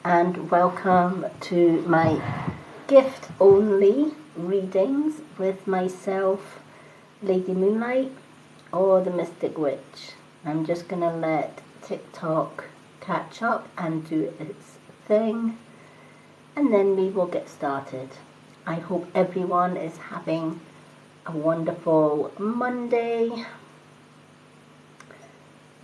and welcome to my gift only readings with myself, Lady Moonlight, or the Mystic Witch. I'm just going to let TikTok catch up and do its thing, and then we will get started. I hope everyone is having a wonderful Monday.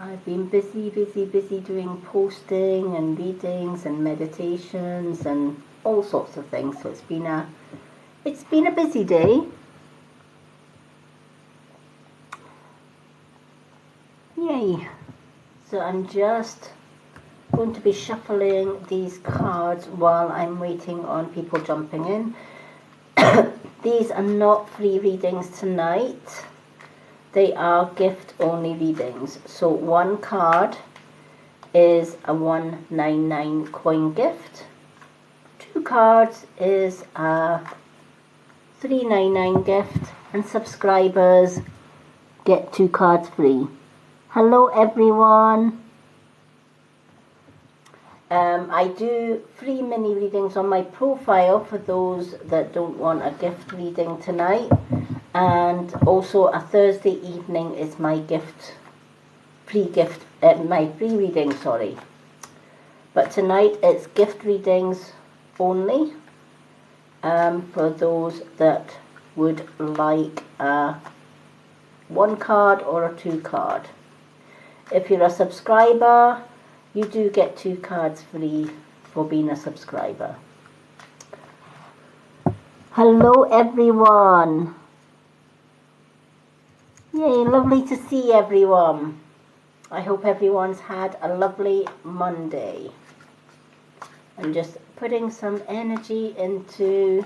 I've been busy doing posting and readings and meditations and all sorts of things. So it's been a busy day. Yay. So I'm just going to be shuffling these cards while I'm waiting on people jumping in. These are not free readings tonight. They are gift only readings. So one card is a 199 coin gift. 2 cards is a 399 gift, and subscribers get 2 cards free. Hello everyone. I do free mini readings on my profile for those that don't want a gift reading tonight. And also a Thursday evening is my free reading, sorry. But tonight it's gift readings only for those that would like a 1 card or a 2 card. If you're a subscriber, you do get 2 cards free for being a subscriber. Hello everyone. Yay, lovely to see everyone. I hope everyone's had a lovely Monday. I'm just putting some energy into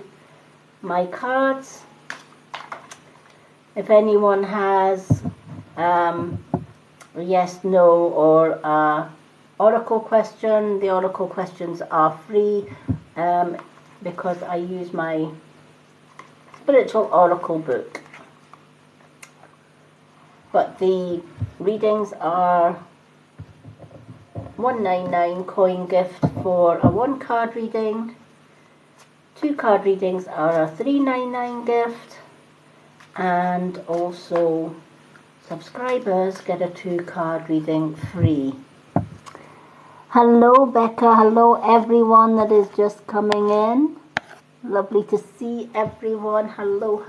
my cards. If anyone has yes, no, or oracle question, the oracle questions are free because I use my spiritual oracle book. But the readings are 199 coin gift for a 1 card reading. 2 card readings are a 399 gift. And also subscribers get a 2 card reading free. Hello Becca, hello everyone that is just coming in. Lovely to see everyone. Hello.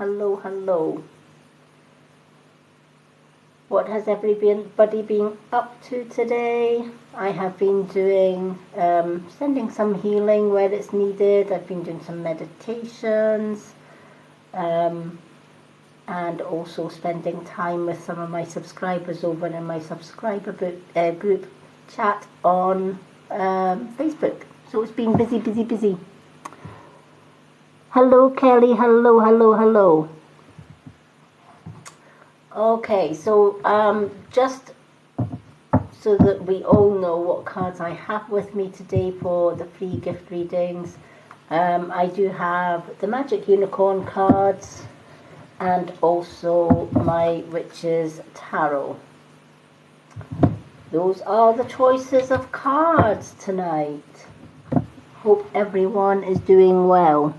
What has everybody been up to today? I have been doing, sending some healing where it's needed. I've been doing some meditations, and also spending time with some of my subscribers over in my subscriber group chat on Facebook. So it's been busy. Hello Kelly, hello. Okay, so just so that we all know what cards I have with me today for the free gift readings, I do have the Magic Unicorn cards and also my Witch's Tarot. Those are the choices of cards tonight. Hope everyone is doing well.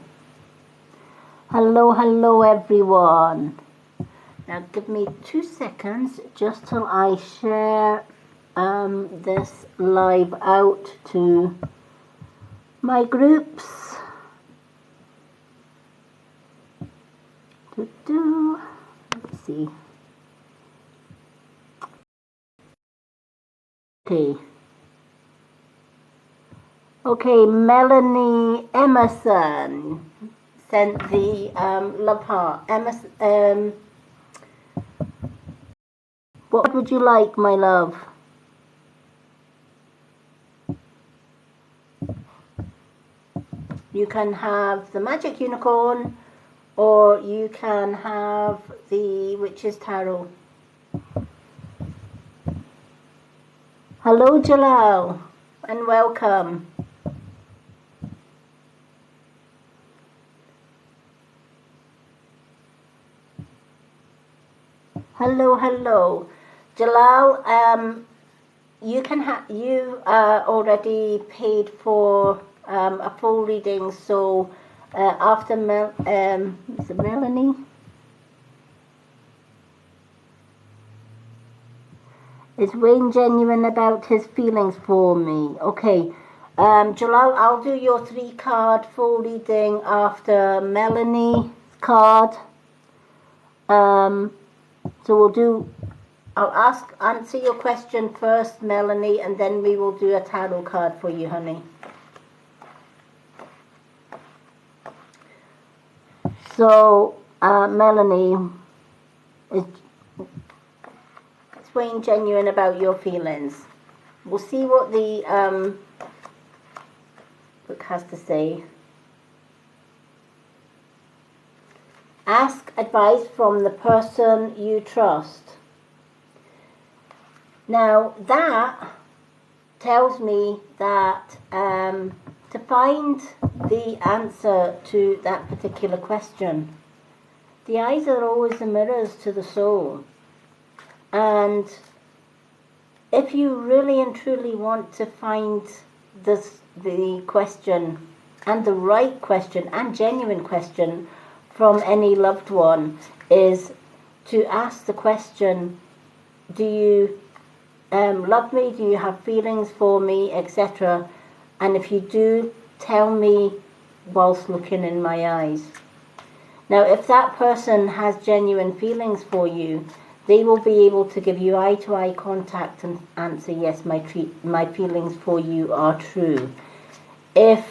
Hello everyone. Now give me 2 seconds just till I share this live out to my groups. Let's see. Okay, Melanie Emerson sent the love heart. Emerson, what would you like, my love? You can have the Magic Unicorn, or you can have the Witch's Tarot. Hello, Jalal, and welcome. Hello. Jalal, you can you already paid for a full reading, so after is it Melanie? Is Wayne genuine about his feelings for me? Okay. Jalal, I'll do your 3-card full reading after Melanie's card. So I'll answer your question first, Melanie, and then we will do a tarot card for you, honey. So, Melanie, is Wayne genuine about your feelings? We'll see what the book has to say. Ask advice from the person you trust. Now that tells me that to find the answer to that particular question, the eyes are always the mirrors to the soul. And if you really and truly want to find the question, and the right question and genuine question from any loved one, is to ask the question, do you love me? Do you have feelings for me, etc.? And if you do, tell me whilst looking in my eyes. Now, if that person has genuine feelings for you, they will be able to give you eye-to-eye contact and answer, yes, my feelings for you are true. If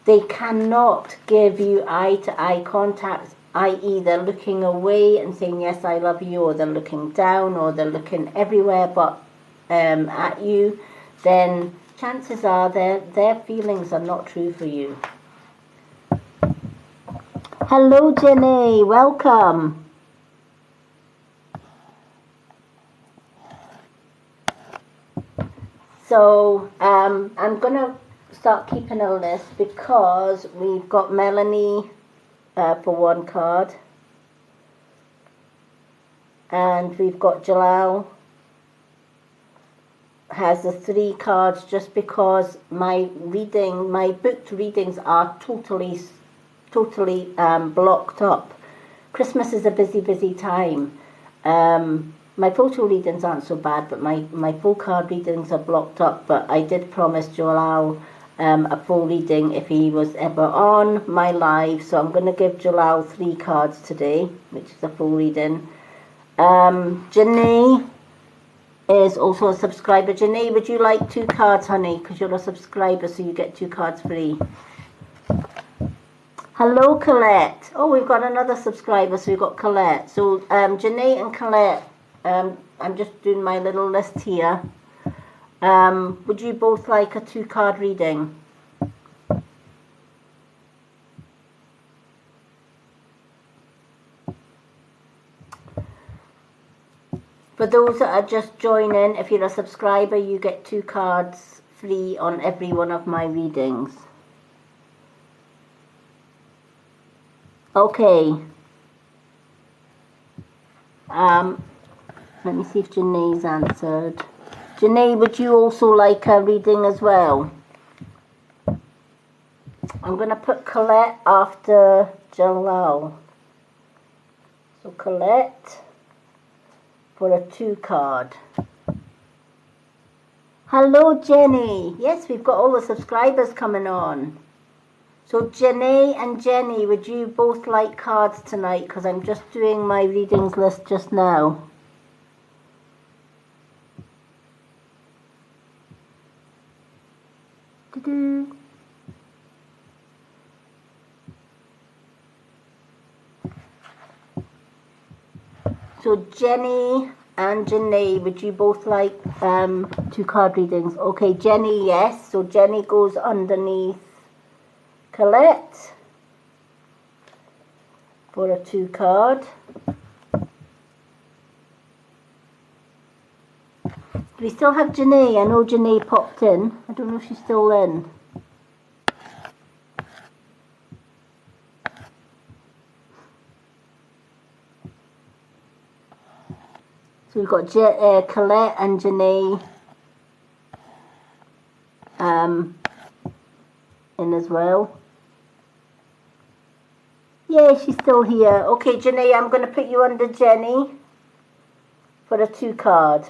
they cannot give you eye-to-eye contact, i.e. they're looking away and saying, yes, I love you, or they're looking down, or they're looking everywhere but at you, then chances are their feelings are not true for you. Hello, Jenny. Welcome. So I'm going to start keeping a list because we've got Melanie for 1 card. And we've got Jalal has the 3 cards, just because my booked readings are totally blocked up. Christmas is a busy time. My photo readings aren't so bad, but my full card readings are blocked up. But I did promise Jalal a full reading if he was ever on my live. So I'm going to give Jalal 3 cards today, which is a full reading. Janae is also a subscriber. Janae, would you like 2 cards, honey? Because you're a subscriber, so you get 2 cards free. Hello, Colette. Oh, we've got another subscriber, so we've got Colette. So, Janae and Colette, I'm just doing my little list here. Would you both like a 2-card reading? For those that are just joining, if you're a subscriber, you get 2 cards free on every one of my readings. Okay. Let me see if Janae's answered. Janae, would you also like a reading as well? I'm going to put Colette after Jalal. So Colette for a 2 card. Hello, Jenny. Yes, we've got all the subscribers coming on. So Janae and Jenny, would you both like cards tonight? Because I'm just doing my readings list just now. So Jenny and Janae, would you both like 2 card readings? Okay, Jenny, yes. So Jenny goes underneath Colette for a 2 card. Do we still have Janae? I know Janae popped in. I don't know if she's still in. So we've got Colette and Janae in as well. Yeah, she's still here. Okay, Janae, I'm going to put you under Jenny for a 2 card.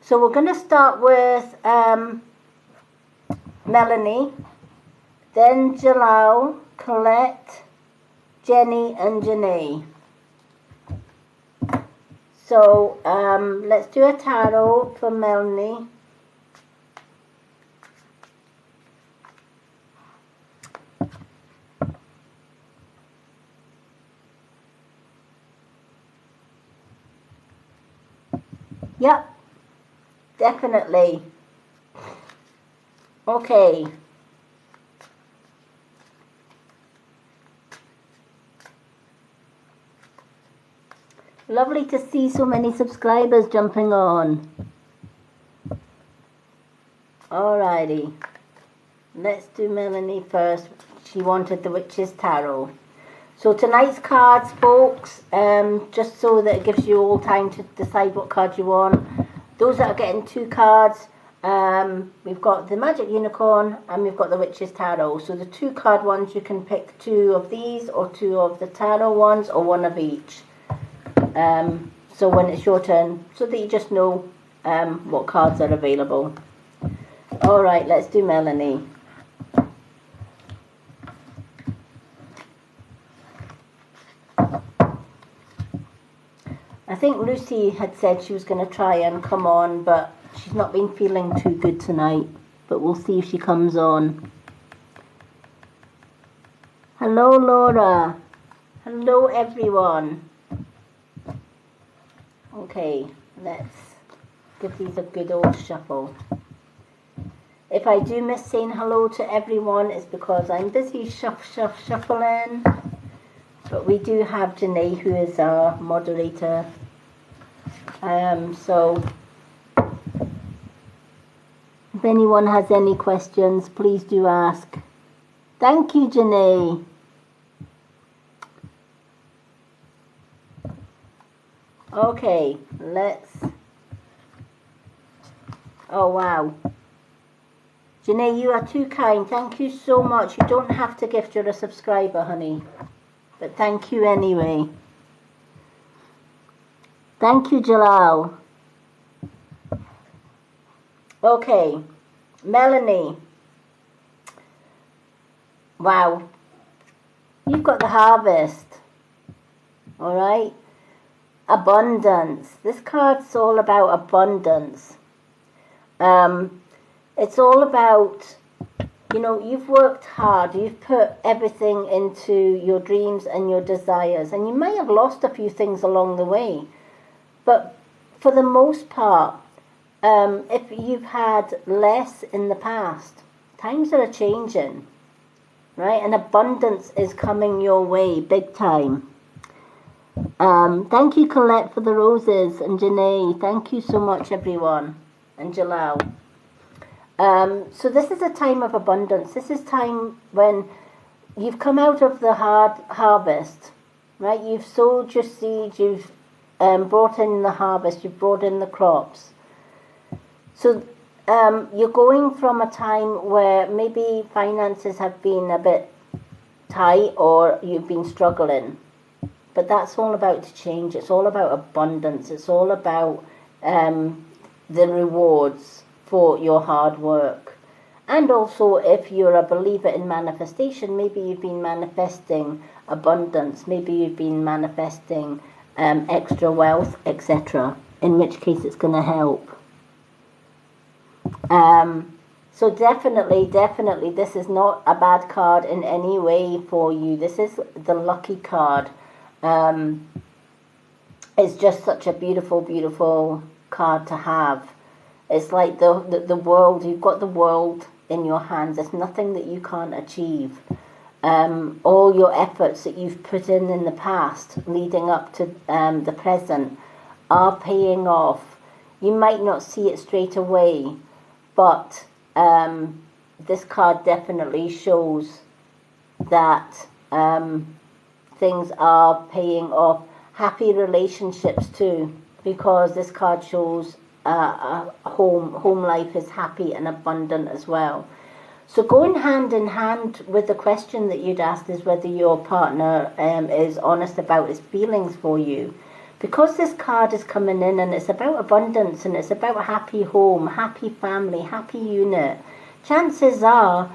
So we're going to start with Melanie, then Jalal, Colette, Jenny and Janae. So let's do a tarot for Melanie. Yep, definitely. Okay. Lovely to see so many subscribers jumping on. Alrighty. Let's do Melanie first. She wanted the Witch's Tarot. So tonight's cards, folks, just so that it gives you all time to decide what card you want. Those that are getting 2 cards, we've got the Magic Unicorn and we've got the Witch's Tarot. So the 2 card ones, you can pick 2 of these or 2 of the tarot ones or 1 of each. So when it's your turn, so that you just know what cards are available. Alright, let's do Melanie. I think Lucy had said she was going to try and come on, but she's not been feeling too good tonight. But we'll see if she comes on. Hello, Laura. Hello, everyone. Okay, let's give these a good old shuffle. If I do miss saying hello to everyone, it's because I'm busy shuffling. But we do have Janae, who is our moderator. So if anyone has any questions, please do ask. Thank you, Janae. Okay, let's... Oh, wow. Janae, you are too kind. Thank you so much. You don't have to gift, you're a subscriber, honey. But thank you anyway. Thank you, Jalal. Okay, Melanie. Wow. You've got the Harvest. All right. Abundance. This card's all about abundance. It's all about, you know, you've worked hard, you've put everything into your dreams and your desires, and you may have lost a few things along the way, but for the most part, if you've had less in the past, times are changing, right? And abundance is coming your way big time. Thank you, Colette, for the roses, and Janae. Thank you so much, everyone, and Jalal. So this is a time of abundance. This is time when you've come out of the hard harvest, right? You've sowed your seeds, you've brought in the harvest, you've brought in the crops. So you're going from a time where maybe finances have been a bit tight or you've been struggling. But that's all about to change. It's all about abundance. It's all about the rewards for your hard work. And also, if you're a believer in manifestation, maybe you've been manifesting abundance, maybe you've been manifesting extra wealth, etc., in which case it's going to help. So definitely, this is not a bad card in any way for you. This is the lucky card. It's just such a beautiful, beautiful card to have. It's like the world, you've got the world in your hands. There's nothing that you can't achieve. All your efforts that you've put in the past, leading up to the present, are paying off. You might not see it straight away, but this card definitely shows that things are paying off. Happy relationships too, because this card shows home life is happy and abundant as well. So going hand in hand with the question that you'd asked is whether your partner is honest about his feelings for you. Because this card is coming in and it's about abundance and it's about a happy home, happy family, happy unit, chances are,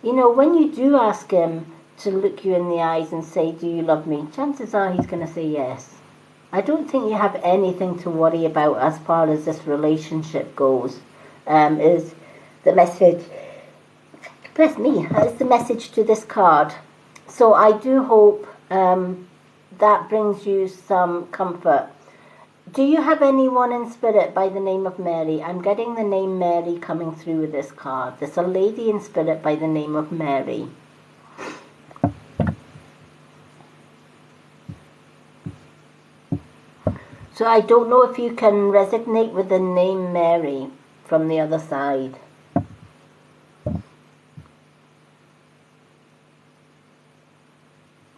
you know, when you do ask him to look you in the eyes and say, do you love me? Chances are he's going to say yes. I don't think you have anything to worry about as far as this relationship goes, is the message. Bless me, is the message to this card. So I do hope that brings you some comfort. Do you have anyone in spirit by the name of Mary? I'm getting the name Mary coming through with this card. There's a lady in spirit by the name of Mary. So I don't know if you can resonate with the name Mary from the other side.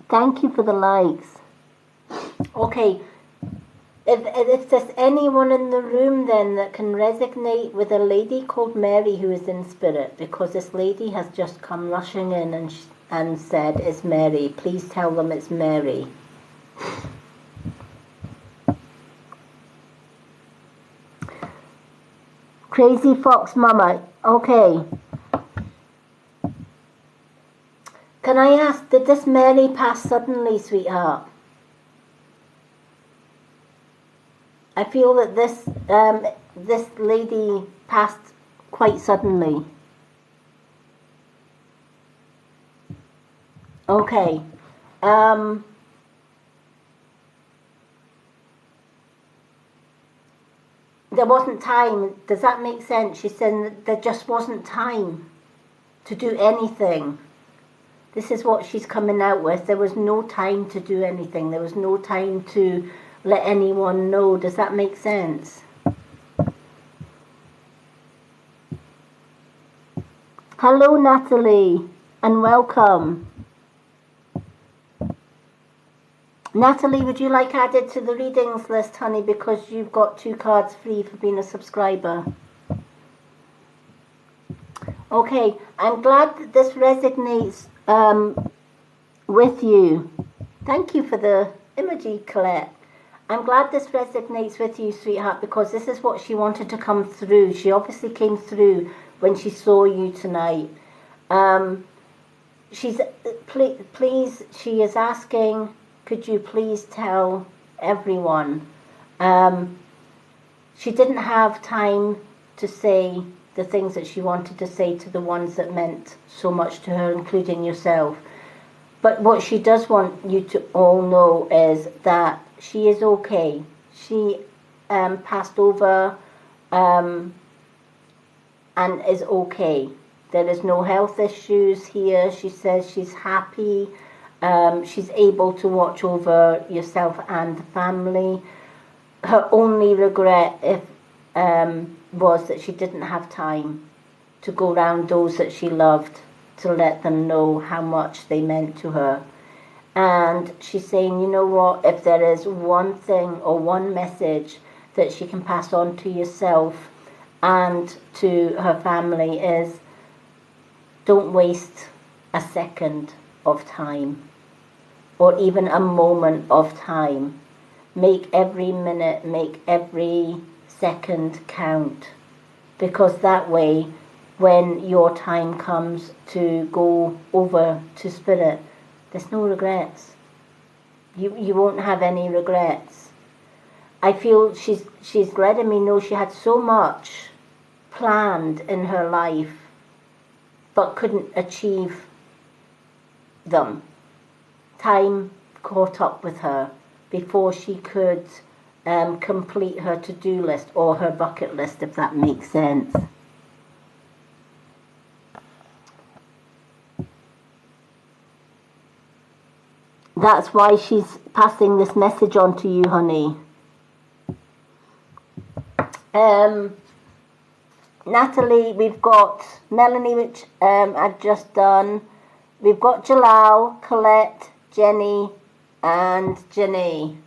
Thank you for the likes. Okay, if there's anyone in the room then that can resonate with a lady called Mary who is in spirit, because this lady has just come rushing in and said it's Mary. Please tell them it's Mary. Crazy Fox Mama. Okay. Can I ask, did this Mary pass suddenly, sweetheart? I feel that this lady passed quite suddenly. Okay. There wasn't time. Does that make sense? She said there just wasn't time to do anything. This is what she's coming out with. There was no time to do anything. There was no time to let anyone know. Does that make sense? Hello, Natalie, and welcome. Natalie, would you like added to the readings list, honey, because you've got 2 cards free for being a subscriber? Okay, I'm glad that this resonates with you. Thank you for the emoji, Colette. I'm glad this resonates with you, sweetheart, because this is what she wanted to come through. She obviously came through when she saw you tonight. Please, she is asking, could you please tell everyone? She didn't have time to say the things that she wanted to say to the ones that meant so much to her, including yourself. But what she does want you to all know is that she is okay. She passed over and is okay. There is no health issues here. She says she's happy. She's able to watch over yourself and the family. Her only regret was that she didn't have time to go round those that she loved, to let them know how much they meant to her. And she's saying, you know what, if there is one thing or one message that she can pass on to yourself and to her family is, don't waste a second of time or even a moment of time. Make every minute, make every second count, because that way when your time comes to go over to spirit, there's no regrets. You won't have any regrets. I feel she's letting me know she had so much planned in her life but couldn't achieve them. Time caught up with her before she could complete her to-do list or her bucket list, if that makes sense. That's why she's passing this message on to you, honey. Natalie, we've got Melanie, which I've just done. We've got Jalal, Colette, Jenny, and Jenny.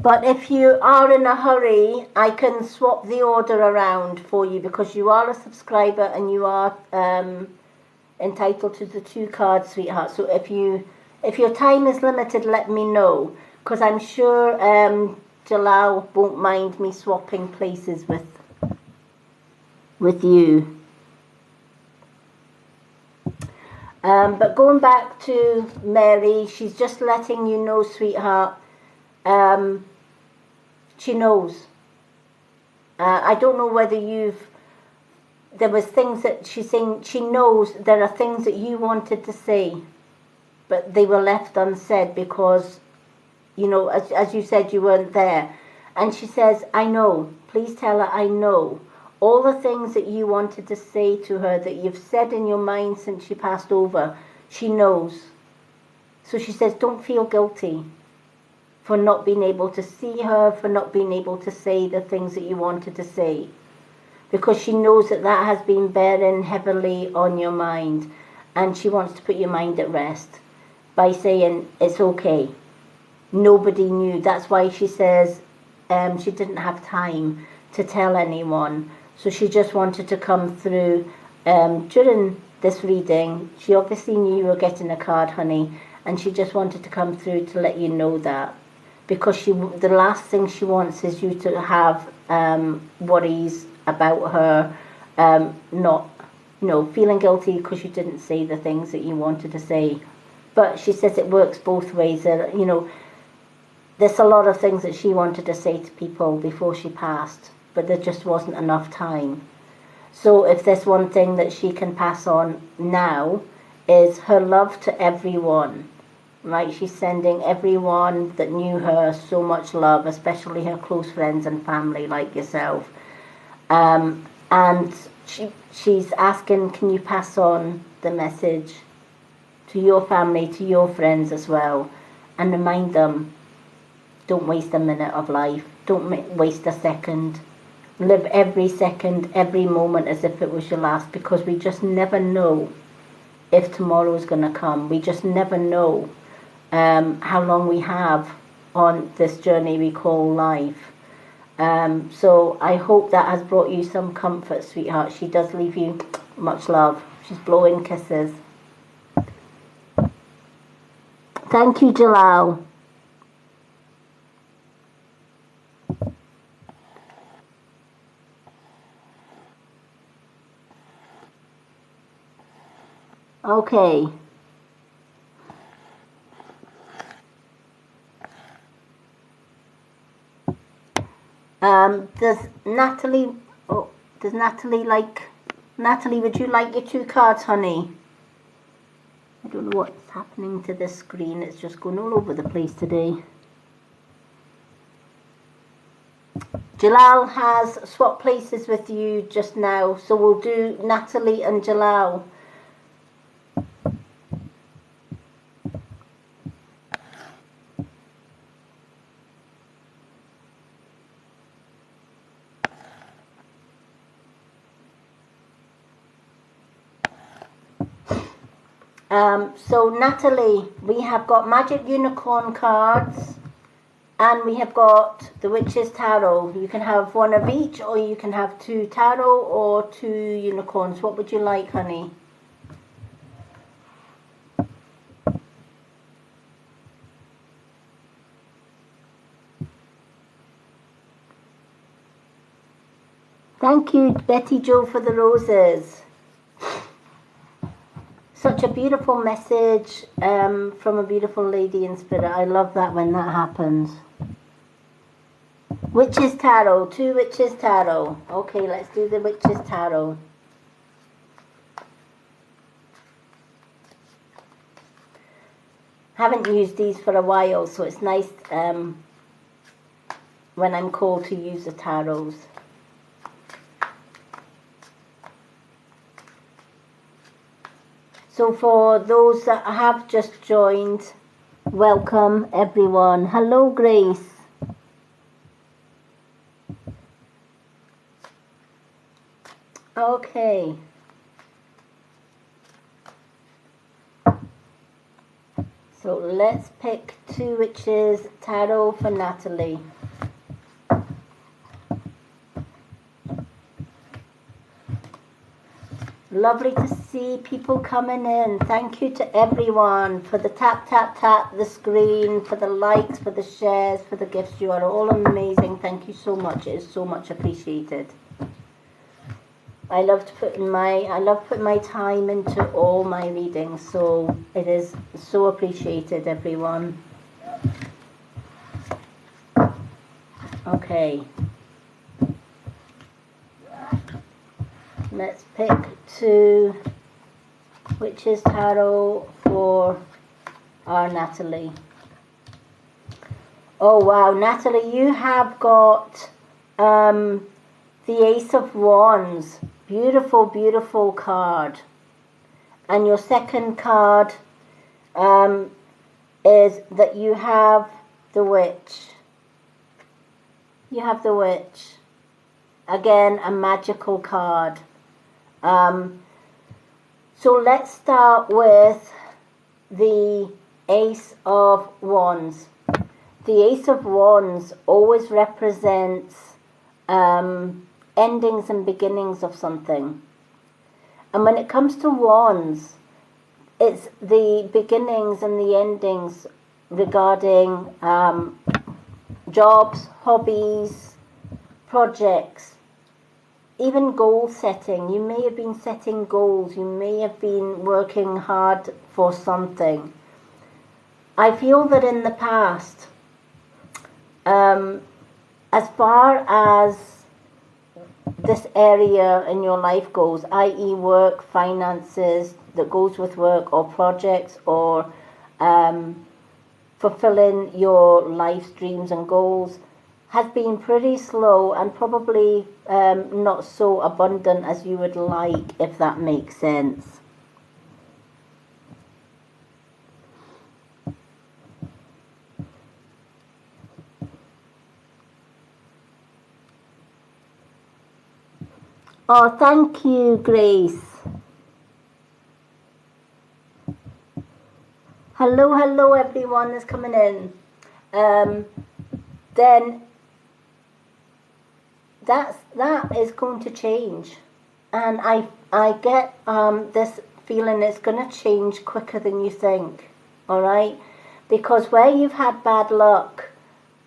But if you are in a hurry, I can swap the order around for you because you are a subscriber and you are entitled to the 2 cards, sweetheart. So if your time is limited, let me know, because I'm sure Jalal won't mind me swapping places with you. But going back to Mary, she's just letting you know, sweetheart, she knows. I don't know whether there was things that she's saying, she knows there are things that you wanted to say, but they were left unsaid because, you know, as you said, you weren't there. And she says, I know, please tell her I know. All the things that you wanted to say to her that you've said in your mind since she passed over, she knows. So she says, don't feel guilty for not being able to see her, for not being able to say the things that you wanted to say. Because she knows that that has been bearing heavily on your mind. And she wants to put your mind at rest by saying, it's okay. Nobody knew. That's why she says she didn't have time to tell anyone. So she just wanted to come through during this reading. She obviously knew you were getting a card, honey, and she just wanted to come through to let you know that. Because the last thing she wants is you to have worries about her not, you know, feeling guilty because you didn't say the things that you wanted to say. But she says it works both ways. You know, there's a lot of things that she wanted to say to people before she passed, but there just wasn't enough time. So if there's one thing that she can pass on now is her love to everyone, right? She's sending everyone that knew her so much love, especially her close friends and family like yourself. And she's asking, can you pass on the message to your family, to your friends as well, and remind them, don't waste a minute of life. Don't waste a second. Live every second, every moment as if it was your last, because we just never know if tomorrow is going to come. We just never know how long we have on this journey we call life. So I hope that has brought you some comfort, sweetheart. She does leave you much love. She's blowing kisses. Thank you, Jalal. Okay. Does Natalie like, Natalie, would you like your 2 cards, honey? I don't know what's happening to this screen. It's just going all over the place today. Jalal has swapped places with you just now, so we'll do Natalie and Jalal. So Natalie, we have got Magic Unicorn cards and we have got the Witch's Tarot. You can have one of each, or you can have 2 tarot or 2 unicorns. What would you like, honey? Thank you, Betty Jo, for the roses. Such a beautiful message from a beautiful lady in spirit. I love that when that happens. Witch's Tarot, 2 Witch's Tarot. Okay, let's do the Witch's Tarot. Haven't used these for a while, so it's nice when I'm called to use the tarots. So for those that have just joined, welcome everyone. Hello, Grace. Okay. So let's pick 2 Witches Tarot for Natalie. Lovely to see people coming in. Thank you to everyone for the tap, tap, tap, the screen, for the likes, for the shares, for the gifts. You are all amazing. Thank you so much. It is so much appreciated. I love putting my time into all my readings, so it is so appreciated, everyone. Okay. Let's pick 2 Witches Tarot for our Natalie. Oh wow, Natalie, you have got the Ace of Wands. Beautiful, beautiful card. And your second card is that you have the Witch. You have the Witch. Again, a magical card. So let's start with the Ace of Wands. The Ace of Wands always represents endings and beginnings of something. And when it comes to wands, it's the beginnings and the endings regarding jobs, hobbies, projects, even goal setting. You may have been setting goals, you may have been working hard for something. I feel that in the past, as far as this area in your life goes, i.e. work, finances, that goes with work, or projects, or fulfilling your life's dreams and goals, has been pretty slow and probably not so abundant as you would like, if that makes sense. Oh, thank you, Grace. Hello, everyone that's coming in. Then that is going to change, and I get this feeling it's going to change quicker than you think. All right, because where you've had bad luck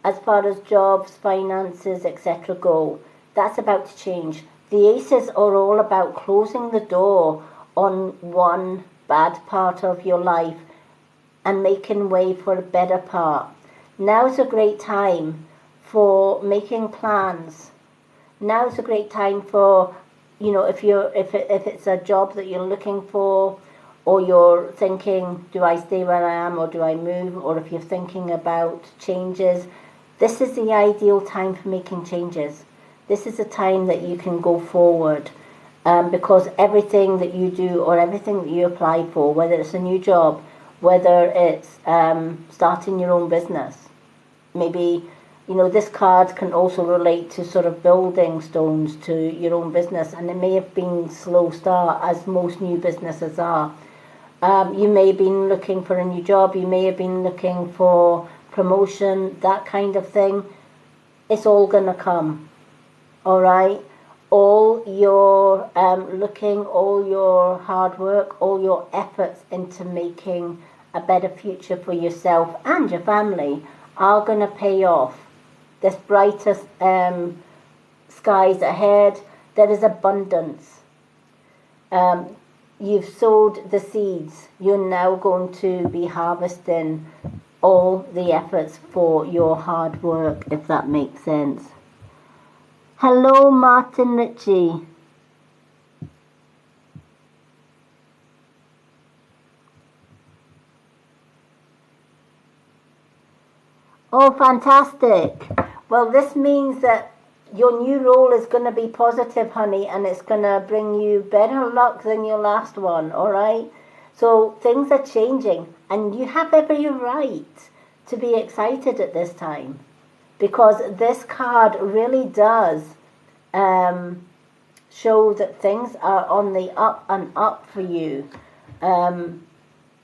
as far as jobs, finances, etc. go, that's about to change. The aces are all about closing the door on one bad part of your life and making way for a better part. Now's a great time for making plans. Now's a great time for, you know, if it's a job that you're looking for, or you're thinking, do I stay where I am or do I move, or if you're thinking about changes, this is the ideal time for making changes. This is a time that you can go forward, because everything that you do or everything that you apply for, whether it's a new job, whether it's starting your own business, maybe, you know, this card can also relate to sort of building stones to your own business, and it may have been slow start, as most new businesses are. You may have been looking for a new job, you may have been looking for promotion, that kind of thing. It's all gonna come. All right, all your looking, all your hard work, all your efforts into making a better future for yourself and your family are going to pay off. There's brighter skies ahead. There is abundance. You've sowed the seeds. You're now going to be harvesting all the efforts for your hard work, if that makes sense. Hello, Martin Ritchie. Oh, fantastic. Well, this means that your new role is going to be positive, honey, and it's going to bring you better luck than your last one, all right? So things are changing, and you have every right to be excited at this time, because this card really does show that things are on the up and up for you. You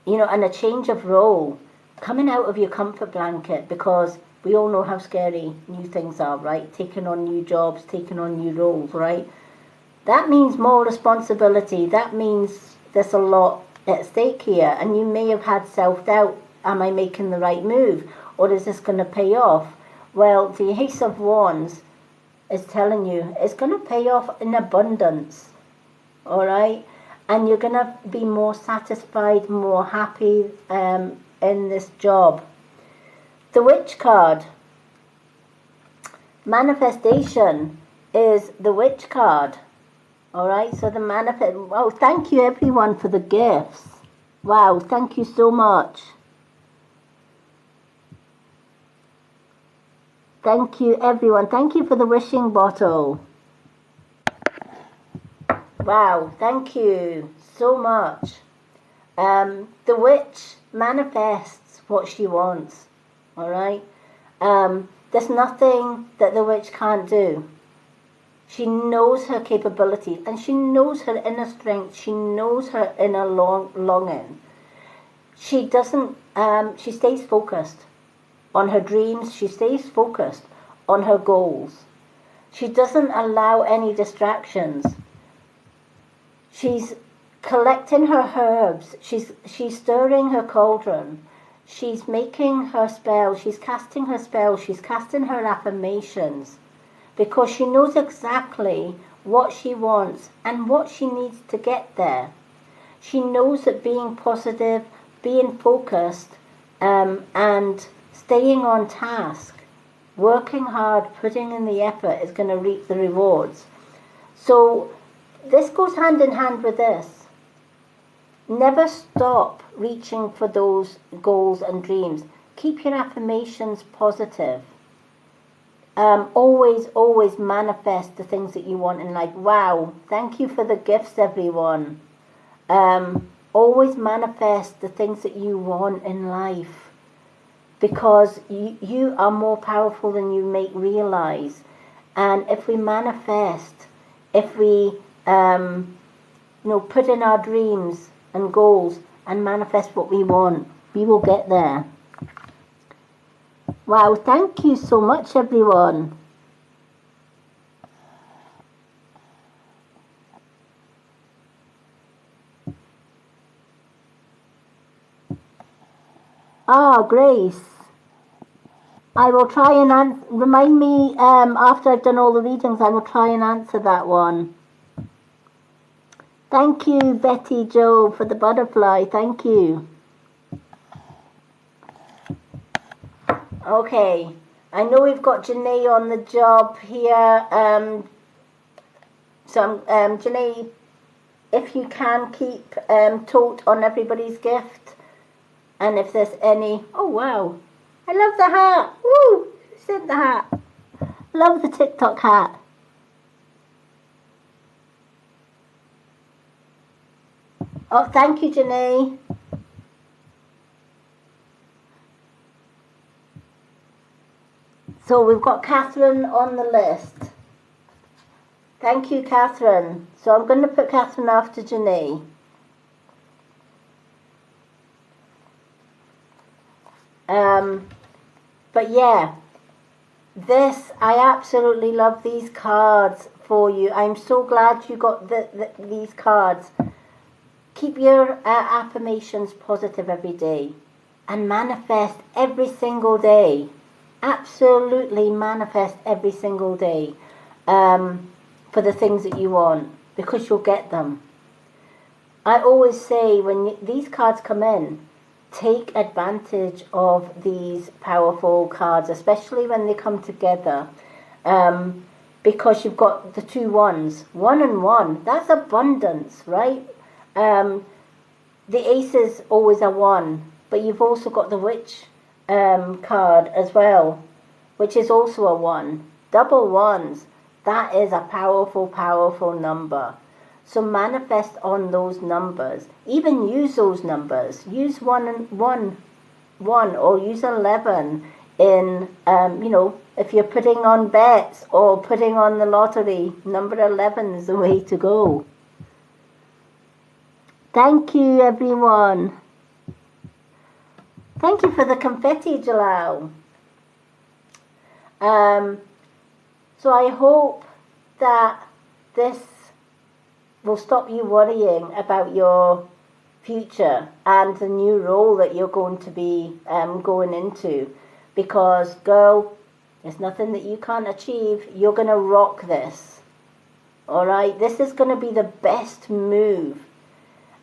know, and a change of role, coming out of your comfort blanket, because we all know how scary new things are, right? Taking on new jobs, taking on new roles, right? That means more responsibility. That means there's a lot at stake here. And you may have had self-doubt. Am I making the right move? Or is this going to pay off? Well, the Ace of Wands is telling you it's going to pay off in abundance. All right? And you're going to be more satisfied, more happy in this job. The Witch card. Manifestation is the Witch card. All right, so the manifest. Oh, thank you everyone for the gifts. Wow, thank you so much. Thank you everyone. Thank you for the wishing bottle. Wow, thank you so much. The witch manifests what she wants. All right. There's nothing that the witch can't do. She knows her capabilities and she knows her inner strength. She knows her inner longing. She doesn't, she stays focused on her dreams. She stays focused on her goals. She doesn't allow any distractions. She's collecting her herbs. She's stirring her cauldron. She's making her spell. She's casting her spell. She's casting her affirmations. Because she knows exactly what she wants and what she needs to get there. She knows that being positive, being focused, and staying on task, working hard, putting in the effort is going to reap the rewards. So this goes hand in hand with this. Never stop reaching for those goals and dreams. Keep your affirmations positive. Always manifest the things that you want in life. Wow, thank you for the gifts, everyone. Always manifest the things that you want in life, because you are more powerful than you may realize. And if we manifest, if we put in our dreams and goals and manifest what we want, we will get there. Wow, thank you so much, everyone. Grace. I will try and remind me after I've done all the readings, I will try and answer that one. Thank you, Betty Jo, for the butterfly. Thank you. Okay, I know we've got Janae on the job here. Janae, if you can keep tote on everybody's gift, and if there's any. Oh wow, I love the hat. Woo! Who sent the hat? Love the TikTok hat. Oh, thank you, Janae. So we've got Catherine on the list. Thank you, Catherine. So I'm going to put Catherine after Janae. But yeah, I absolutely love these cards for you. I'm so glad you got these cards. Keep your affirmations positive every day and manifest every single day. Absolutely manifest every single day for the things that you want, because you'll get them. I always say when these cards come in, take advantage of these powerful cards, especially when they come together, because you've got the 2 ones, 1 and 1. That's abundance, right? The ace is always a 1, but you've also got the witch card as well, which is also a 1. Double 1s, that is a powerful number. So manifest on those numbers. Even use those numbers. Use 1 and 1, or use 11 in if you're putting on bets or putting on the lottery. Number 11 is the way to go. Thank you, everyone. Thank you for the confetti, Jalal. So I hope that this will stop you worrying about your future and the new role that you're going to be going into. Because, girl, there's nothing that you can't achieve. You're going to rock this. All right? This is going to be the best move.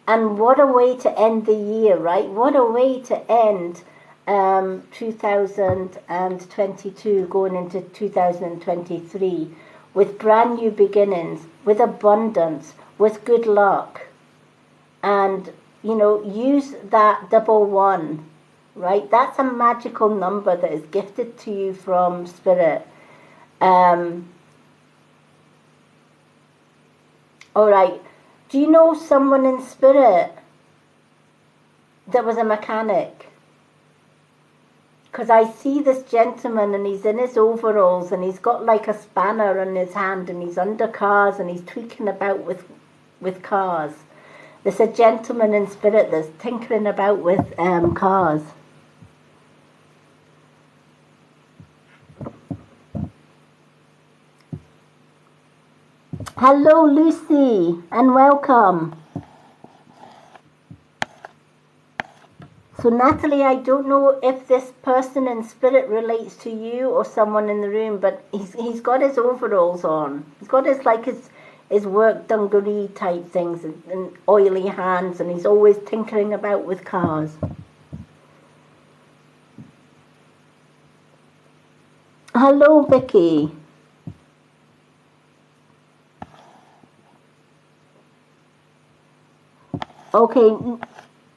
And what a way to end the year, right? What a way to end 2022 going into 2023 with brand new beginnings, with abundance, with good luck. And, you know, use that 11, right? That's a magical number that is gifted to you from Spirit. All right. Do you know someone in Spirit that was a mechanic? Because I see this gentleman and he's in his overalls and he's got like a spanner in his hand and he's under cars and he's tweaking about with cars. There's a gentleman in Spirit that's tinkering about with cars. Hello, Lucy, and welcome. So, Natalie, I don't know if this person in Spirit relates to you or someone in the room, but he's got his overalls on. He's got his work dungaree type things and oily hands, and he's always tinkering about with cars. Hello, Vicky. Okay,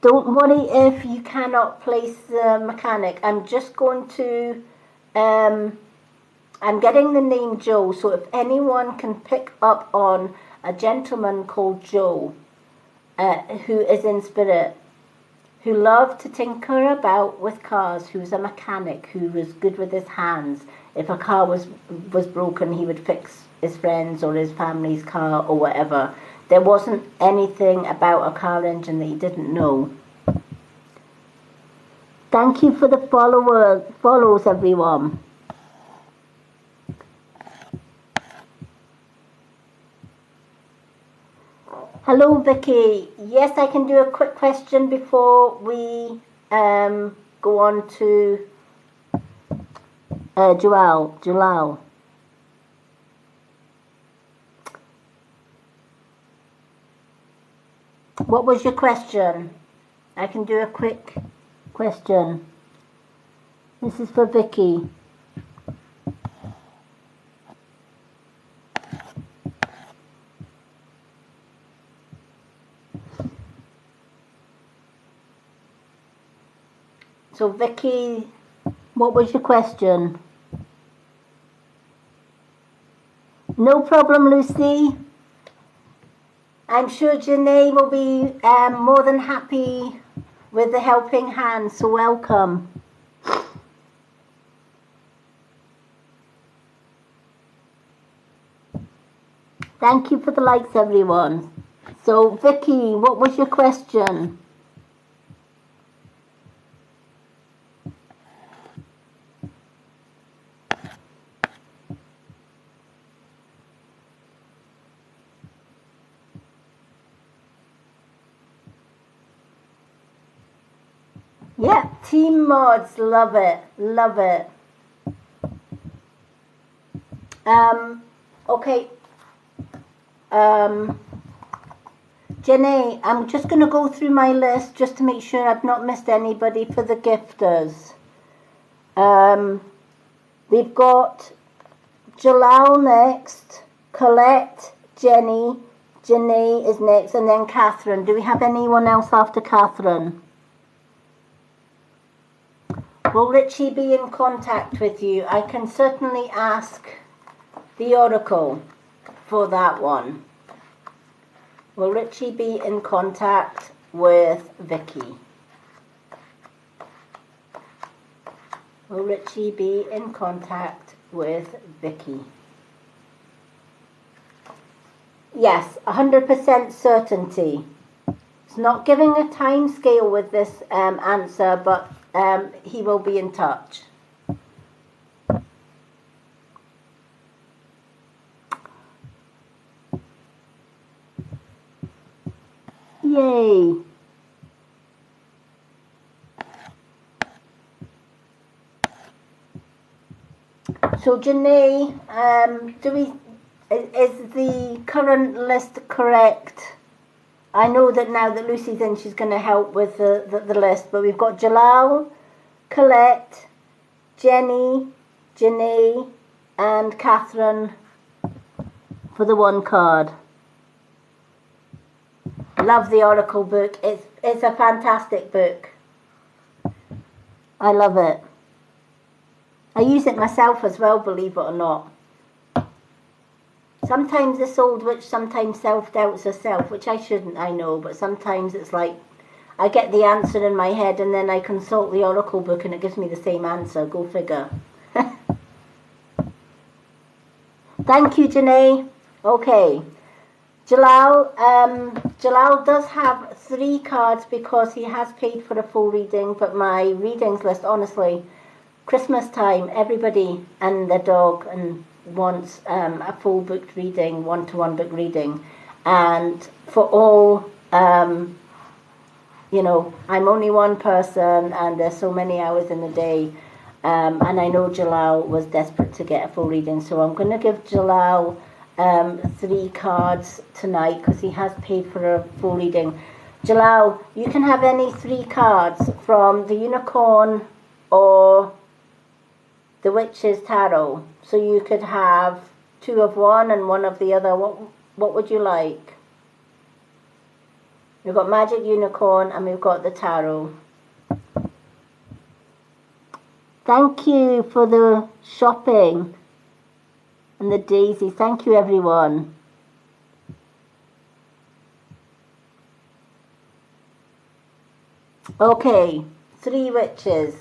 don't worry if you cannot place the mechanic. I'm just going to, I'm getting the name Joe, so if anyone can pick up on a gentleman called Joe, who is in Spirit, who loved to tinker about with cars, who's a mechanic, who was good with his hands. If a car was broken, he would fix his friend's or his family's car or whatever. There wasn't anything about a car engine that he didn't know. Thank you for the follows, everyone. Hello, Vicky. Yes, I can do a quick question before we go on to Jalal. What was your question? I can do a quick question. This is for Vicky. So Vicky, what was your question? No problem, Lucy. I'm sure Janae will be more than happy with the helping hand, so welcome. Thank you for the likes, everyone. So, Vicky, what was your question? Yeah, team mods, love it, love it. Okay. Janae, I'm just going to go through my list just to make sure I've not missed anybody for the gifters. We've got Jalal next, Colette, Jenny, Janae is next, and then Catherine. Do we have anyone else after Catherine? Will Richie be in contact with you? I can certainly ask the Oracle for that one. Will Richie be in contact with Vicky? Will Richie be in contact with Vicky? Yes, 100% certainty. It's not giving a time scale with this answer, but he will be in touch. Yay! So Janae, is the current list correct? I know that now that Lucy's in, she's going to help with the list, but we've got Jalal, Colette, Jenny, Janae, and Catherine for the one card. Love the Oracle book. It's a fantastic book. I love it. I use it myself as well, believe it or not. Sometimes this old witch sometimes self-doubts herself, which I shouldn't, I know, but sometimes it's like I get the answer in my head and then I consult the Oracle book and it gives me the same answer. Go figure. Thank you, Janae. Okay. Jalal does have 3 cards because he has paid for a full reading, but my readings list, honestly, Christmas time, everybody and their dog and wants a full booked reading, one-to-one book reading. And for all, you know, I'm only one person and there's so many hours in the day. And I know Jalal was desperate to get a full reading, so I'm going to give Jalal 3 cards tonight because he has paid for a full reading. Jalal, you can have any 3 cards from the Unicorn or the Witch's Tarot. So you could have 2 of one and 1 of the other. What would you like? We've got Magic Unicorn and we've got the Tarot. Thank you for the shopping and the daisy. Thank you, everyone. Okay, 3 witches.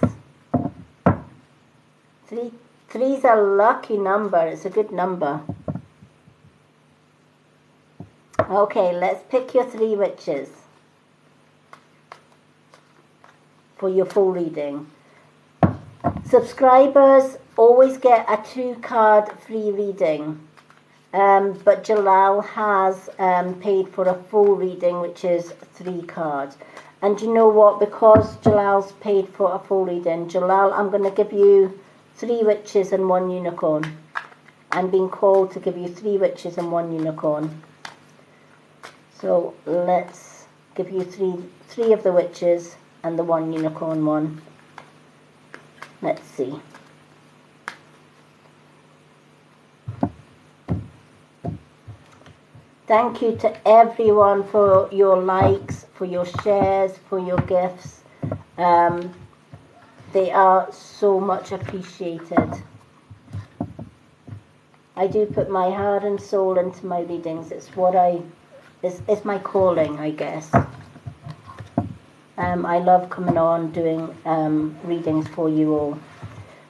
Three's a lucky number. It's a good number. Okay, let's pick your 3 witches for your full reading. Subscribers always get a 2-card free reading, but Jalal has paid for a full reading, which is 3 cards. And you know what? Because Jalal's paid for a full reading, Jalal, I'm going to give you 3 witches and 1 unicorn. I'm being called to give you 3 witches and 1 unicorn. So let's give you three of the witches and the 1 unicorn one. Let's see. Thank you to everyone for your likes, for your shares, for your gifts. They are so much appreciated. I do put my heart and soul into my readings. It's what it's my calling, I guess. I love coming on doing readings for you all.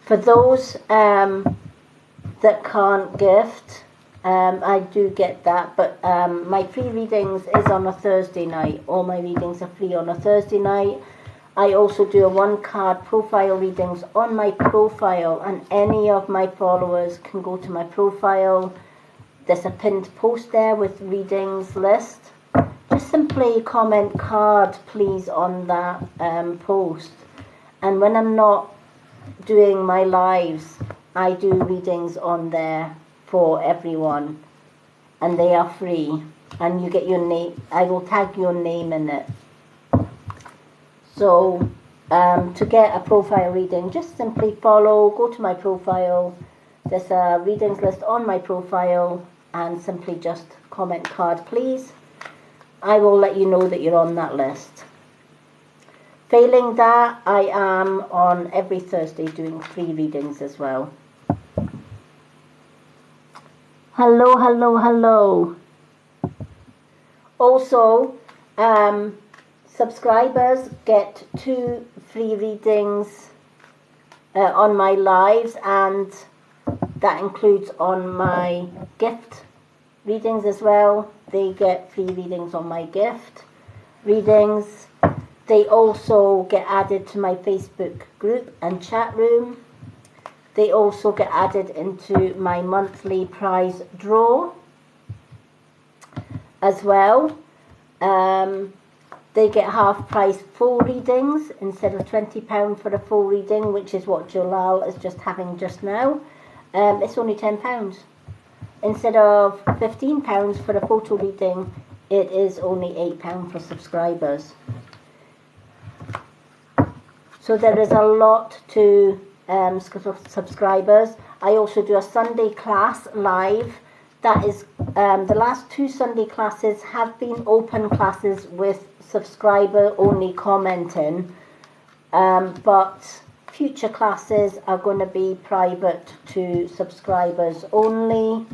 For those that can't gift, I do get that, but my free readings is on a Thursday night. All my readings are free on a Thursday night. I also do a 1-card profile readings on my profile, and any of my followers can go to my profile. There's a pinned post there with readings list. Just simply comment card, please, on that post. And when I'm not doing my lives, I do readings on there for everyone, and they are free, and you get your name. I will tag your name in it. So to get a profile reading, just simply go to my profile. There's a readings list on my profile, and simply just comment card, please. I will let you know that you're on that list. Failing that, I am on every Thursday doing free readings as well. Hello, hello, hello. Also, subscribers get 2 free readings on my lives, and that includes on my gift readings as well. They get free readings on my gift readings. They also get added to my Facebook group and chat room. They also get added into my monthly prize draw as well. they get half price full readings instead of £20 for a full reading, which is what Jalal is just having just now. It's only £10. Instead of £15 for a photo reading, it is only £8 for subscribers. So there is a lot to subscribers. I also do a Sunday class live. That is, the last 2 Sunday classes have been open classes with subscriber only commenting, but future classes are going to be private to subscribers only.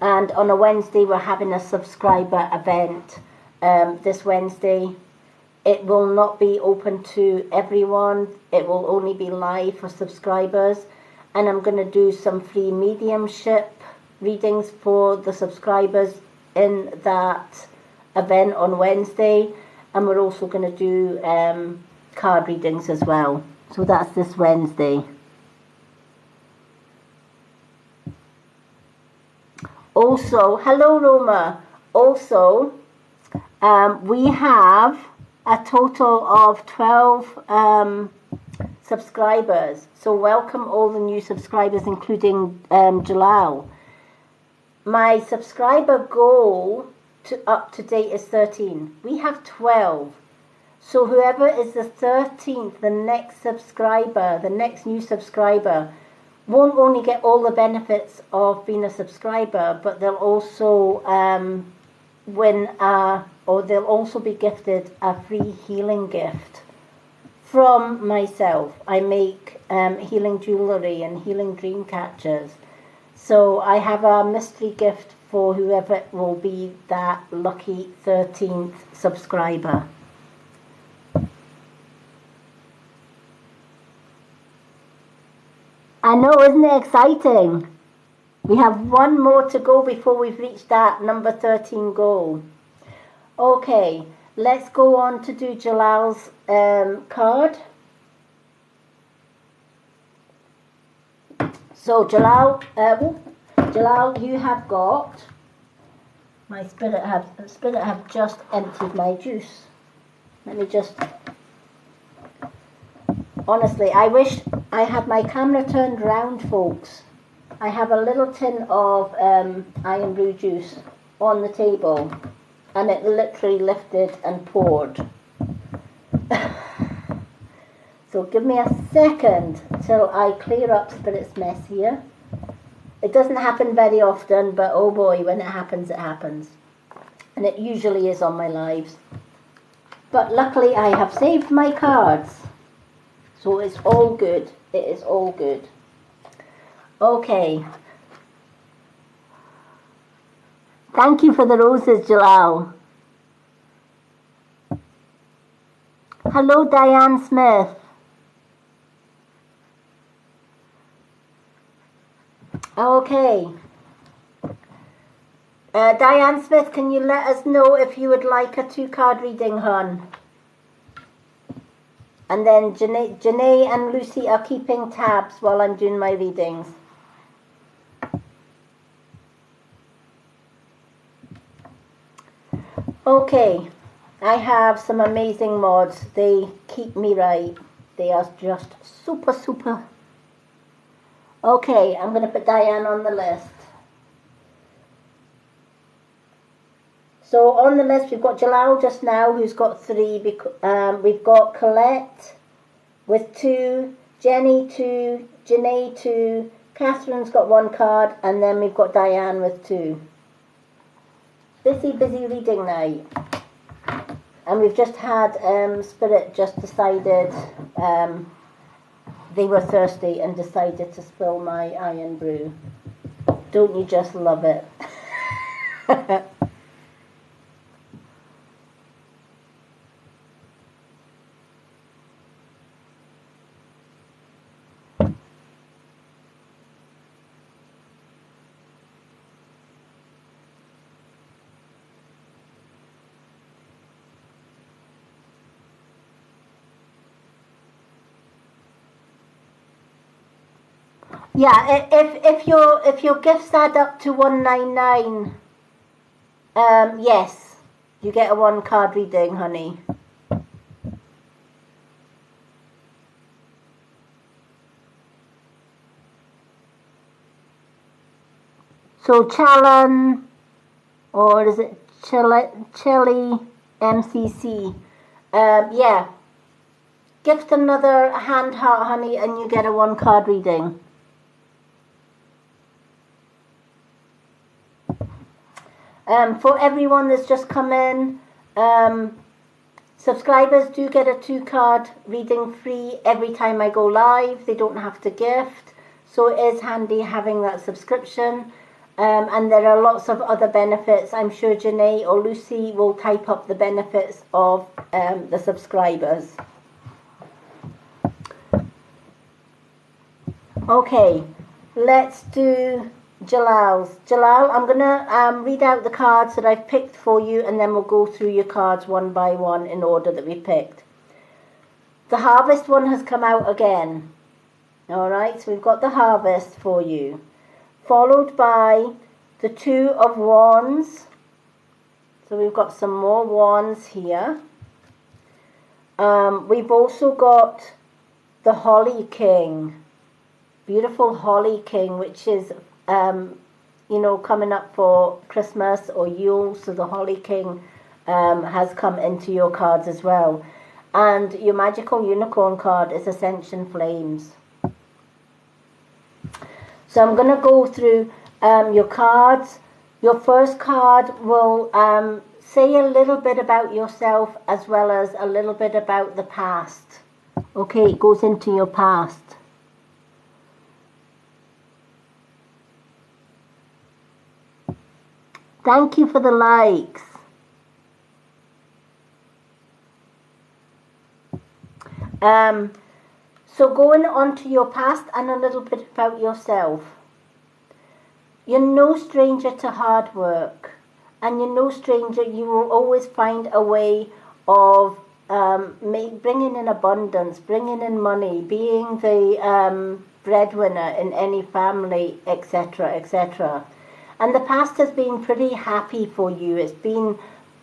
And on a Wednesday we're having a subscriber event this Wednesday. It will not be open to everyone. It will only be live for subscribers. And I'm going to do some free mediumship readings for the subscribers in that event on Wednesday. And we're also going to do card readings as well. So that's this Wednesday. Also, hello Roma. Also, we have a total of 12 subscribers. So welcome all the new subscribers, including Jalal. My subscriber goal up to date is 13. We have 12. So whoever is the 13th, the next subscriber, the next new subscriber, won't only get all the benefits of being a subscriber, but they'll also they'll also be gifted a free healing gift from myself. I make healing jewellery and healing dream catchers. So I have a mystery gift for whoever will be that lucky 13th subscriber. I know, isn't it exciting? We have one more to go before we've reached that number 13 goal. Okay, let's go on to do Jalal's card. So Jalal, you have got, my spirit have just emptied my juice. Let me just, honestly, I wish I had my camera turned round, folks. I have a little tin of Iron Brew juice on the table, and it literally lifted and poured. So give me a second till I clear up Spirit's mess here. It doesn't happen very often, but oh boy, when it happens, it happens. And it usually is on my lives. But luckily I have saved my cards. So it's all good. It is all good. Okay. Thank you for the roses, Jalal. Hello, Diane Smith. Okay. Diane Smith, can you let us know if you would like a 2-card reading, hon? And then Janae and Lucy are keeping tabs while I'm doing my readings. Okay, I have some amazing mods. They keep me right. They are just super, super. Okay, I'm going to put Diane on the list. So on the list we've got Jalal just now, who's got 3. We've got Colette with 2, Jenny 2, Janae 2, Catherine's got 1 card, and then we've got Diane with 2. Busy reading night. And we've just had Spirit just decided they were thirsty and decided to spill my Iron Brew. Don't you just love it? Yeah, if your gifts add up to 199, yes, You get a 1 card reading, honey. So Chalan, or is it Chili MCC? Yeah. Gift another hand heart, honey, and you get a 1 card reading. For everyone that's just come in, subscribers do get a 2 card reading free every time I go live. They don't have to gift, so it is handy having that subscription. And there are lots of other benefits. I'm sure Janae or Lucy will type up the benefits of the subscribers. Okay, let's do Jalal's. Jalal, I'm going to read out the cards that I've picked for you, and then we'll go through your cards one by one in order that we picked. The Harvest one has come out again. Alright, so we've got the Harvest for you. Followed by the 2 of Wands. So we've got some more Wands here. We've also got the Holly King. Beautiful Holly King, which is, coming up for Christmas or Yule. So the Holly King has come into your cards as well. And your Magical Unicorn card is Ascension Flames. So I'm going to go through your cards. Your first card will say a little bit about yourself as well as a little bit about the past. Okay, it goes into your past. Thank you for the likes. So going on to your past and a little bit about yourself. You're no stranger to hard work, and you're no stranger, you will always find a way of bringing in abundance, bringing in money, being the breadwinner in any family, etc., etc. And the past has been pretty happy for you. It's been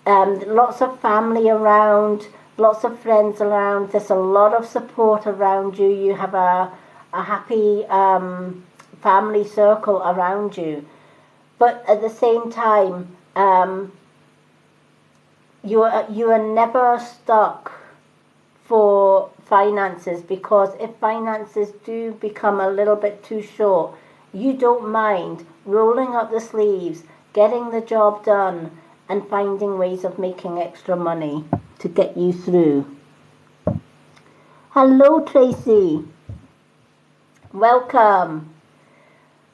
lots of family around, lots of friends around. There's a lot of support around you. You have a happy family circle around you. But at the same time, you are never stuck for finances, because if finances do become a little bit too short, you don't mind rolling up the sleeves, getting the job done, and finding ways of making extra money to get you through. Hello, Tracy. Welcome.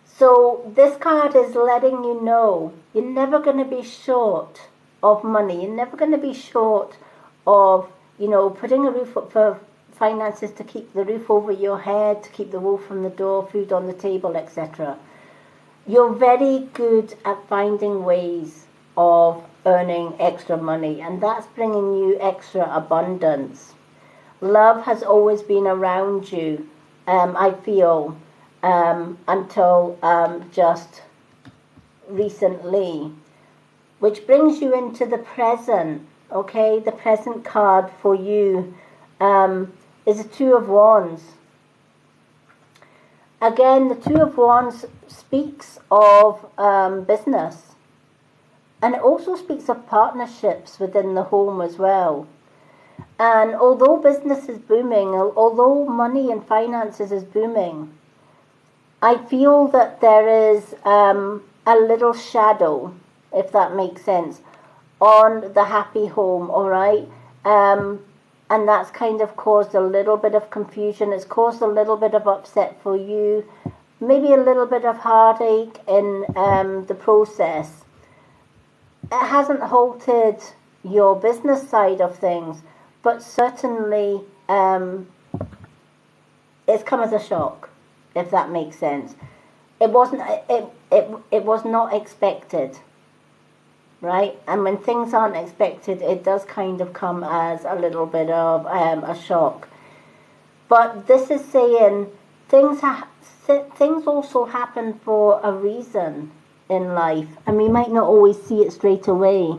So this card is letting you know you're never going to be short of money. You're never going to be short of, putting a roof up for finances, to keep the roof over your head, to keep the wolf from the door, food on the table, etc. You're very good at finding ways of earning extra money, and that's bringing you extra abundance. Love has always been around you, I feel, until just recently, which brings you into the present. Okay, the present card for you is a 2 of Wands. Again, the 2 of Wands speaks of business, and it also speaks of partnerships within the home as well. And although business is booming, although money and finances is booming, I feel that there is a little shadow, if that makes sense, on the happy home, all right? And that's kind of caused a little bit of confusion. It's caused a little bit of upset for you, maybe a little bit of heartache in the process. It hasn't halted your business side of things, but certainly it's come as a shock, if that makes sense. It wasn't. It was not expected, right? And when things aren't expected, it does kind of come as a little bit of a shock. But this is saying things also happen for a reason in life, and we might not always see it straight away.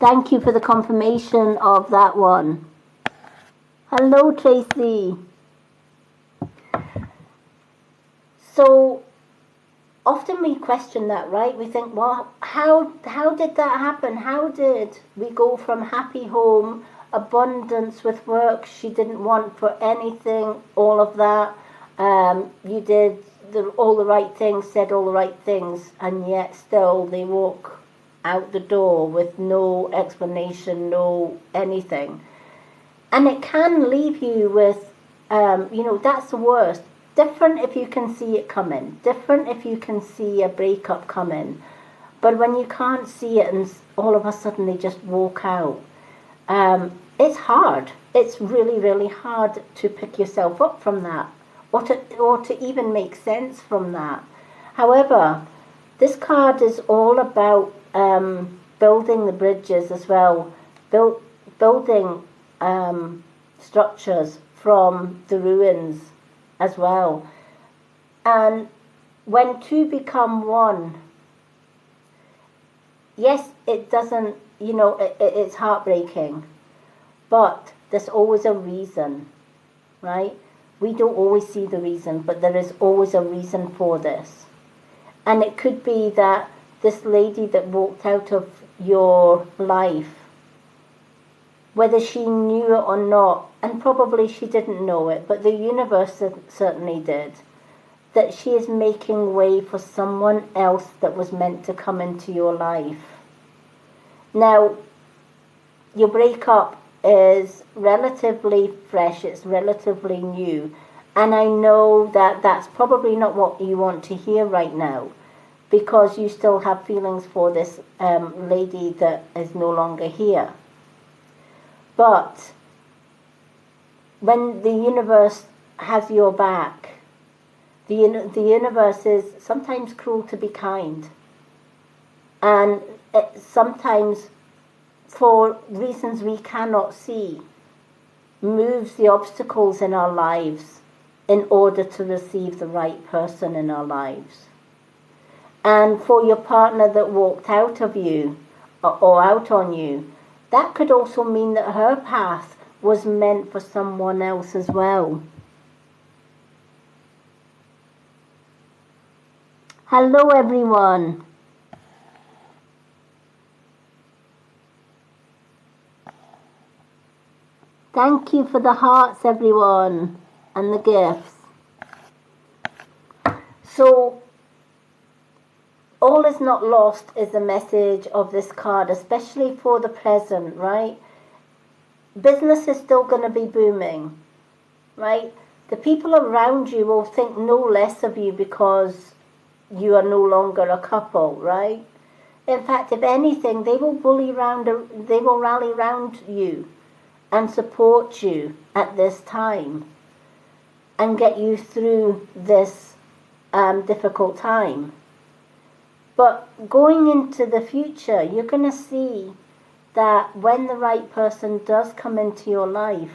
Thank you for the confirmation of that one. Hello, Tracy. So often we question that, right? We think, well, how did that happen? How did we go from happy home, abundance with work she didn't want for anything, all of that? You did all the right things, said all the right things, and yet still they walk out the door with no explanation, no anything. And it can leave you with, that's the worst. Different if you can see it coming. Different if you can see a breakup coming. But when you can't see it and all of a sudden they just walk out, it's hard. It's really, really hard to pick yourself up from that, or to even make sense from that. However, this card is all about building the bridges as well, building structures from the ruins as well. And when two become one, yes, it doesn't, it's heartbreaking, but there's always a reason, right? We don't always see the reason, but there is always a reason for this. And it could be that this lady that walked out of your life, whether she knew it or not, and probably she didn't know it, but the universe certainly did, that she is making way for someone else that was meant to come into your life. Now, your breakup is relatively fresh, it's relatively new, and I know that that's probably not what you want to hear right now, because you still have feelings for this lady that is no longer here. But when the universe has your back, the universe is sometimes cruel to be kind. And sometimes, for reasons we cannot see, moves the obstacles in our lives in order to receive the right person in our lives. And for your partner that walked out of you, or out on you, that could also mean that her path was meant for someone else as well. Hello, everyone. Thank you for the hearts, everyone, and the gifts. So, all is not lost is the message of this card, especially for the present, right? Business is still going to be booming, right? The people around you will think no less of you because you are no longer a couple, right? In fact, if anything, they will rally around you and support you at this time and get you through this difficult time. But going into the future, you're going to see that when the right person does come into your life,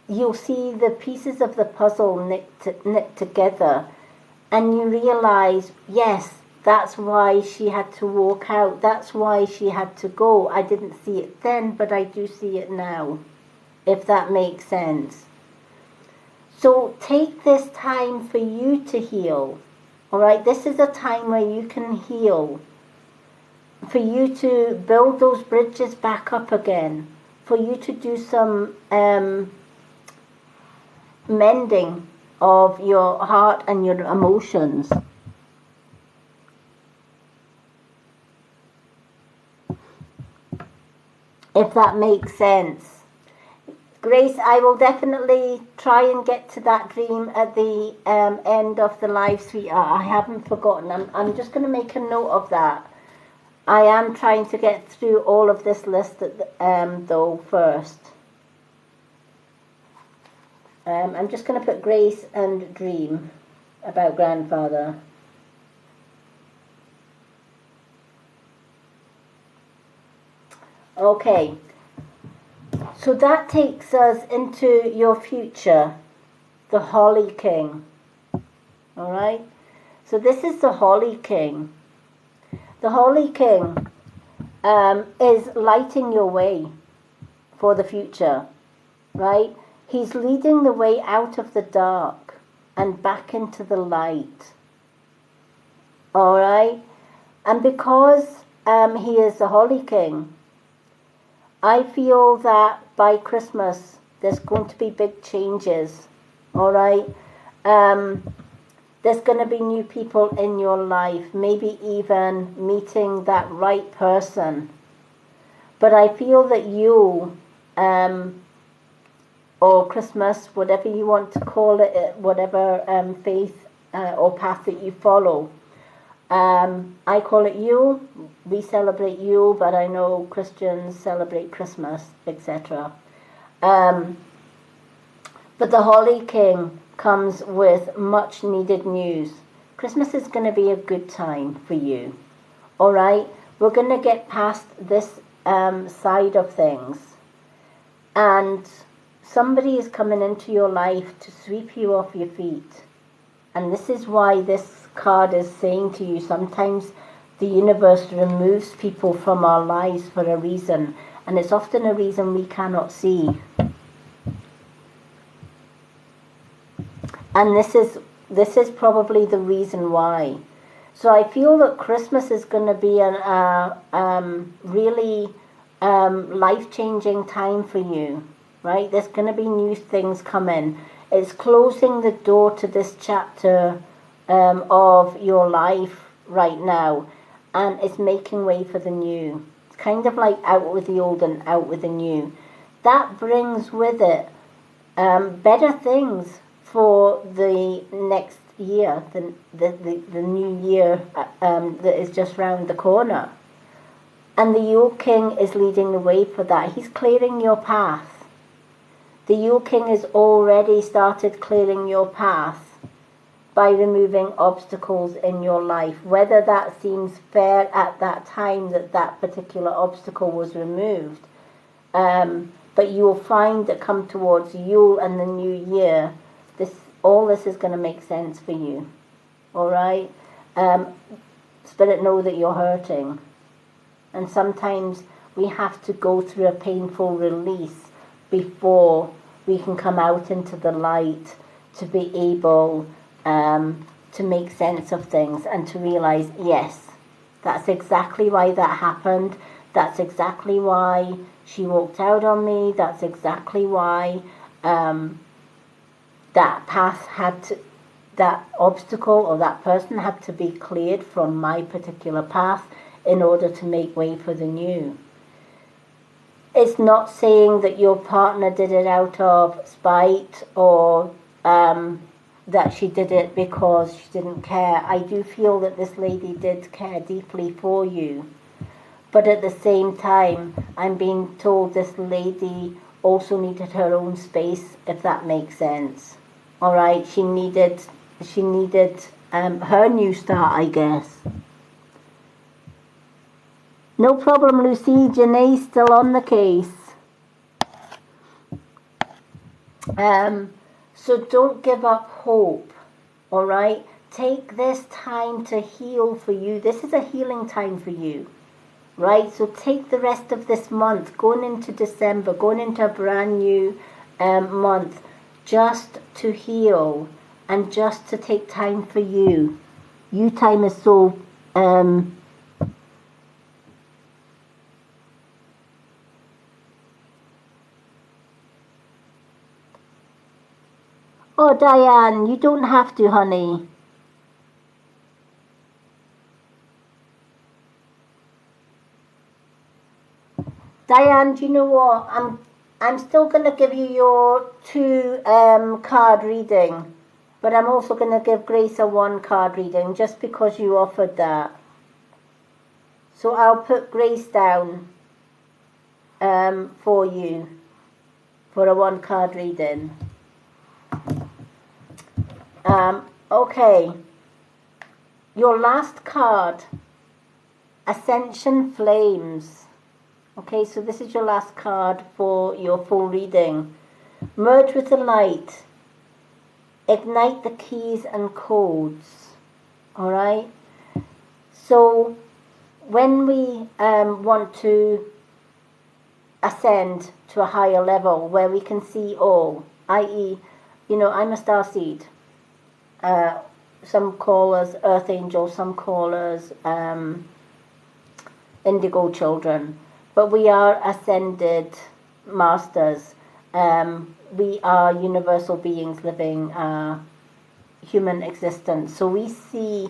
you'll see the pieces of the puzzle knit together, and you realize, yes, that's why she had to walk out, that's why she had to go. I didn't see it then, but I do see it now, if that makes sense. So take this time for you to heal. All right, this is a time where you can heal, for you to build those bridges back up again, for you to do some mending of your heart and your emotions. If that makes sense. Grace, I will definitely try and get to that dream at the end of the live, sweetheart. I haven't forgotten. I'm just going to make a note of that. I am trying to get through all of this list though first. I'm just going to put Grace and dream about grandfather. Okay. So that takes us into your future, the Holly King. All right? So this is the Holly King. The Holly King is lighting your way for the future, right? He's leading the way out of the dark and back into the light. All right? And because he is the Holy King, I feel that by Christmas there's going to be big changes. All right? There's going to be new people in your life, maybe even meeting that right person. But I feel that you, or Christmas, whatever you want to call it, whatever faith or path that you follow, I call it Yule. We celebrate Yule, but I know Christians celebrate Christmas, etc. But the Holy King comes with much needed news. Christmas is going to be a good time for you. All right? We're going to get past this side of things. And somebody is coming into your life to sweep you off your feet. And this is why this card is saying to you, sometimes the universe removes people from our lives for a reason. And it's often a reason we cannot see. And this is probably the reason why. So I feel that Christmas is going to be a really life-changing time for you, right? There's going to be new things coming. It's closing the door to this chapter of your life right now, and it's making way for the new. It's kind of like out with the old and out with the new. That brings with it better things for the next year, the new year that is just round the corner. And the Yule King is leading the way for that. He's clearing your path. The Yule King has already started clearing your path by removing obstacles in your life, whether that seems fair at that time that that particular obstacle was removed. But you will find that come towards Yule and the new year, all this is going to make sense for you. All right? Spirit, know that you're hurting. And sometimes we have to go through a painful release before we can come out into the light to be able to make sense of things and to realize, yes, that's exactly why that happened. That's exactly why she walked out on me. That's exactly why that path that obstacle or that person had to be cleared from my particular path in order to make way for the new. It's not saying that your partner did it out of spite or that she did it because she didn't care. I do feel that this lady did care deeply for you. But at the same time, I'm being told this lady also needed her own space, if that makes sense. All right, she needed her new start, I guess. No problem, Lucy. Janae's still on the case. So don't give up hope, all right? Take this time to heal for you. This is a healing time for you, right? So take the rest of this month, going into December, going into a brand new month, just to heal and just to take time for you. You time is so... Oh, Diane, you don't have to, honey. Diane, do you know what? I'm still going to give you your 2 card reading, but I'm also going to give Grace a 1 card reading just because you offered that. So I'll put Grace down for you for a 1 card reading. Okay, your last card, Ascension Flames. Okay, so this is your last card for your full reading. Merge with the light. Ignite the keys and codes. All right? So when we want to ascend to a higher level where we can see all, i.e., I'm a starseed. Some call us earth angels, some call us indigo children, but we are ascended masters. We are universal beings living human existence. So we see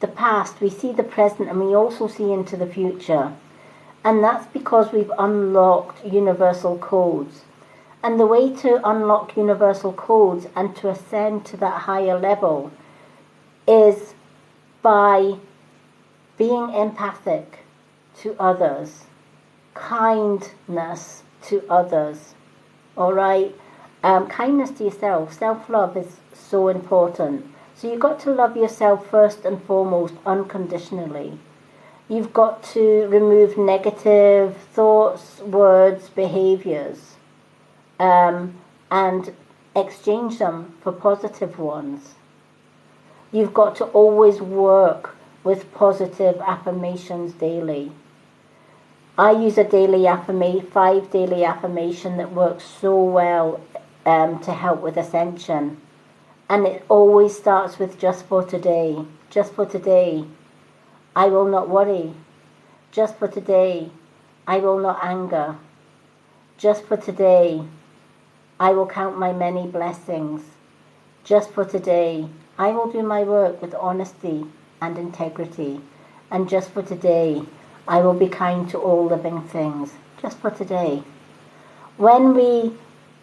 the past, we see the present, and we also see into the future. And that's because we've unlocked universal codes. And the way to unlock universal codes and to ascend to that higher level is by being empathic to others, kindness to others, all right? Kindness to yourself. Self-love is so important. So you've got to love yourself first and foremost, unconditionally. You've got to remove negative thoughts, words, behaviors, and exchange them for positive ones. You've got to always work with positive affirmations daily. I use a daily 5 daily affirmation that works so well to help with ascension. And it always starts with just for today. Just for today, I will not worry. Just for today, I will not anger. Just for today, I will count my many blessings. Just for today, I will do my work with honesty and integrity. And just for today, I will be kind to all living things. Just for today. When we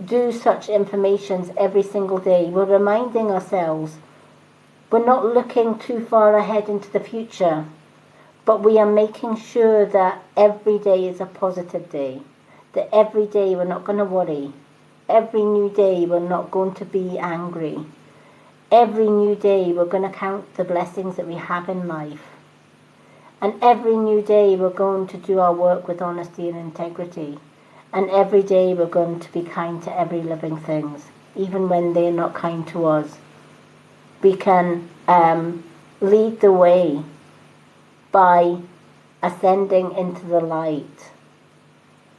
do such affirmations every single day, we're reminding ourselves we're not looking too far ahead into the future, but we are making sure that every day is a positive day, that every day we're not going to worry, every new day we're not going to be angry, every new day we're going to count the blessings that we have in life, and every new day we're going to do our work with honesty and integrity, and every day we're going to be kind to every living thing, even when they're not kind to us. We can lead the way by ascending into the light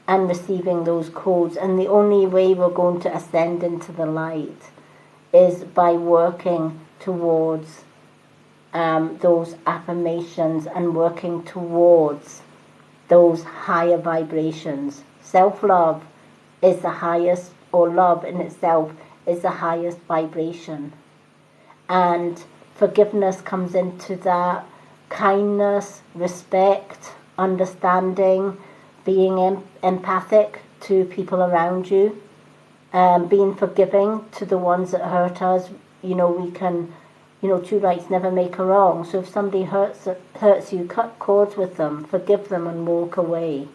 and receiving those codes. And the only way we're going to ascend into the light is by working towards those affirmations and working towards those higher vibrations. Self-love is the highest, or love in itself is the highest vibration. And forgiveness comes into that. Kindness, respect, understanding, being empathic to people around you, being forgiving to the ones that hurt us. We can, two rights never make a wrong. So if somebody hurts you, cut cords with them, forgive them and walk away.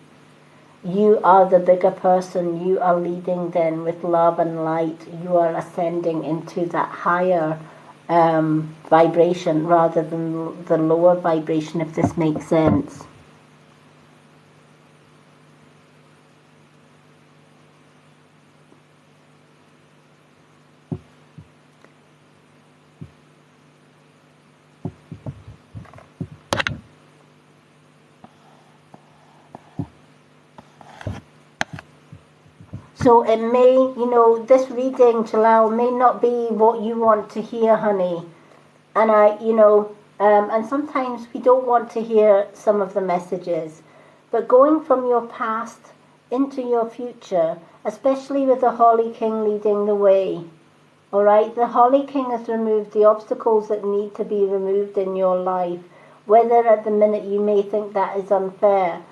You are the bigger person. You are leading then with love and light. You are ascending into that higher vibration rather than the lower vibration, if this makes sense. So it may, this reading, Jalal, may not be what you want to hear, honey. And and sometimes we don't want to hear some of the messages. But going from your past into your future, especially with the Holy King leading the way, all right? The Holy King has removed the obstacles that need to be removed in your life, whether at the minute you may think that is unfair.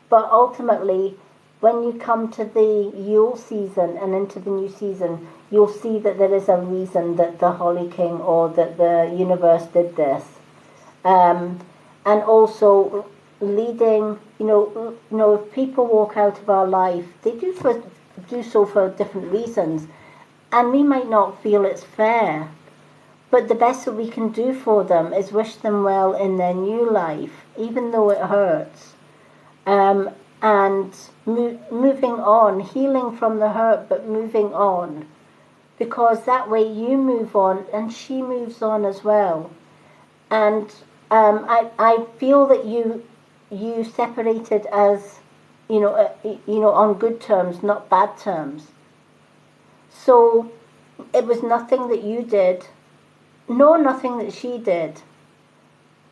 But ultimately, when you come to the Yule season and into the new season, you'll see that there is a reason that the Holy King or that the universe did this. And also leading, if people walk out of our life, they do so for different reasons. And we might not feel it's fair. But the best that we can do for them is wish them well in their new life, even though it hurts. And moving on, healing from the hurt, but moving on. Because that way you move on and she moves on as well. And I feel that you you separated as, on good terms, not bad terms. So it was nothing that you did, nor nothing that she did.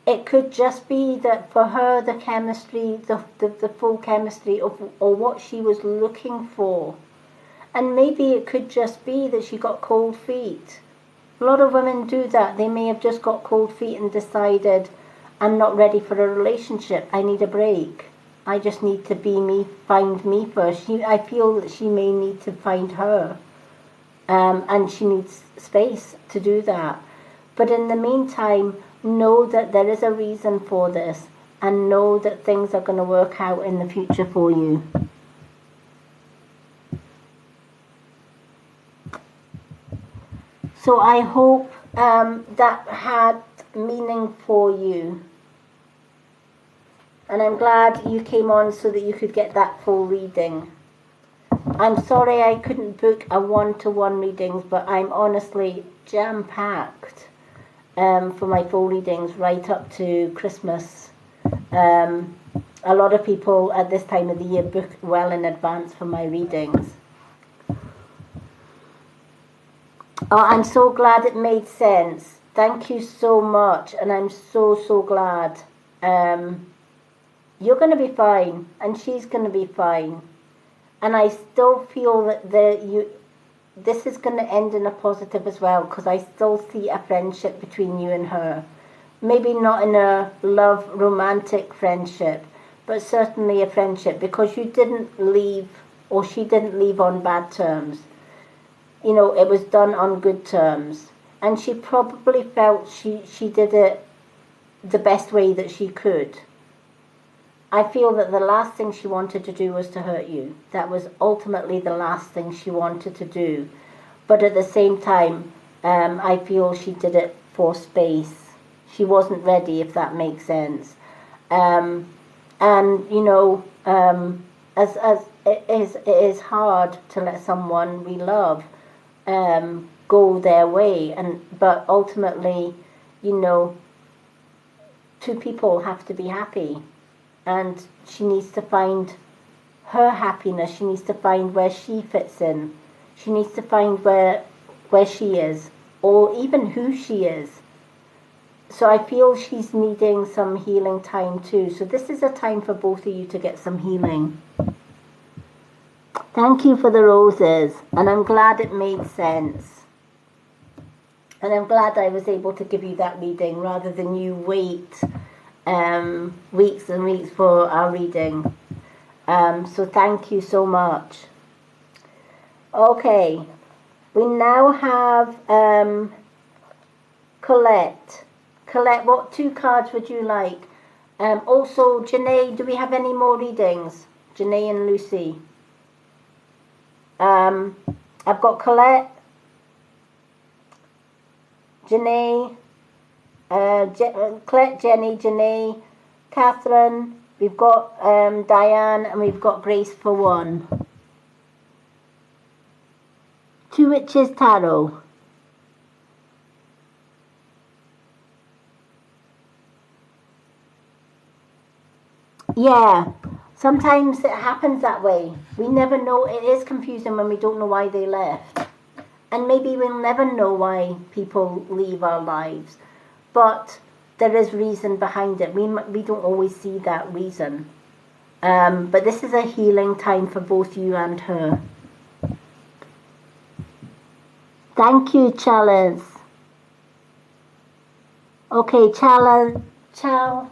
It could just be that for her, the chemistry, the full chemistry or what she was looking for. And maybe it could just be that she got cold feet. A lot of women do that. They may have just got cold feet and decided, I'm not ready for a relationship. I need a break. I just need to be me, find me first. I feel that she may need to find her. And she needs space to do that. But in the meantime, know that there is a reason for this, and know that things are going to work out in the future for you. So I hope that had meaning for you. And I'm glad you came on so that you could get that full reading. I'm sorry I couldn't book a one-to-one readings, but I'm honestly jam-packed for my full readings right up to Christmas. A lot of people at this time of the year book well in advance for my readings. Oh, I'm so glad it made sense. Thank you so much, and I'm so glad. You're going to be fine, and she's going to be fine. And I still feel that this is going to end in a positive as well, because I still see a friendship between you and her. Maybe not in a love, romantic friendship, but certainly a friendship, because you didn't leave, or she didn't leave on bad terms. It was done on good terms. And she probably felt she did it the best way that she could. I feel that the last thing she wanted to do was to hurt you. That was ultimately the last thing she wanted to do. But at the same time, I feel she did it for space. She wasn't ready, if that makes sense. As it is hard to let someone we love go their way, but ultimately, two people have to be happy. And she needs to find her happiness. She needs to find where she fits in. She needs to find where she is, or even who she is. So I feel she's needing some healing time too. So this is a time for both of you to get some healing. Thank you for the roses. And I'm glad it made sense. And I'm glad I was able to give you that reading rather than you wait weeks and weeks for our reading. So thank you so much. Okay, we now have Colette. Colette, what 2 cards would you like? Also, Janae, do we have any more readings? Janae and Lucy. I've got Colette, Janae, Colette, Jenny, Janae, Catherine, we've got Diane, and we've got Grace for 1. 2 Witches Tarot. Yeah, sometimes it happens that way. We never know. It is confusing when we don't know why they left. And maybe we'll never know why people leave our lives. But there is reason behind it. We don't always see that reason. But this is a healing time for both you and her. Thank you, Chalice. Okay, Chalice. Ciao.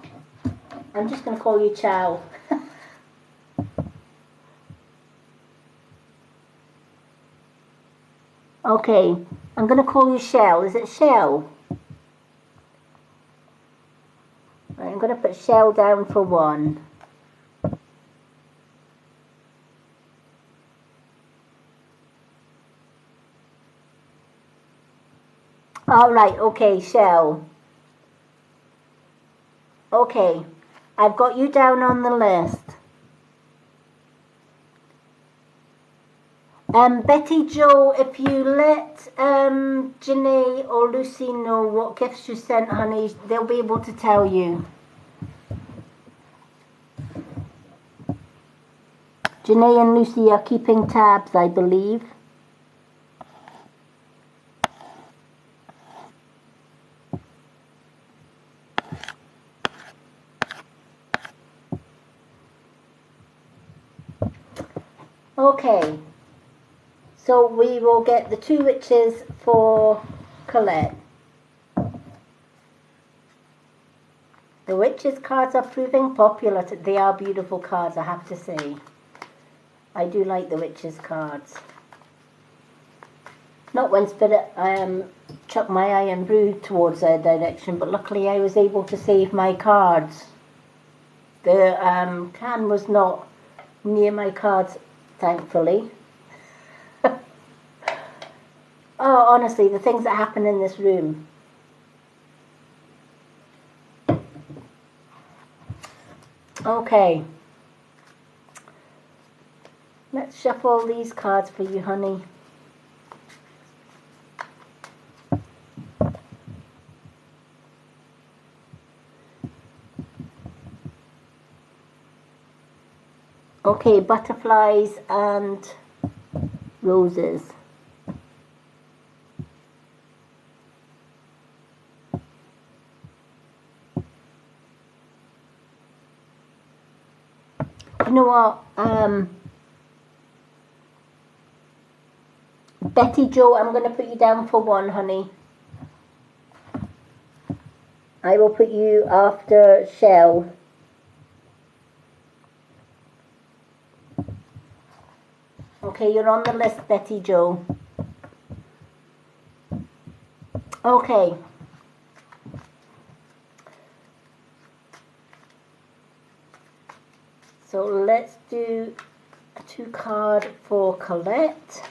I'm just going to call you Ciao. Okay, I'm going to call you Shell. Is it Shell? Right, I'm going to put Shell down for 1. All right, okay, Shell. Okay, I've got you down on the list. Betty Jo, if you let Janae or Lucy know what gifts you sent, honey, they'll be able to tell you. Janae and Lucy are keeping tabs, I believe. Okay, so we will get the 2 witches for Colette. The witches cards are proving popular. They are beautiful cards, I have to say. I do like the witches cards. Not when Spirit chucked my iron brew towards their direction, but luckily I was able to save my cards. The can was not near my cards, thankfully. Oh, honestly, the things that happen in this room. Okay. Let's shuffle these cards for you, honey. Okay, butterflies and roses. You know what? Betty Jo, I'm going to put you down for 1, honey. I will put you after Shell. Okay, you're on the list, Betty Jo. Okay. So let's do a 2 card for Colette.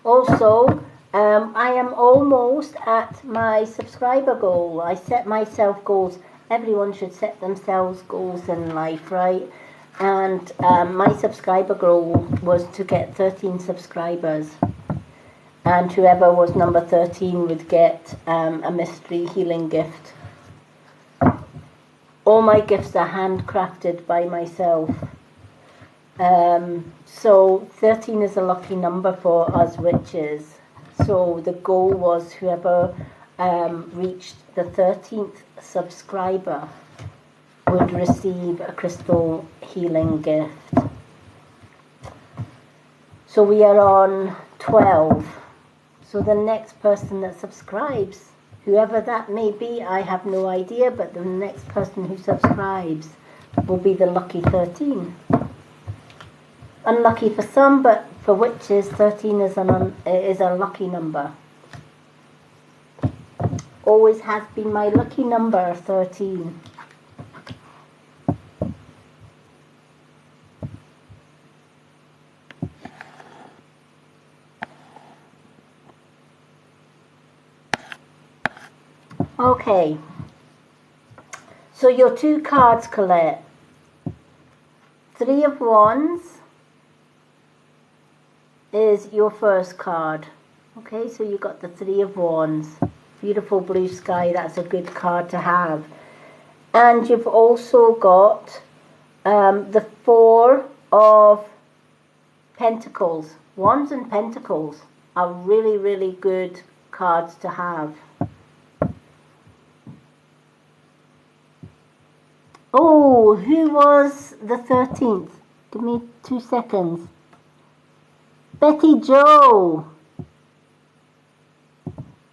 Also, I am almost at my subscriber goal. I set myself goals. Everyone should set themselves goals in life, right? And my subscriber goal was to get 13 subscribers. And whoever was number 13 would get a mystery healing gift. All my gifts are handcrafted by myself. So 13 is a lucky number for us witches. So the goal was whoever reached the 13th subscriber would receive a crystal healing gift. So we are on 12. So the next person that subscribes, whoever that may be, I have no idea, but the next person who subscribes will be the lucky 13. Unlucky for some, but for witches, 13 is a lucky number. Always has been my lucky number, 13. Okay. So your 2 cards, Colette. 3 of Wands is your first card. Okay, so you got the 3 of Wands. Beautiful blue sky, that's a good card to have. And you've also got the 4 of Pentacles. Wands and Pentacles are really, really good cards to have. Oh, who was the 13th? Give me 2 seconds. Betty Jo.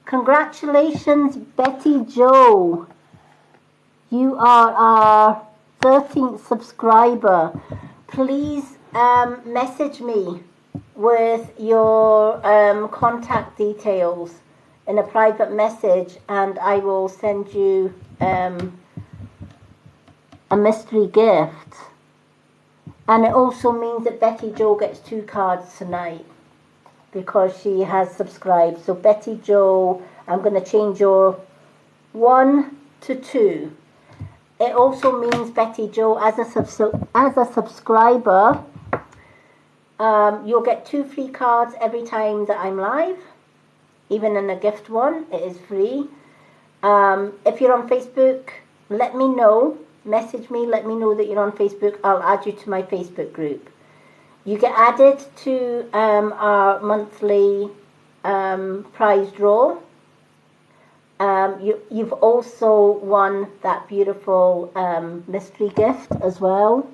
Congratulations, Betty Jo. You are our 13th subscriber. Please message me with your contact details in a private message, and I will send you a mystery gift. And it also means that Betty Jo gets 2 cards tonight because she has subscribed. So Betty Jo, I'm going to change your 1 to 2. It also means, Betty Jo, as a subscriber, you'll get 2 free cards every time that I'm live. even in a gift one, it is free. If you're on Facebook, let me know. Message me, let me know that you're on Facebook. I'll add you to my Facebook group. You get added to our monthly prize draw. You've also won that beautiful mystery gift as well.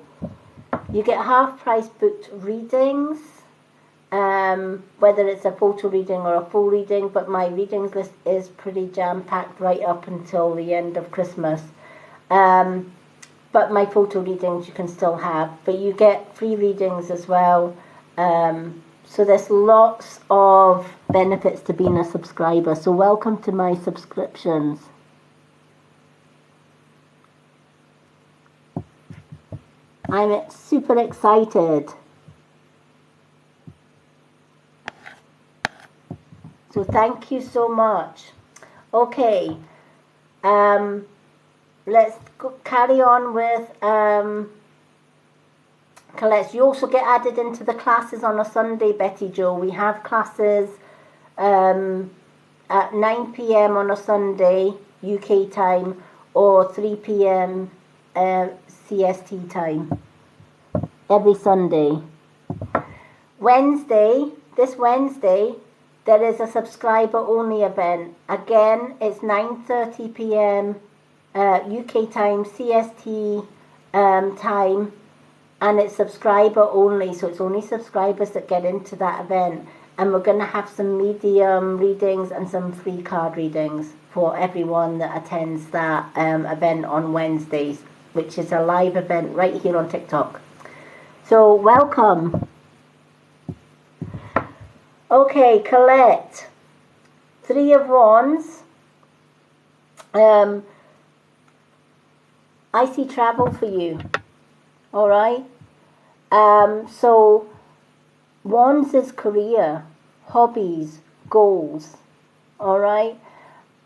You get half price booked readings, whether it's a photo reading or a full reading, but my readings list is pretty jam-packed right up until the end of Christmas. But my photo readings you can still have, but you get free readings as well. So there's lots of benefits to being a subscriber. So welcome to my subscriptions. I'm super excited. So thank you so much. Okay, let's carry on with Colette. You also get added into the classes on a Sunday, Betty Jo. We have classes at 9 p.m. on a Sunday, UK time, or 3 p.m. CST time, every Sunday. This Wednesday, there is a subscriber-only event. Again, it's 9:30 p.m. UK time, CST time, and it's subscriber-only, so it's only subscribers that get into that event. And we're going to have some medium readings and some free card readings for everyone that attends that event on Wednesdays, which is a live event right here on TikTok. So welcome. Okay, Colette, 3 of Wands. I see travel for you. All right. So Wands is career, hobbies, goals. All right.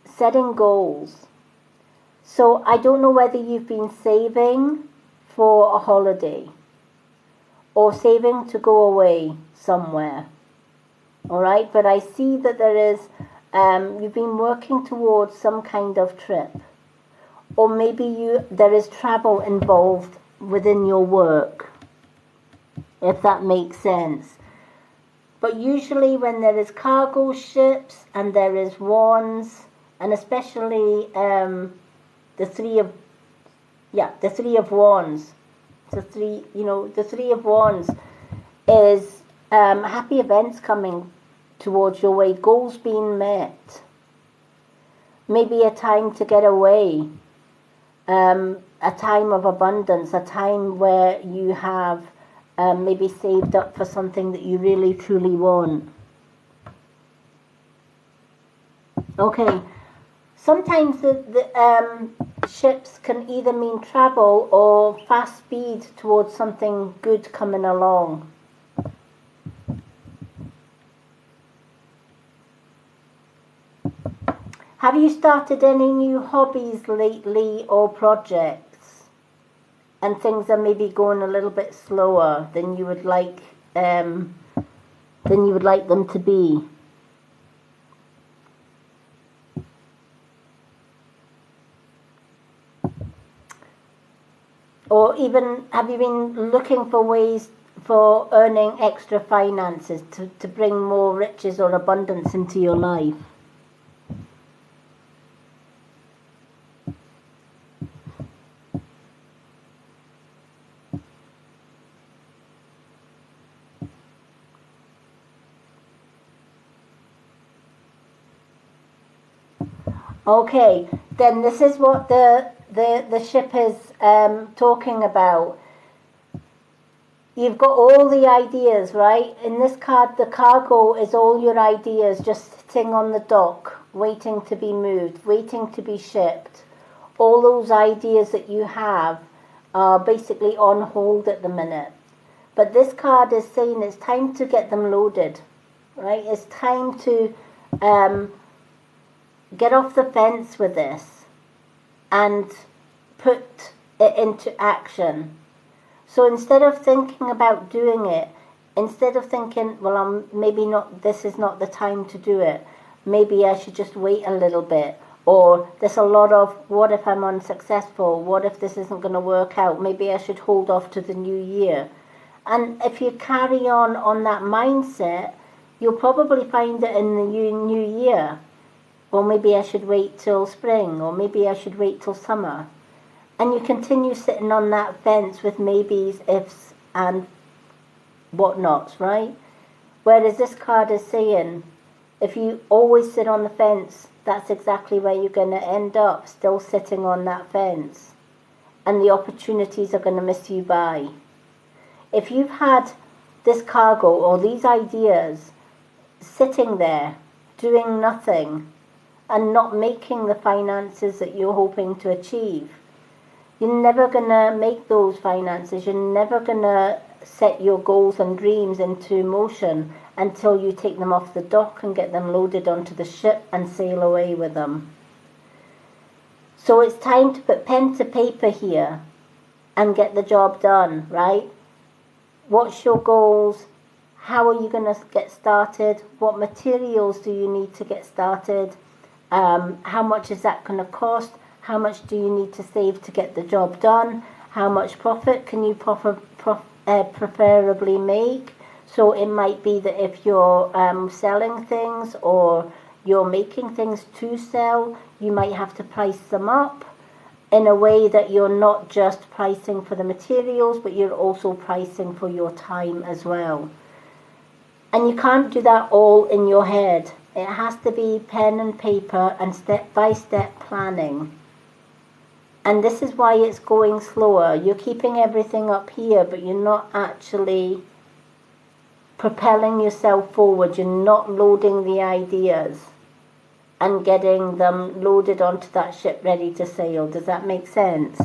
Setting goals. So I don't know whether you've been saving for a holiday or saving to go away somewhere. All right, but I see that there is, you've been working towards some kind of trip, or maybe there is travel involved within your work, if that makes sense. But usually when there is cargo ships and there is wands, and especially the three of wands, the three of wands is happy events coming towards your way, goals being met, maybe a time to get away, a time of abundance, a time where you have maybe saved up for something that you really truly want. Okay, sometimes the ships can either mean travel or fast speed towards something good coming along. Have you started any new hobbies lately or projects? And things are maybe going a little bit slower than you would like them to be. Or even have you been looking for ways for earning extra finances to bring more riches or abundance into your life? Okay, then this is what the ship is talking about. You've got all the ideas, right? In this card, the cargo is all your ideas just sitting on the dock, waiting to be moved, waiting to be shipped. All those ideas that you have are basically on hold at the minute. But this card is saying it's time to get them loaded, right? It's time to get off the fence with this and put it into action. So instead of thinking about doing it, instead of thinking, well, maybe not, this is not the time to do it, maybe I should just wait a little bit. Or there's a lot of, what if I'm unsuccessful? What if this isn't going to work out? Maybe I should hold off to the new year. And if you carry on that mindset, you'll probably find it in the new year. Or maybe I should wait till spring, or maybe I should wait till summer. And you continue sitting on that fence with maybes, ifs, and whatnots, right? Whereas this card is saying, if you always sit on the fence, that's exactly where you're going to end up, still sitting on that fence. And the opportunities are going to miss you by. If you've had this cargo or these ideas sitting there, doing nothing, and not making the finances that you're hoping to achieve, you're never going to make those finances. You're never going to set your goals and dreams into motion until you take them off the dock and get them loaded onto the ship and sail away with them. So it's time to put pen to paper here and get the job done, right? What's your goals? How are you going to get started? What materials do you need to get started? How much is that going to cost? How much do you need to save to get the job done? How much profit can you preferably make? So it might be that if you're selling things or you're making things to sell, you might have to price them up in a way that you're not just pricing for the materials, but you're also pricing for your time as well. And you can't do that all in your head. It has to be pen and paper and step-by-step planning. And this is why it's going slower. You're keeping everything up here, but you're not actually propelling yourself forward. You're not loading the ideas and getting them loaded onto that ship ready to sail. Does that make sense?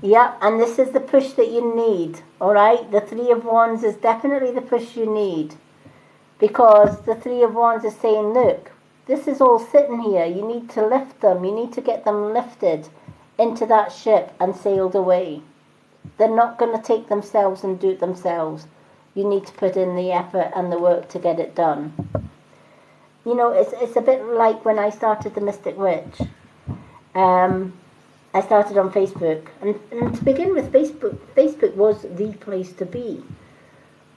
Yeah, and this is the push that you need, all right? The Three of Wands is definitely the push you need, because the Three of Wands is saying, look, this is all sitting here. You need to lift them. You need to get them lifted into that ship and sailed away. They're not going to take themselves and do it themselves. You need to put in the effort and the work to get it done. You know, it's a bit like when I started the Mystic Witch. I started on Facebook, and to begin with, Facebook was the place to be,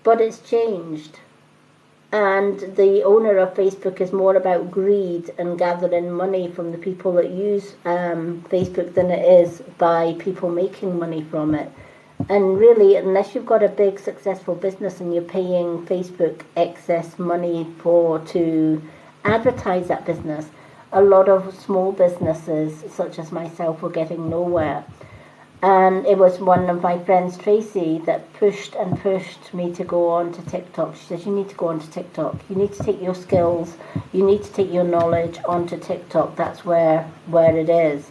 but it's changed, and the owner of Facebook is more about greed and gathering money from the people that use Facebook than it is by people making money from it. And really, unless you've got a big successful business and you're paying Facebook excess money to advertise that business, a lot of small businesses, such as myself, were getting nowhere. And it was one of my friends, Tracy, that pushed and pushed me to go on to TikTok. She says, you need to go on to TikTok. You need to take your skills, you need to take your knowledge onto TikTok. That's where it is.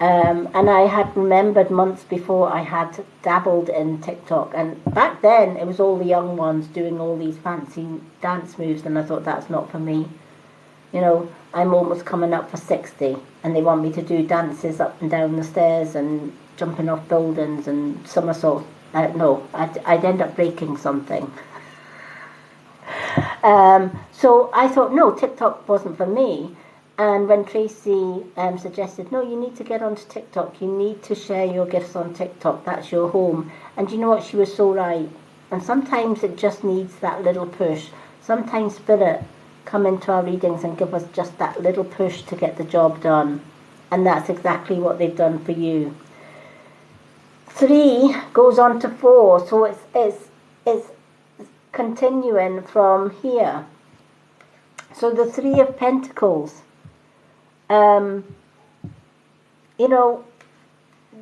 And I had remembered months before I had dabbled in TikTok. And back then, it was all the young ones doing all these fancy dance moves. And I thought, that's not for me. You know, I'm almost coming up for 60, and they want me to do dances up and down the stairs and jumping off buildings and somersaults. No, I'd end up breaking something. So I thought, no, TikTok wasn't for me. And when Tracy suggested, no, you need to get onto TikTok. You need to share your gifts on TikTok. That's your home. And you know what? She was so right. And sometimes it just needs that little push. Sometimes Spirit come into our readings and give us just that little push to get the job done. And that's exactly what they've done for you. 3 goes on to 4, so it's continuing from here. So the 3 of Pentacles, you know,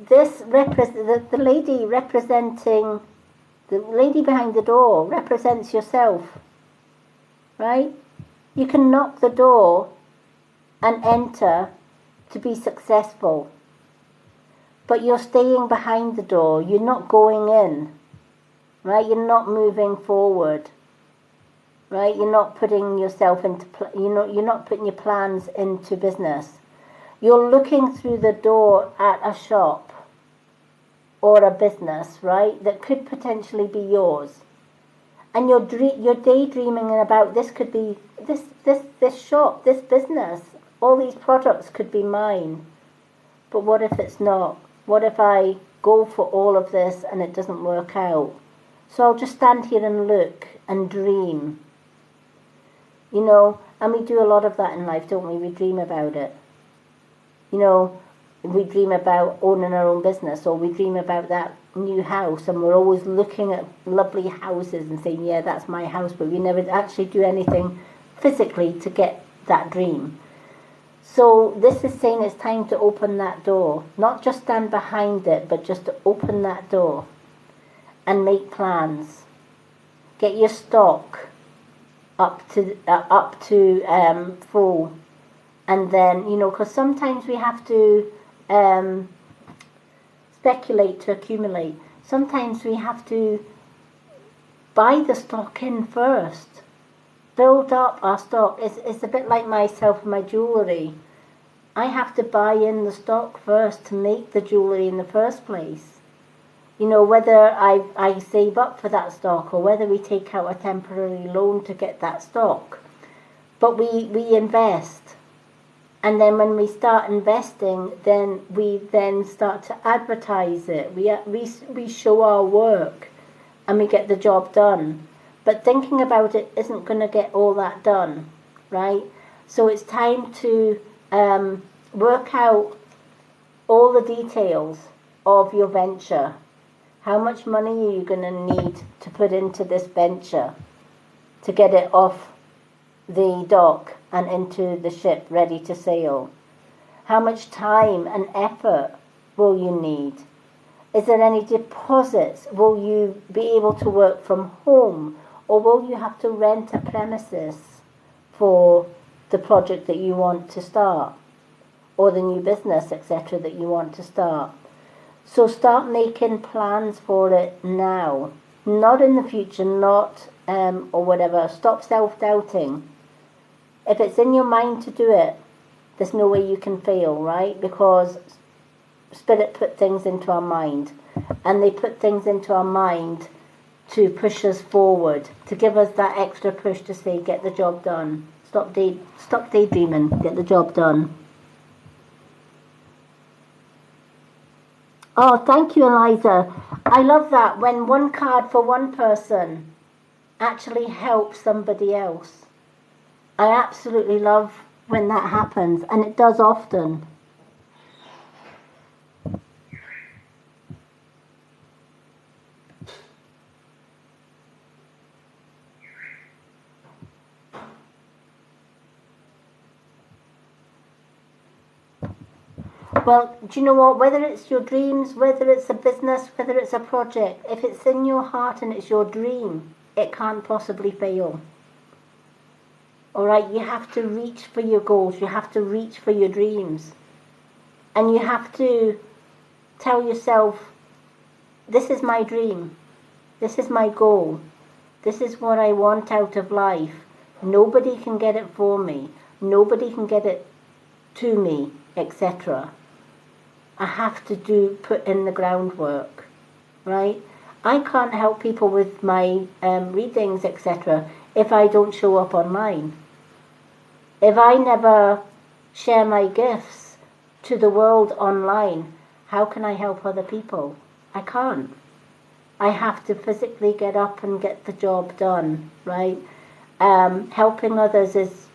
this the lady representing, the lady behind the door represents yourself, right? You can knock the door and enter to be successful, but you're staying behind the door. You're not going in, right? You're not moving forward, right? You're not putting yourself into, you're not putting your plans into business. You're looking through the door at a shop, or a business, right, that could potentially be yours. And you're daydreaming about this could be this shop, this business, all these products could be mine. But what if it's not? What if I go for all of this and it doesn't work out? So I'll just stand here and look and dream. You know, and we do a lot of that in life, don't we? We dream about it. You know, we dream about owning our own business, or we dream about that new house, and we're always looking at lovely houses and saying, yeah, that's my house, but we never actually do anything physically to get that dream. So this is saying it's time to open that door, not just stand behind it, but just to open that door and make plans. Get your stock up to full, and then, you know, because sometimes we have to speculate to accumulate. Sometimes we have to buy the stock in first, build up our stock. It's a bit like myself and my jewellery. I have to buy in the stock first to make the jewellery in the first place. You know, whether I save up for that stock or whether we take out a temporary loan to get that stock. But we invest. And then when we start investing, then we then start to advertise it. We show our work and we get the job done. But thinking about it isn't going to get all that done, right? So it's time to work out all the details of your venture. How much money are you going to need to put into this venture to get it off the dock and into the ship ready to sail? How much time and effort will you need? Is there any deposits? Will you be able to work from home, or will you have to rent a premises for the project that you want to start, or the new business, etc., that you want to start? So start making plans for it now, not in the future, not or whatever. Stop self-doubting. If it's in your mind to do it, there's no way you can fail, right? Because Spirit put things into our mind, and they put things into our mind to push us forward, to give us that extra push to say, get the job done. Stop daydreaming, get the job done. Oh, thank you, Eliza. I love that, when one card for one person actually helps somebody else. I absolutely love when that happens, and it does often. Well, do you know what? Whether it's your dreams, whether it's a business, whether it's a project, if it's in your heart and it's your dream, it can't possibly fail. Alright, you have to reach for your goals, you have to reach for your dreams. And you have to tell yourself, this is my dream, this is my goal, this is what I want out of life. Nobody can get it for me, nobody can get it to me, etc. I have to put in the groundwork, right? I can't help people with my readings, etc., if I don't show up online. If I never share my gifts to the world online, how can I help other people? I can't. I have to physically get up and get the job done, right? Helping others is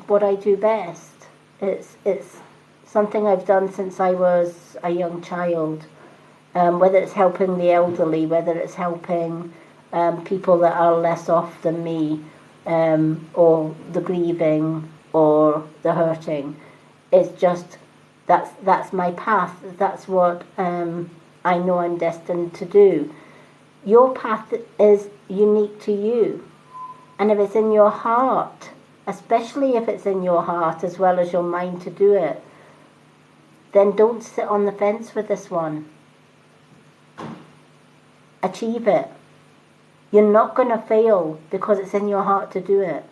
what I do best. It's something I've done since I was a young child. Whether it's helping the elderly, whether it's helping people that are less off than me, or the grieving, or the hurting. It's just, that's my path. That's what I know I'm destined to do. Your path is unique to you. And if it's in your heart, especially if it's in your heart as well as your mind to do it, then don't sit on the fence with this one. Achieve it. You're not going to fail because it's in your heart to do it.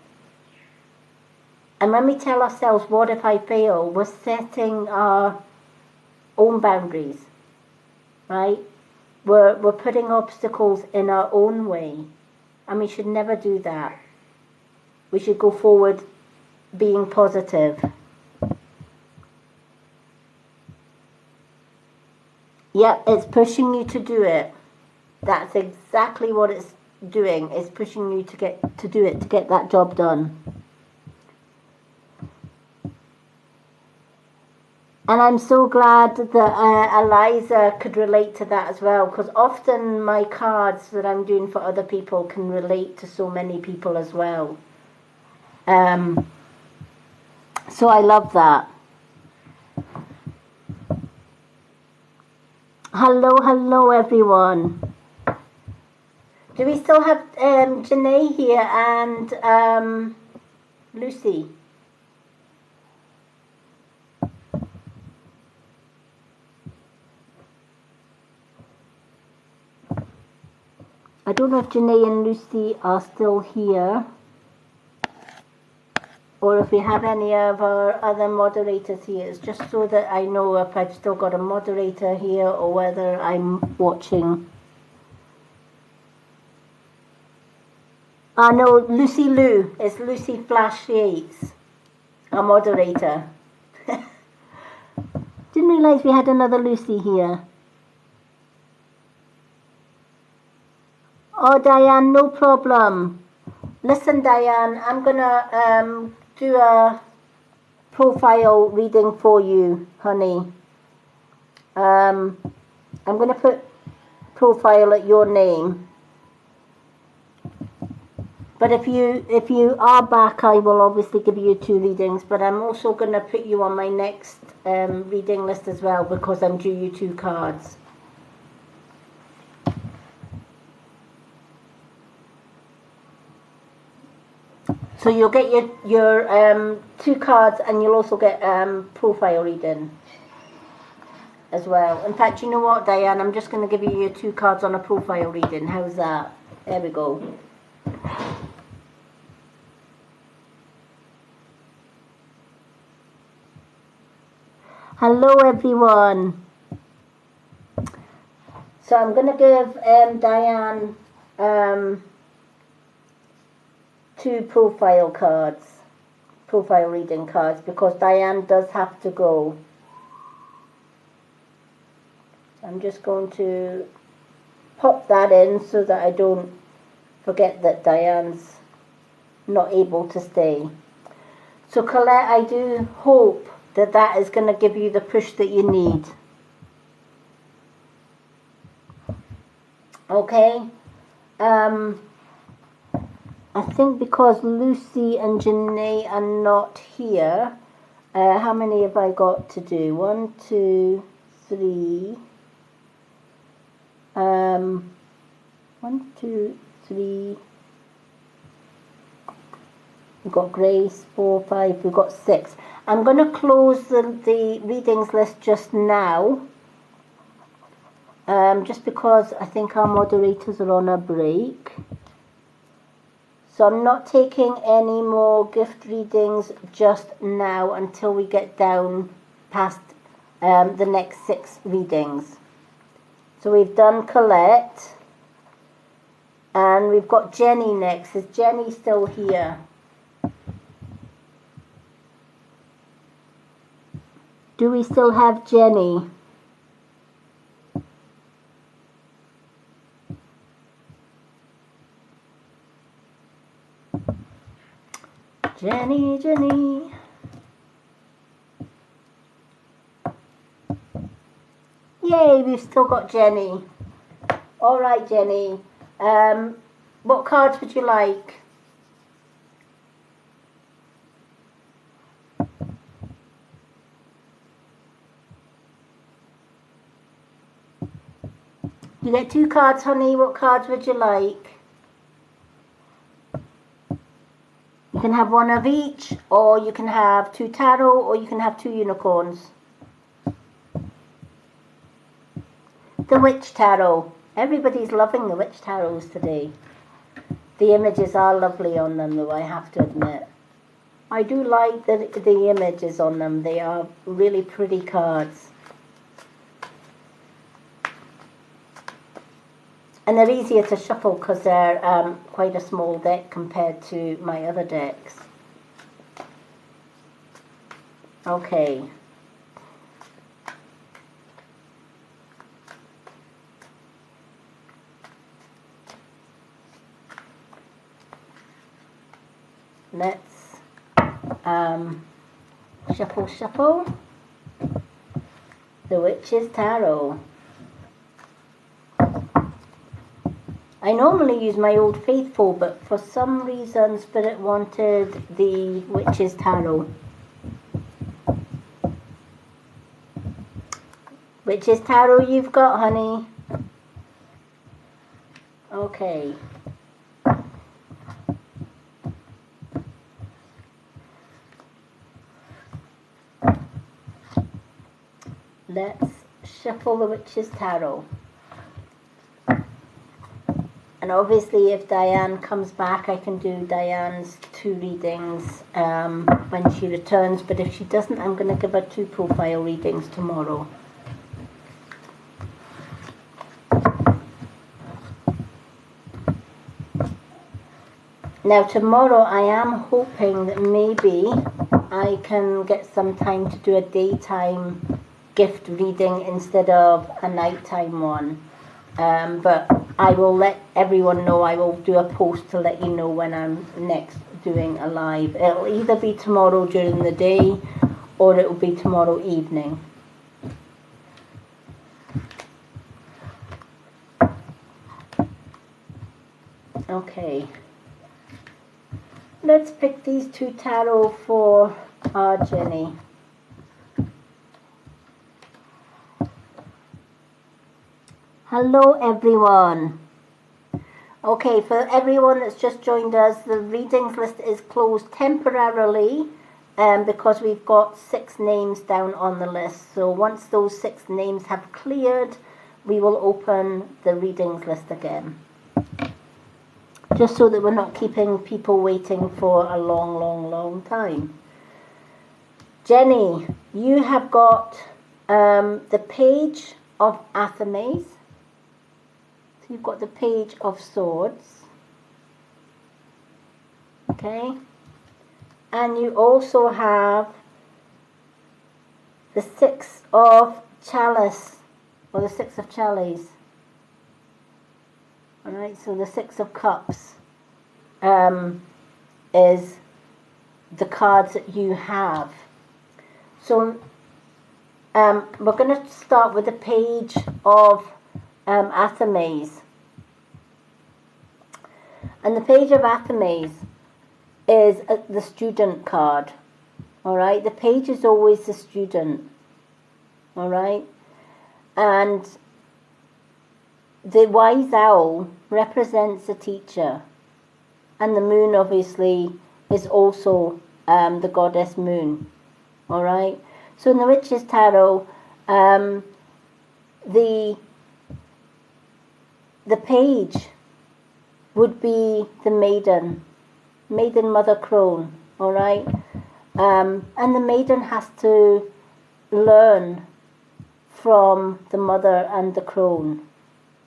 And when we tell ourselves, what if I fail, we're setting our own boundaries, right? we're putting obstacles in our own way, and we should never do that. We should go forward being positive. Yep, it's pushing you to do it. That's exactly what it's doing. It's pushing you to do it, to get that job done. And I'm so glad that Eliza could relate to that as well, because often my cards that I'm doing for other people can relate to so many people as well. So I love that. Hello everyone. Do we still have Janae here and Lucy? I don't know if Janae and Lucy are still here, or if we have any of our other moderators here. It's just so that I know if I've still got a moderator here or whether I'm watching. No, Lucy Lou. It's Lucy Flash Yates, our moderator. Didn't realise we had another Lucy here. Oh, Diane, no problem. Listen, Diane, I'm gonna do a profile reading for you, honey. I'm gonna put profile at your name. But if you are back, I will obviously give you 2 readings. But I'm also gonna put you on my next reading list as well, because I'm due you 2 cards. So you'll get your 2 cards, and you'll also get profile reading as well. In fact, you know what, Diane? I'm just going to give you your 2 cards on a profile reading. How's that? There we go. Hello, everyone. So I'm going to give Diane 2 profile reading cards, because Diane does have to go. I'm just going to pop that in so that I don't forget that Diane's not able to stay. So Colette, I do hope that that is going to give you the push that you need. Okay? I think because Lucy and Janae are not here, how many have I got to do? 1, 2, 3. 1, 2, 3. We've got Grace, 4, 5. We've got 6. I'm going to close the readings list just now, just because I think our moderators are on a break. So I'm not taking any more gift readings just now until we get down past the next 6 readings. So we've done Colette, and we've got Jenny next. Is Jenny still here? Do we still have Jenny? Jenny. Yay, we've still got Jenny. All right, Jenny. What cards would you like? You get 2 cards, honey. What cards would you like? You can have 1 of each, or you can have 2 tarot, or you can have 2 unicorns. The Witch Tarot. Everybody's loving the Witch Tarots today. The images are lovely on them, though, I have to admit. I do like the images on them. They are really pretty cards. And they're easier to shuffle because they're quite a small deck compared to my other decks. Okay. Let's shuffle the Witch's Tarot. I normally use my Old Faithful, but for some reason Spirit wanted the Witch's Tarot. Witch's Tarot you've got, honey? Okay. Let's shuffle the Witch's Tarot. And obviously if Diane comes back, I can do Diane's 2 readings when she returns. But if she doesn't, I'm going to give her 2 profile readings tomorrow. Now tomorrow I am hoping that maybe I can get some time to do a daytime gift reading instead of a nighttime one. But I will let everyone know. I will do a post to let you know when I'm next doing a live. It'll either be tomorrow during the day or it will be tomorrow evening. Okay. Let's pick these 2 tarot for our Jenny. Hello everyone. Okay, for everyone that's just joined us, the readings list is closed temporarily because we've got 6 names down on the list. So once those 6 names have cleared, we will open the readings list again. Just so that we're not keeping people waiting for a long time. Jenny, you have got the Page of Athames. So you've got the Page of Swords. Okay. And you also have the 6 of Chalice, or the 6 of Chalice. Alright, so the 6 of Cups is the cards that you have. So we're going to start with the Page of Athames. And the Page of Athames is the student card. Alright, the page is always the student. Alright, and the wise owl represents the teacher, and the moon obviously is also the goddess moon. All right. So in the Witch's Tarot, the page would be the maiden mother crone. All right, and the maiden has to learn from the mother and the crone.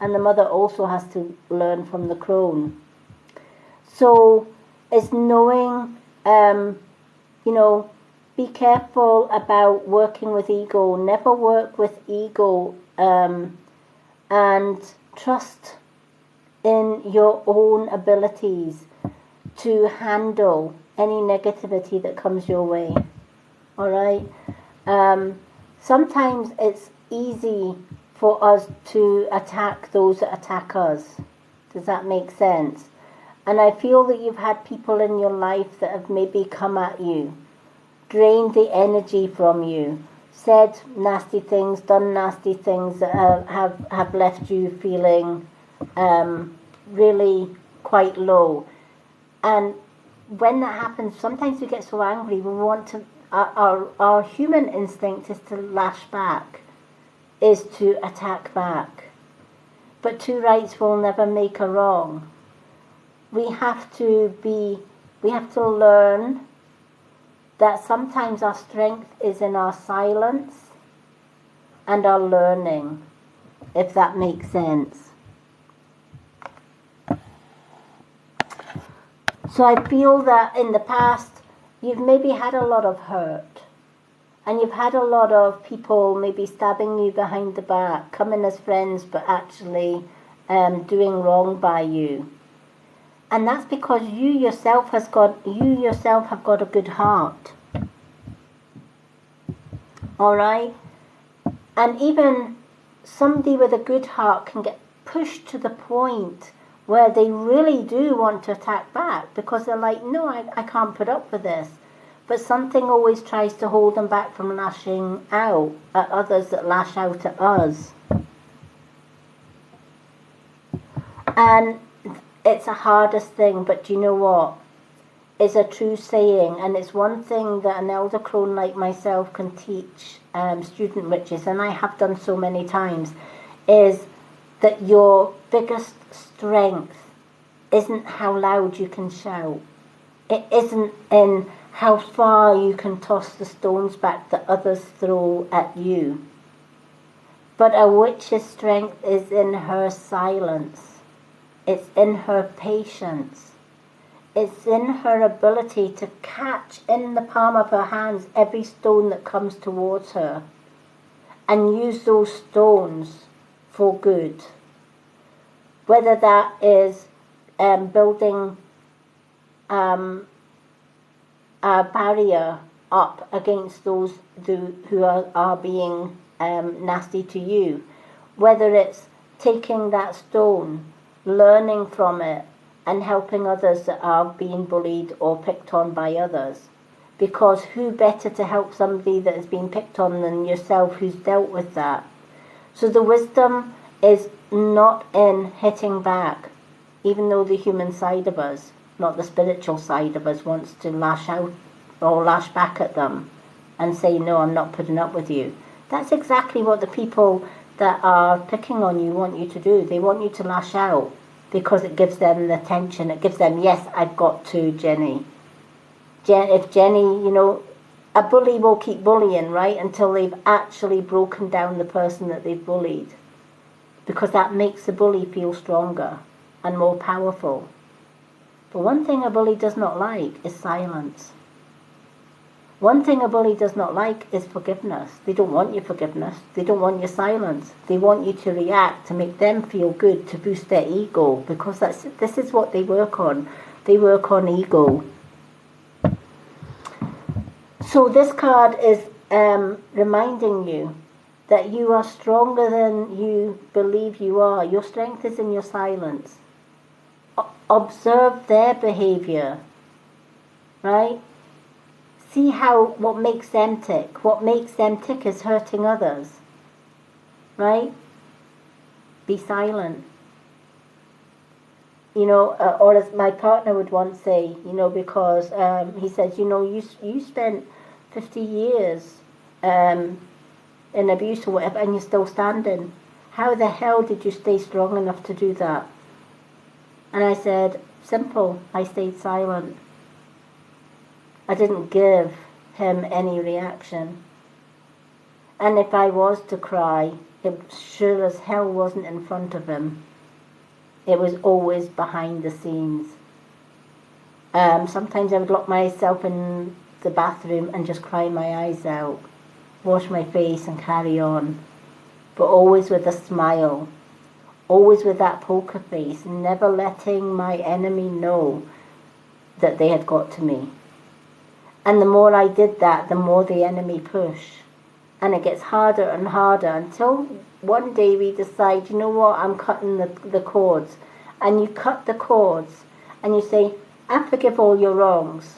And the mother also has to learn from the crone. So it's knowing, be careful about working with ego. Never work with ego, and trust in your own abilities to handle any negativity that comes your way. All right? Sometimes it's easy for us to attack those that attack us. Does that make sense? And I feel that you've had people in your life that have maybe come at you, drained the energy from you, said nasty things, done nasty things that have left you feeling really quite low. And when that happens, sometimes we get so angry, we want to, our human instinct is to lash back, is to attack back. But 2 rights will never make a wrong. We have to learn that sometimes our strength is in our silence and our learning, if that makes sense. So I feel that in the past, you've maybe had a lot of hurt. And you've had a lot of people maybe stabbing you behind the back, coming as friends, but actually doing wrong by you. And that's because you yourself have got a good heart. All right? And even somebody with a good heart can get pushed to the point where they really do want to attack back because they're like, no, I can't put up with this. But something always tries to hold them back from lashing out at others that lash out at us. And it's the hardest thing, but do you know what? It's a true saying, and it's one thing that an elder crone like myself can teach student witches, and I have done so many times, is that your biggest strength isn't how loud you can shout. It isn't in how far you can toss the stones back that others throw at you. But a witch's strength is in her silence. It's in her patience. It's in her ability to catch in the palm of her hands every stone that comes towards her and use those stones for good. Whether that is building a barrier up against those who are being nasty to you, whether it's taking that stone, learning from it, and helping others that are being bullied or picked on by others. Because who better to help somebody that has been picked on than yourself who's dealt with that? So the wisdom is not in hitting back, even though the human side of us, not the spiritual side of us, wants to lash out or lash back at them and say, no, I'm not putting up with you. That's exactly what the people that are picking on you want you to do. They want you to lash out because it gives them the attention. It gives them, yes, I've got to, Jenny. If Jenny, a bully will keep bullying, right, until they've actually broken down the person that they've bullied. Because that makes the bully feel stronger and more powerful. But one thing a bully does not like is silence. One thing a bully does not like is forgiveness. They don't want your forgiveness. They don't want your silence. They want you to react to make them feel good, to boost their ego, because this is what they work on. They work on ego. So this card is reminding you that you are stronger than you believe you are. Your strength is in your silence. Observe their behavior, right? See what makes them tick. What makes them tick is hurting others, right? Be silent. Or as my partner would once say, because he says, you spent 50 years in abuse or whatever, and you're still standing. How the hell did you stay strong enough to do that? And I said, simple, I stayed silent. I didn't give him any reaction. And if I was to cry, it sure as hell wasn't in front of him. It was always behind the scenes. Sometimes I would lock myself in the bathroom and just cry my eyes out, wash my face and carry on. But always with a smile, always with that poker face, never letting my enemy know that they had got to me. And the more I did that, the more the enemy pushed. And it gets harder and harder until one day we decide, you know what, I'm cutting the cords. And you cut the cords and you say, I forgive all your wrongs.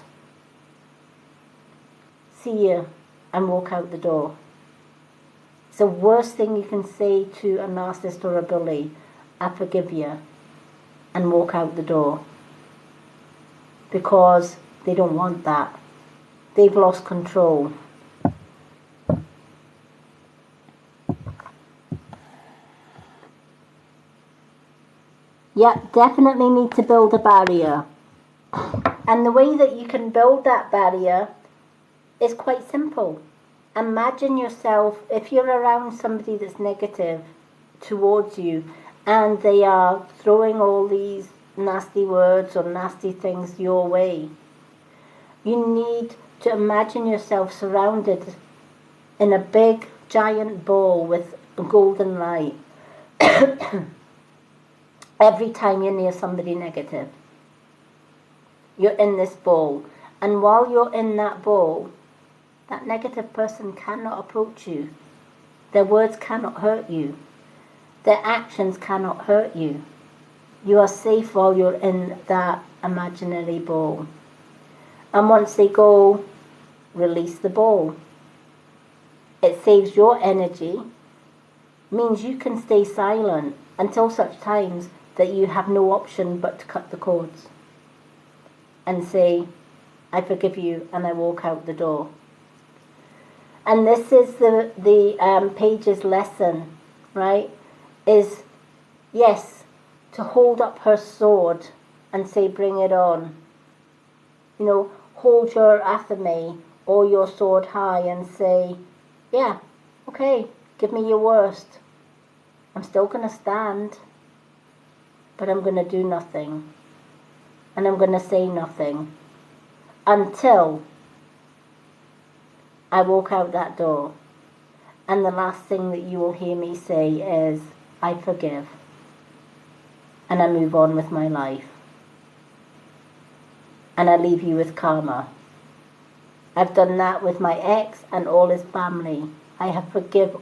See you, and walk out the door. It's the worst thing you can say to a narcissist or a bully, I forgive you, and walk out the door. Because they don't want that. They've lost control. Yeah, definitely need to build a barrier. And the way that you can build that barrier is quite simple. Imagine yourself, if you're around somebody that's negative towards you, and they are throwing all these nasty words or nasty things your way. You need to imagine yourself surrounded in a big, giant ball with a golden light every time you're near somebody negative. You're in this ball. And while you're in that ball, that negative person cannot approach you. Their words cannot hurt you. Their actions cannot hurt you. You are safe while you're in that imaginary ball. And once they go, release the ball. It saves your energy, means you can stay silent until such times that you have no option but to cut the cords and say, I forgive you, and I walk out the door. And this is the Paige's lesson, right? Is, yes, to hold up her sword and say, bring it on. You know, hold your athame or your sword high and say, yeah, okay, give me your worst. I'm still going to stand, but I'm going to do nothing. And I'm going to say nothing until I walk out that door. And the last thing that you will hear me say is, I forgive. And I move on with my life. And I leave you with karma. I've done that with my ex and all his family. I have forgiven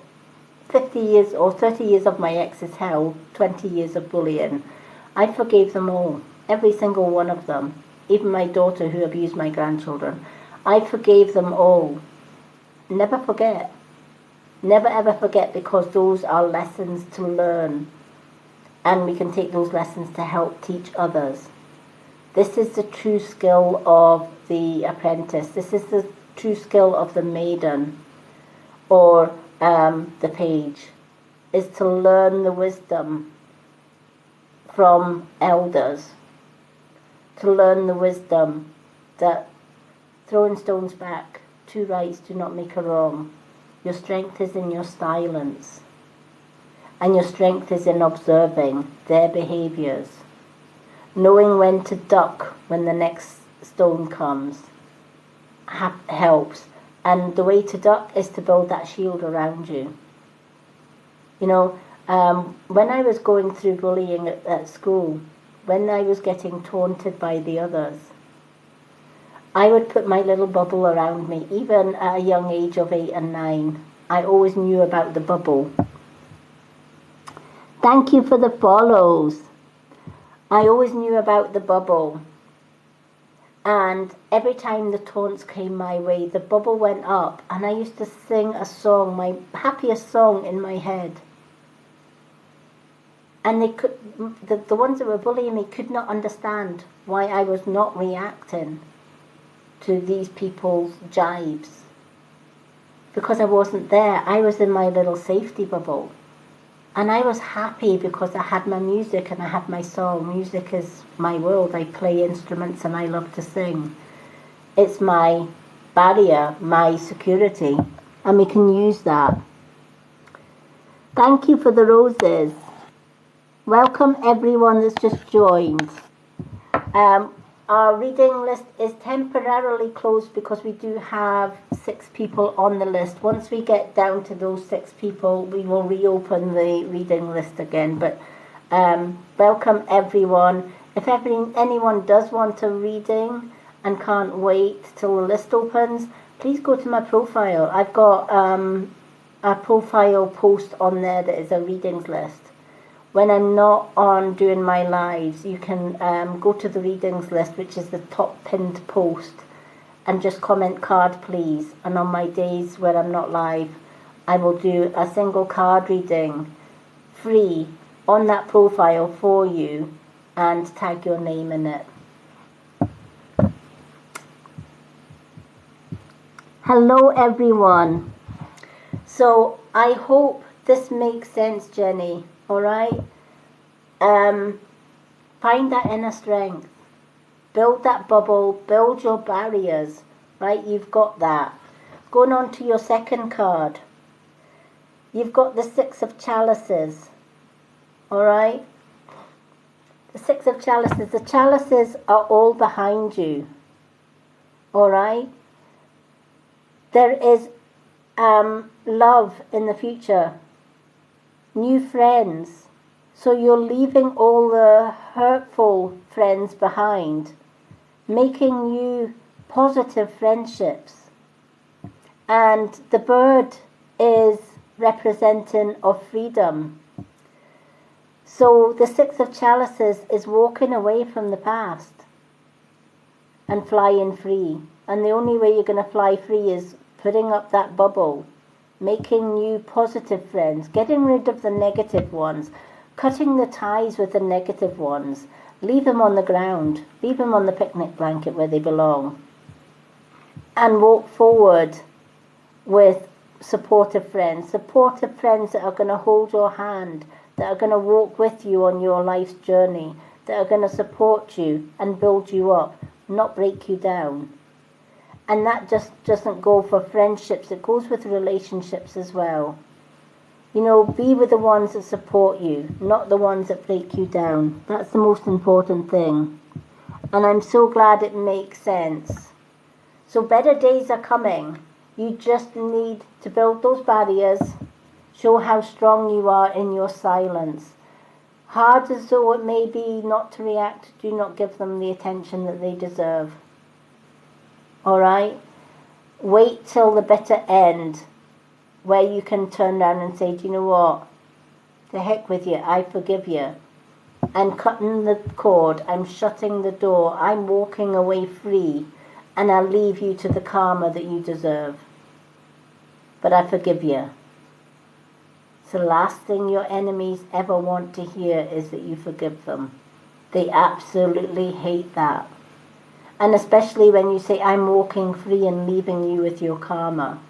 50 years or 30 years of my ex's hell, 20 years of bullying. I forgave them all, every single one of them, even my daughter who abused my grandchildren. I forgave them all. Never forget. Never ever forget, because those are lessons to learn. And we can take those lessons to help teach others. This is the true skill of the apprentice. This is the true skill of the maiden or the page, is to learn the wisdom from elders, to learn the wisdom that throwing stones back, two rights do not make a wrong. Your strength is in your silence, and your strength is in observing their behaviors, knowing when to duck when the next stone comes helps. And the way to duck is to build that shield around you. You know, when I was going through bullying at school, when I was getting taunted by the others, I would put my little bubble around me, even at a young age of 8 and 9. I always knew about the bubble. Thank you for the follows. I always knew about the bubble. And every time the taunts came my way, the bubble went up, and I used to sing a song, my happiest song in my head. And they could, the ones that were bullying me could not understand why I was not reacting to these people's jibes. Because I wasn't there. I was in my little safety bubble. And I was happy because I had my music and I had my song. Music is my world. I play instruments and I love to sing. It's my barrier, my security, and we can use that. Thank you for the roses. Welcome everyone that's just joined. Our reading list is temporarily closed because we do have 6 people on the list. Once we get down to those 6 people, we will reopen the reading list again. But welcome everyone. If anyone does want a reading and can't wait till the list opens, please go to my profile. I've got a profile post on there that is a readings list. When I'm not on doing my lives, you can go to the readings list, which is the top pinned post, and just comment card please. And on my days where I'm not live, I will do a single card reading free on that profile for you and tag your name in it. Hello everyone. So I hope this makes sense, Jenny. All right, find that inner strength, build that bubble, build your barriers, right? You've got that. Going on to your second card, you've got the 6 of chalices, all right? The Six of Chalices. The chalices are all behind you. All right? There is love in the future. New friends. So you're leaving all the hurtful friends behind, making new positive friendships. And the bird is representing of freedom. So the Six of Chalices is walking away from the past and flying free. And the only way you're going to fly free is putting up that bubble, making new positive friends, getting rid of the negative ones, cutting the ties with the negative ones. Leave them on the ground. Leave them on the picnic blanket where they belong. And walk forward with supportive friends that are going to hold your hand, that are going to walk with you on your life's journey, that are going to support you and build you up, not break you down. And that just doesn't go for friendships, it goes with relationships as well. You know, be with the ones that support you, not the ones that break you down. That's the most important thing. And I'm so glad it makes sense. So better days are coming. You just need to build those barriers, show how strong you are in your silence. Hard as though it may be not to react, do not give them the attention that they deserve. Alright? Wait till the bitter end, where you can turn around and say, do you know what? The heck with you, I forgive you. I'm cutting the cord, I'm shutting the door, I'm walking away free, and I'll leave you to the karma that you deserve. But I forgive you. It's the last thing your enemies ever want to hear is that you forgive them. They absolutely hate that. And especially when you say, I'm walking free and leaving you with your karma.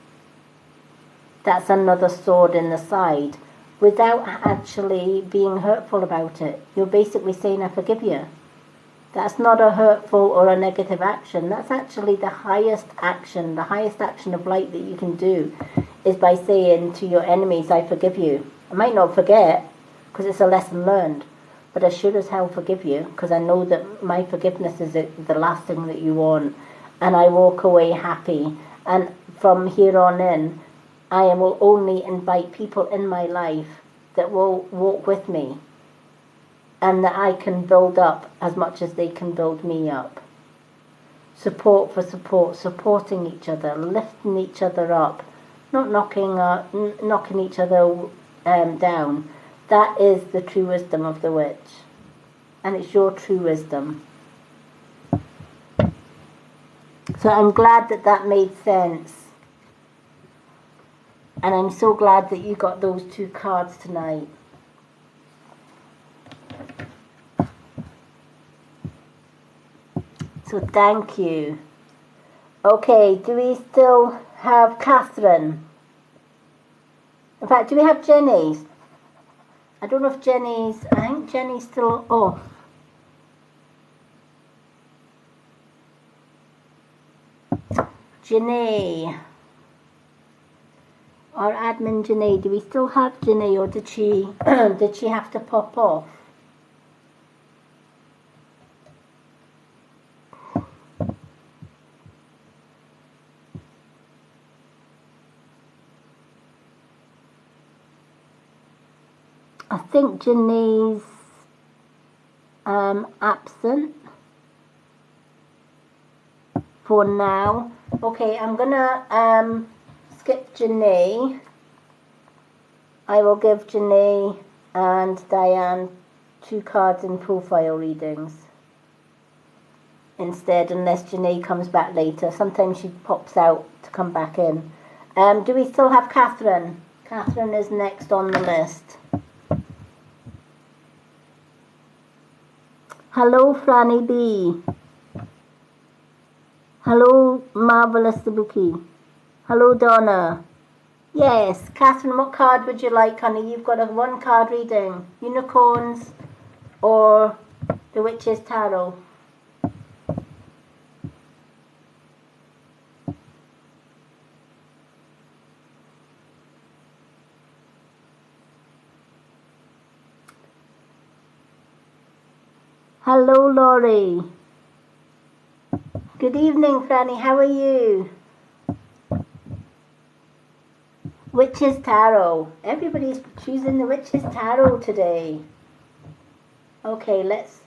That's another sword in the side, without actually being hurtful about it. You're basically saying, I forgive you. That's not a hurtful or a negative action. That's actually the highest action of light that you can do, is by saying to your enemies, I forgive you. I might not forget, because it's a lesson learned, but I sure as hell forgive you, because I know that my forgiveness is the last thing that you want. And I walk away happy. And from here on in, I will only invite people in my life that will walk with me, and that I can build up as much as they can build me up. Support for support, supporting each other, lifting each other up, not knocking each other down. That is the true wisdom of the witch. And it's your true wisdom. So I'm glad that that made sense. And I'm so glad that you got those two cards tonight. So thank you. Okay, do we still have Catherine? In fact, do we have Jenny's? I don't know if Jenny's, I think Jenny's still off. Janae. Or admin Janae, do we still have Janae, or did she did she have to pop off? I think Janae's absent for now. Okay, I'm gonna skip Janae. I will give Janae and Diane 2 cards in profile readings instead, unless Janae comes back later. Sometimes she pops out to come back in. Do we still have Catherine? Catherine is next on the list. Hello, Franny B. Hello, Marvelous Sabuki. Hello, Donna. Yes, Catherine, what card would you like, honey? You've got a 1 card reading. Unicorns or the Witch's Tarot? Hello, Laurie. Good evening, Franny. How are you? Witch's Tarot. Everybody's choosing the Witch's Tarot today. Okay, let's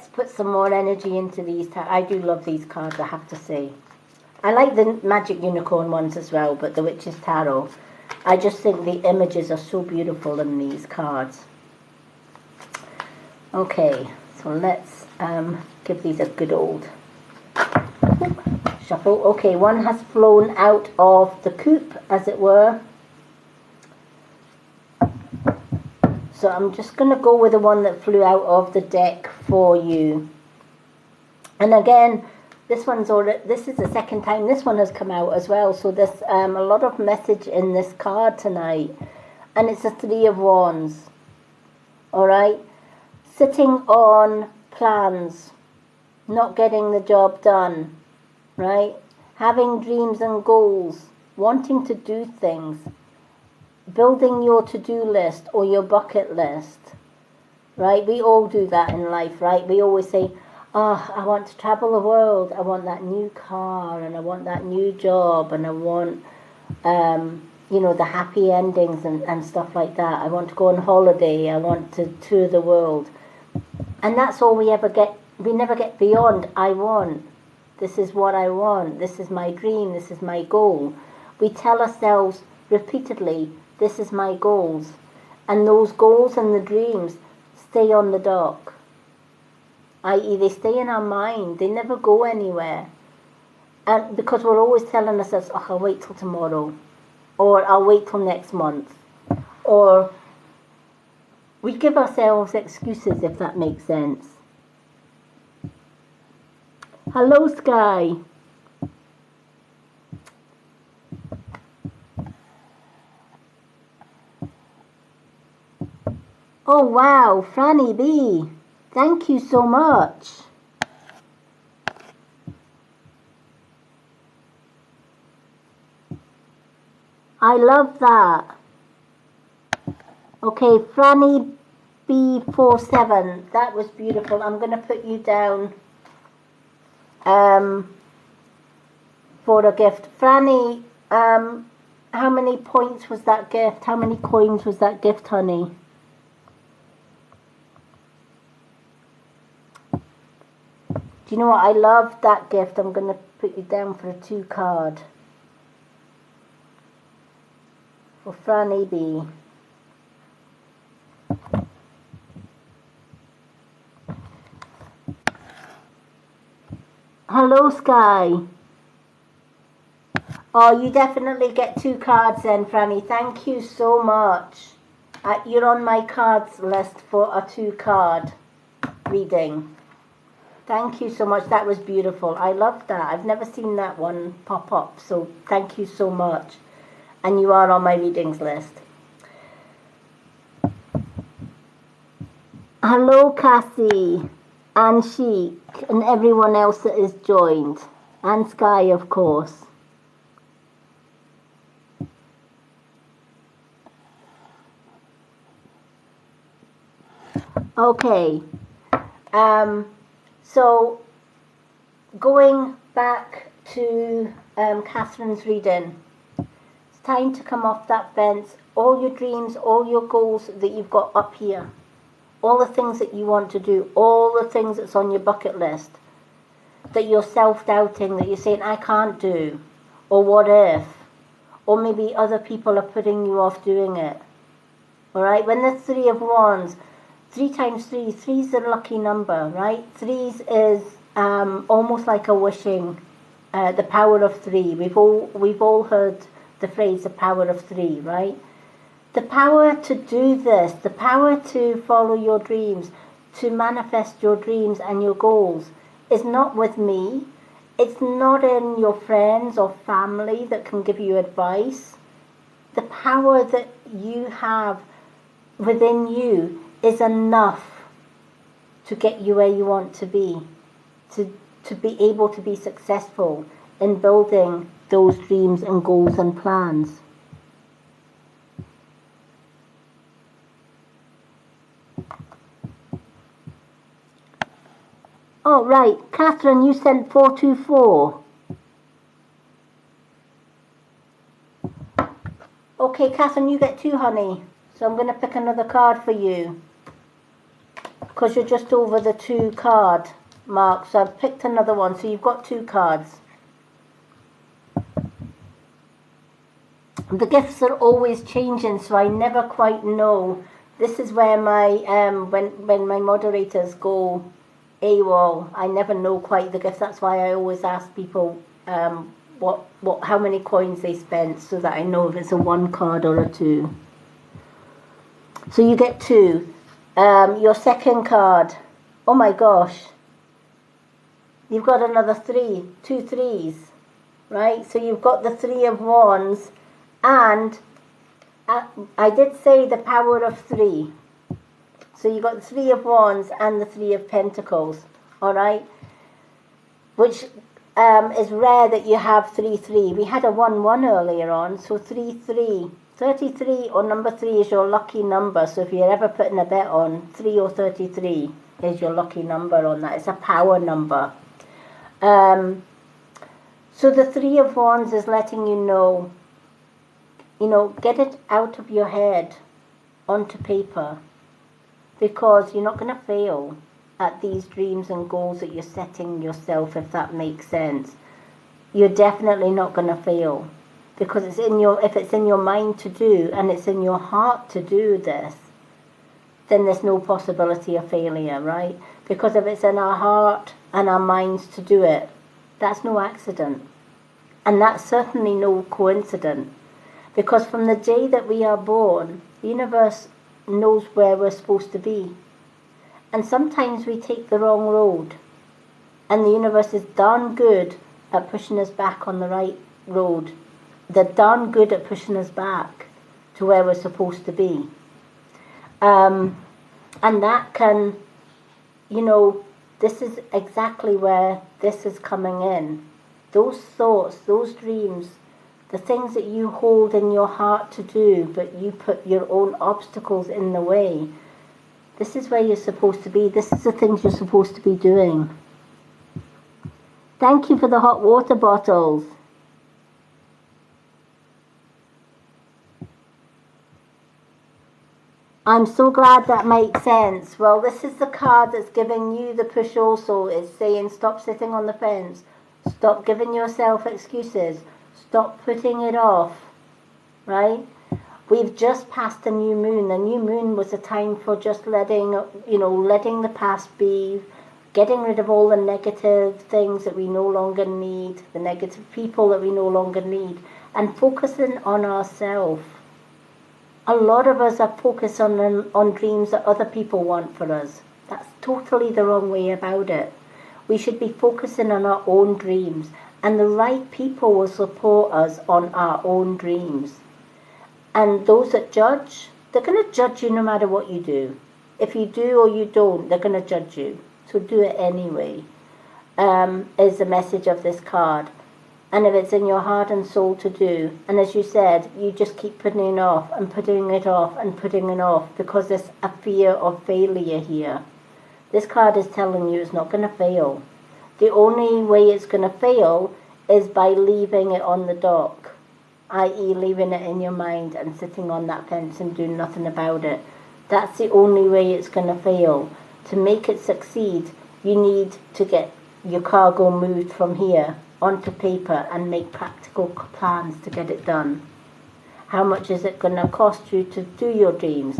put some more energy into these. I do love these cards, I have to say. I like the Magic Unicorn ones as well, but the Witch's Tarot, I just think the images are so beautiful in these cards. Okay, so let's give these a good old shuffle. Okay, one has flown out of the coop, as it were. So I'm just going to go with the one that flew out of the deck for you. And again, this is the second time this one has come out as well. So there's a lot of message in this card tonight. And it's a Three of Wands. Alright? Sitting on plans. Not getting the job done. Right? Having dreams and goals. Wanting to do things. Building your to-do list or your bucket list. Right? We all do that in life, right? We always say, oh, I want to travel the world. I want that new car and I want that new job and I want, the happy endings and stuff like that. I want to go on holiday. I want to tour the world. And that's all we ever get. We never get beyond, I want. This is what I want. This is my dream. This is my goal. We tell ourselves repeatedly, this is my goals. And those goals and the dreams stay on the dock. I.e. they stay in our mind. They never go anywhere. And because we're always telling ourselves, oh, I'll wait till tomorrow. Or I'll wait till next month. Or we give ourselves excuses, if that makes sense. Hello, Sky. Oh, wow, Franny B. Thank you so much. I love that. Okay, Franny B47. That was beautiful. I'm going to put you down for a gift. Franny, how many points was that gift? How many coins was that gift, honey? Do you know what? I love that gift. I'm going to put you down for a 2 card. For Franny B. Hello, Sky. Oh, you definitely get 2 cards then, Franny. Thank you so much. You're on my cards list for a 2 card reading. Thank you so much. That was beautiful. I love that. I've never seen that one pop up. So thank you so much. And you are on my readings list. Hello, Cassie and Chic and everyone else that is joined. And Sky, of course. Okay. So, going back to Catherine's reading, it's time to come off that fence. All your dreams, all your goals that you've got up here, all the things that you want to do, all the things that's on your bucket list, that you're self-doubting, that you're saying, I can't do, or what if, or maybe other people are putting you off doing it. All right, when the Three of Wands, 3 times 3, 3 is a lucky number, right? 3 is almost like a wishing, the power of 3. We've all heard the phrase, the power of 3, right? The power to do this, the power to follow your dreams, to manifest your dreams and your goals is not with me. It's not in your friends or family that can give you advice. The power that you have within you is enough to get you where you want to be, to be able to be successful in building those dreams and goals and plans. Oh, right. Catherine, you sent 424. Okay, Catherine, you get 2, honey. So I'm going to pick another card for you. Because you're just over the 2 card mark. So I've picked another one. So you've got 2 cards. The gifts are always changing, so I never quite know. This is where my when my moderators go AWOL, I never know quite the gifts. That's why I always ask people how many coins they spent, so that I know if it's a 1 card or a 2. So you get 2. Your second card. Oh my gosh. You've got another 3, 2 3s, right? So you've got the 3 of Wands. And I did say the power of 3. So you got the 3 of Wands and the 3 of Pentacles, all right? Which is rare that you have 3 3. We had a 1 1 earlier on, so 3 3. 33 or number 3 is your lucky number. So if you're ever putting a bet on, 3 or 33 is your lucky number on that. It's a power number. So the 3 of Wands is letting you know, get it out of your head onto paper, because you're not going to fail at these dreams and goals that you're setting yourself, if that makes sense. You're definitely not going to fail, because if it's in your mind to do and it's in your heart to do this, then there's no possibility of failure, right? Because if it's in our heart and our minds to do it, that's no accident. And that's certainly no coincidence. Because from the day that we are born, the universe knows where we're supposed to be. And sometimes we take the wrong road. And the universe is darn good at pushing us back on the right road. They're darn good at pushing us back to where we're supposed to be. And that can, this is exactly where this is coming in. Those thoughts, those dreams, the things that you hold in your heart to do, but you put your own obstacles in the way. This is where you're supposed to be. This is the things you're supposed to be doing. Thank you for the hot water bottles. I'm so glad that makes sense. Well, this is the card that's giving you the push also. It's saying stop sitting on the fence. Stop giving yourself excuses. Stop putting it off, right? We've just passed a new moon. The new moon was a time for just letting the past be, getting rid of all the negative things that we no longer need, the negative people that we no longer need, and focusing on ourselves. A lot of us are focused on dreams that other people want for us. That's totally the wrong way about it. We should be focusing on our own dreams. And the right people will support us on our own dreams. And those that judge, they're going to judge you no matter what you do. If you do or you don't, they're going to judge you. So do it anyway, is the message of this card. And if it's in your heart and soul to do, and as you said, you just keep putting it off and putting it off and putting it off, because there's a fear of failure here. This card is telling you it's not going to fail. The only way it's going to fail is by leaving it on the dock, i.e. leaving it in your mind and sitting on that fence and doing nothing about it. That's the only way it's going to fail. To make it succeed, you need to get your cargo moved from here onto paper and make practical plans to get it done. How much is it going to cost you to do your dreams?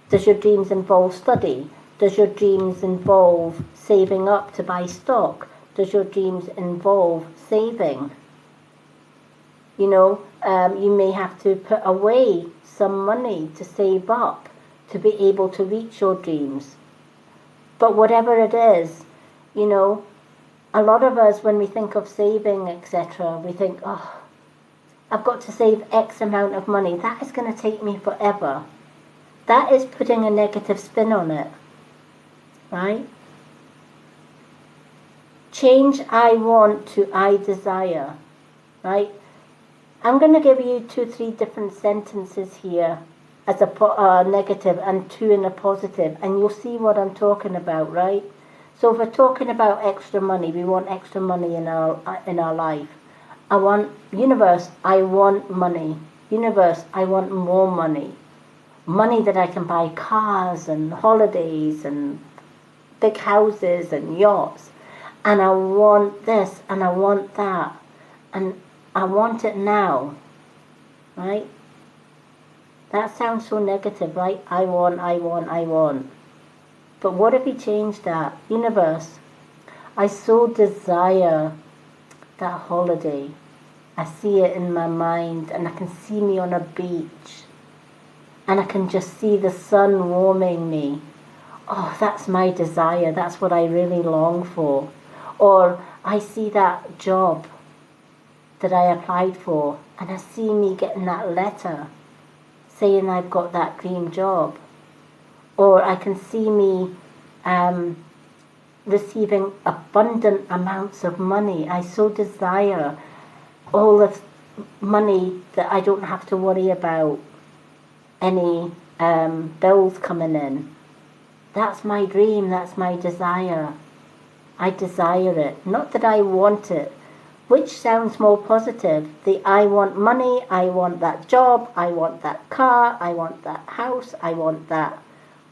Does your dreams involve study? Does your dreams involve saving up to buy stock? Does your dreams involve saving? You may have to put away some money to save up to be able to reach your dreams. But whatever it is, a lot of us, when we think of saving, etc., we think, I've got to save X amount of money. That is going to take me forever. That is putting a negative spin on it. Right? Change I want to I desire. Right? I'm going to give you 2, 3 different sentences here as a negative and 2 in a positive, and you'll see what I'm talking about, right? So if we're talking about extra money, we want extra money in our life. I want, universe, I want money. Universe, I want more money. Money that I can buy cars and holidays and big houses and yachts. And I want this and I want that. And I want it now. Right? That sounds so negative, right? I want, I want, I want. But what if we change that? Universe, I so desire that holiday. I see it in my mind and I can see me on a beach and I can just see the sun warming me. Oh, that's my desire. That's what I really long for. Or I see that job that I applied for and I see me getting that letter saying I've got that dream job. Or I can see me receiving abundant amounts of money. I so desire all the money that I don't have to worry about any bills coming in. That's my dream, that's my desire. I desire it. Not that I want it. Which sounds more positive? The I want money, I want that job, I want that car, I want that house, I want that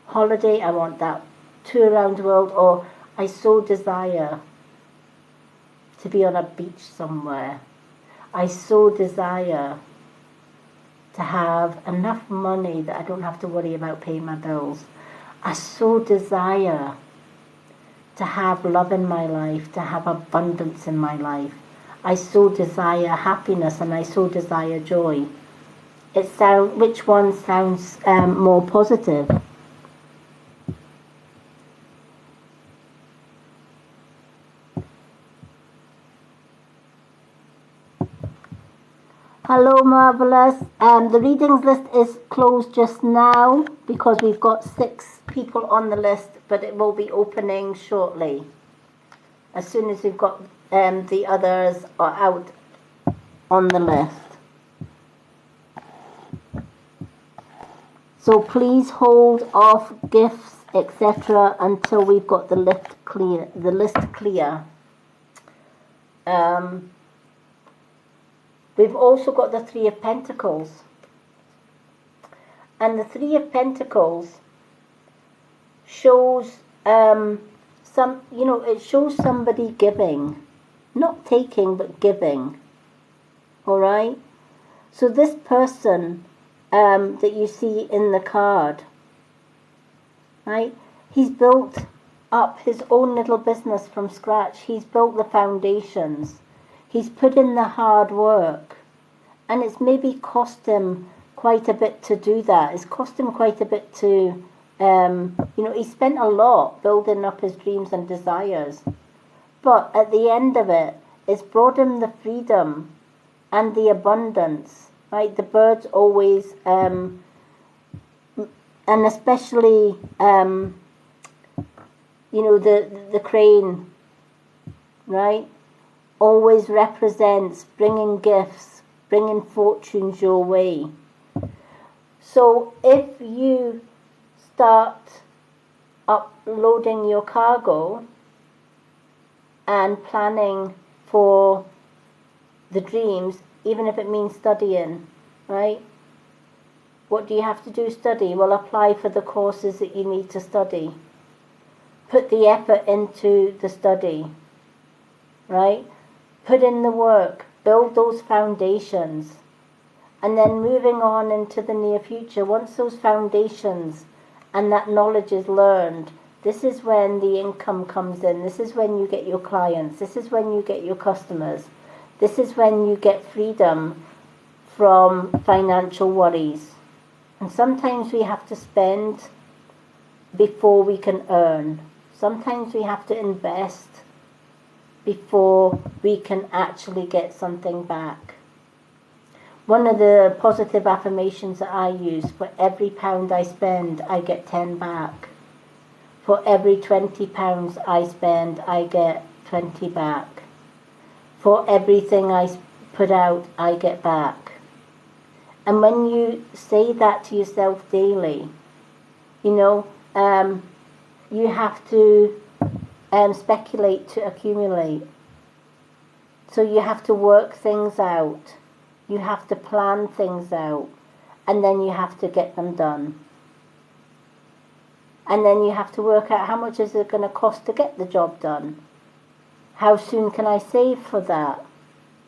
holiday, I want that tour around the world, or I so desire to be on a beach somewhere. I so desire to have enough money that I don't have to worry about paying my bills. I so desire to have love in my life, to have abundance in my life. I so desire happiness and I so desire joy. Which one sounds more positive? Hello, Marvellous. The readings list is closed just now because we've got 6 people on the list, but it will be opening shortly. As soon as we've got the others are out on the list. So please hold off gifts, etc., until we've got the list clear. We've also got the 3 of Pentacles. And the 3 of Pentacles shows it shows somebody giving. Not taking, but giving. Alright? So this person that you see in the card, right? He's built up his own little business from scratch. He's built the foundations. He's put in the hard work, and it's maybe cost him quite a bit to do that. It's cost him quite a bit to, he spent a lot building up his dreams and desires. But at the end of it, it's brought him the freedom and the abundance, right? The birds always, and especially, the crane, right? Always represents bringing gifts, bringing fortunes your way. So if you start uploading your cargo and planning for the dreams, even if it means studying, right? What do you have to do? Study. Well, apply for the courses that you need to study. Put the effort into the study, right? Put in the work, build those foundations, and then moving on into the near future, once those foundations and that knowledge is learned, this is when the income comes in, this is when you get your clients, this is when you get your customers, this is when you get freedom from financial worries. And sometimes we have to spend before we can earn. Sometimes we have to invest before we can actually get something back. One of the positive affirmations that I use: for every £1 I spend, I get 10 back. For every £20 I spend, I get 20 back. For everything I put out, I get back. And when you say that to yourself daily, you have to speculate to accumulate. So you have to work things out. You have to plan things out. And then you have to get them done. And then you have to work out how much is it going to cost to get the job done. How soon can I save for that?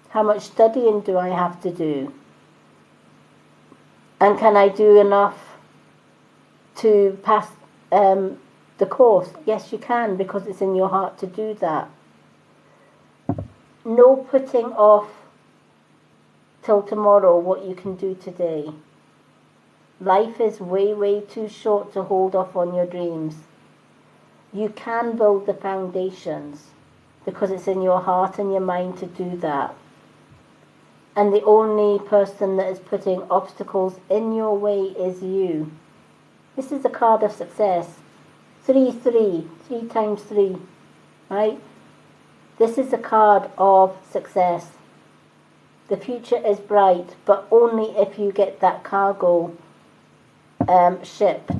How much studying do I have to do? And can I do enough to pass the course? Yes, you can, because it's in your heart to do that. No putting off till tomorrow what you can do today. Life is way, way too short to hold off on your dreams. You can build the foundations because it's in your heart and your mind to do that. And the only person that is putting obstacles in your way is you. This is a card of success. 3 times 3, right? This is a card of success. The future is bright, but only if you get that cargo shipped.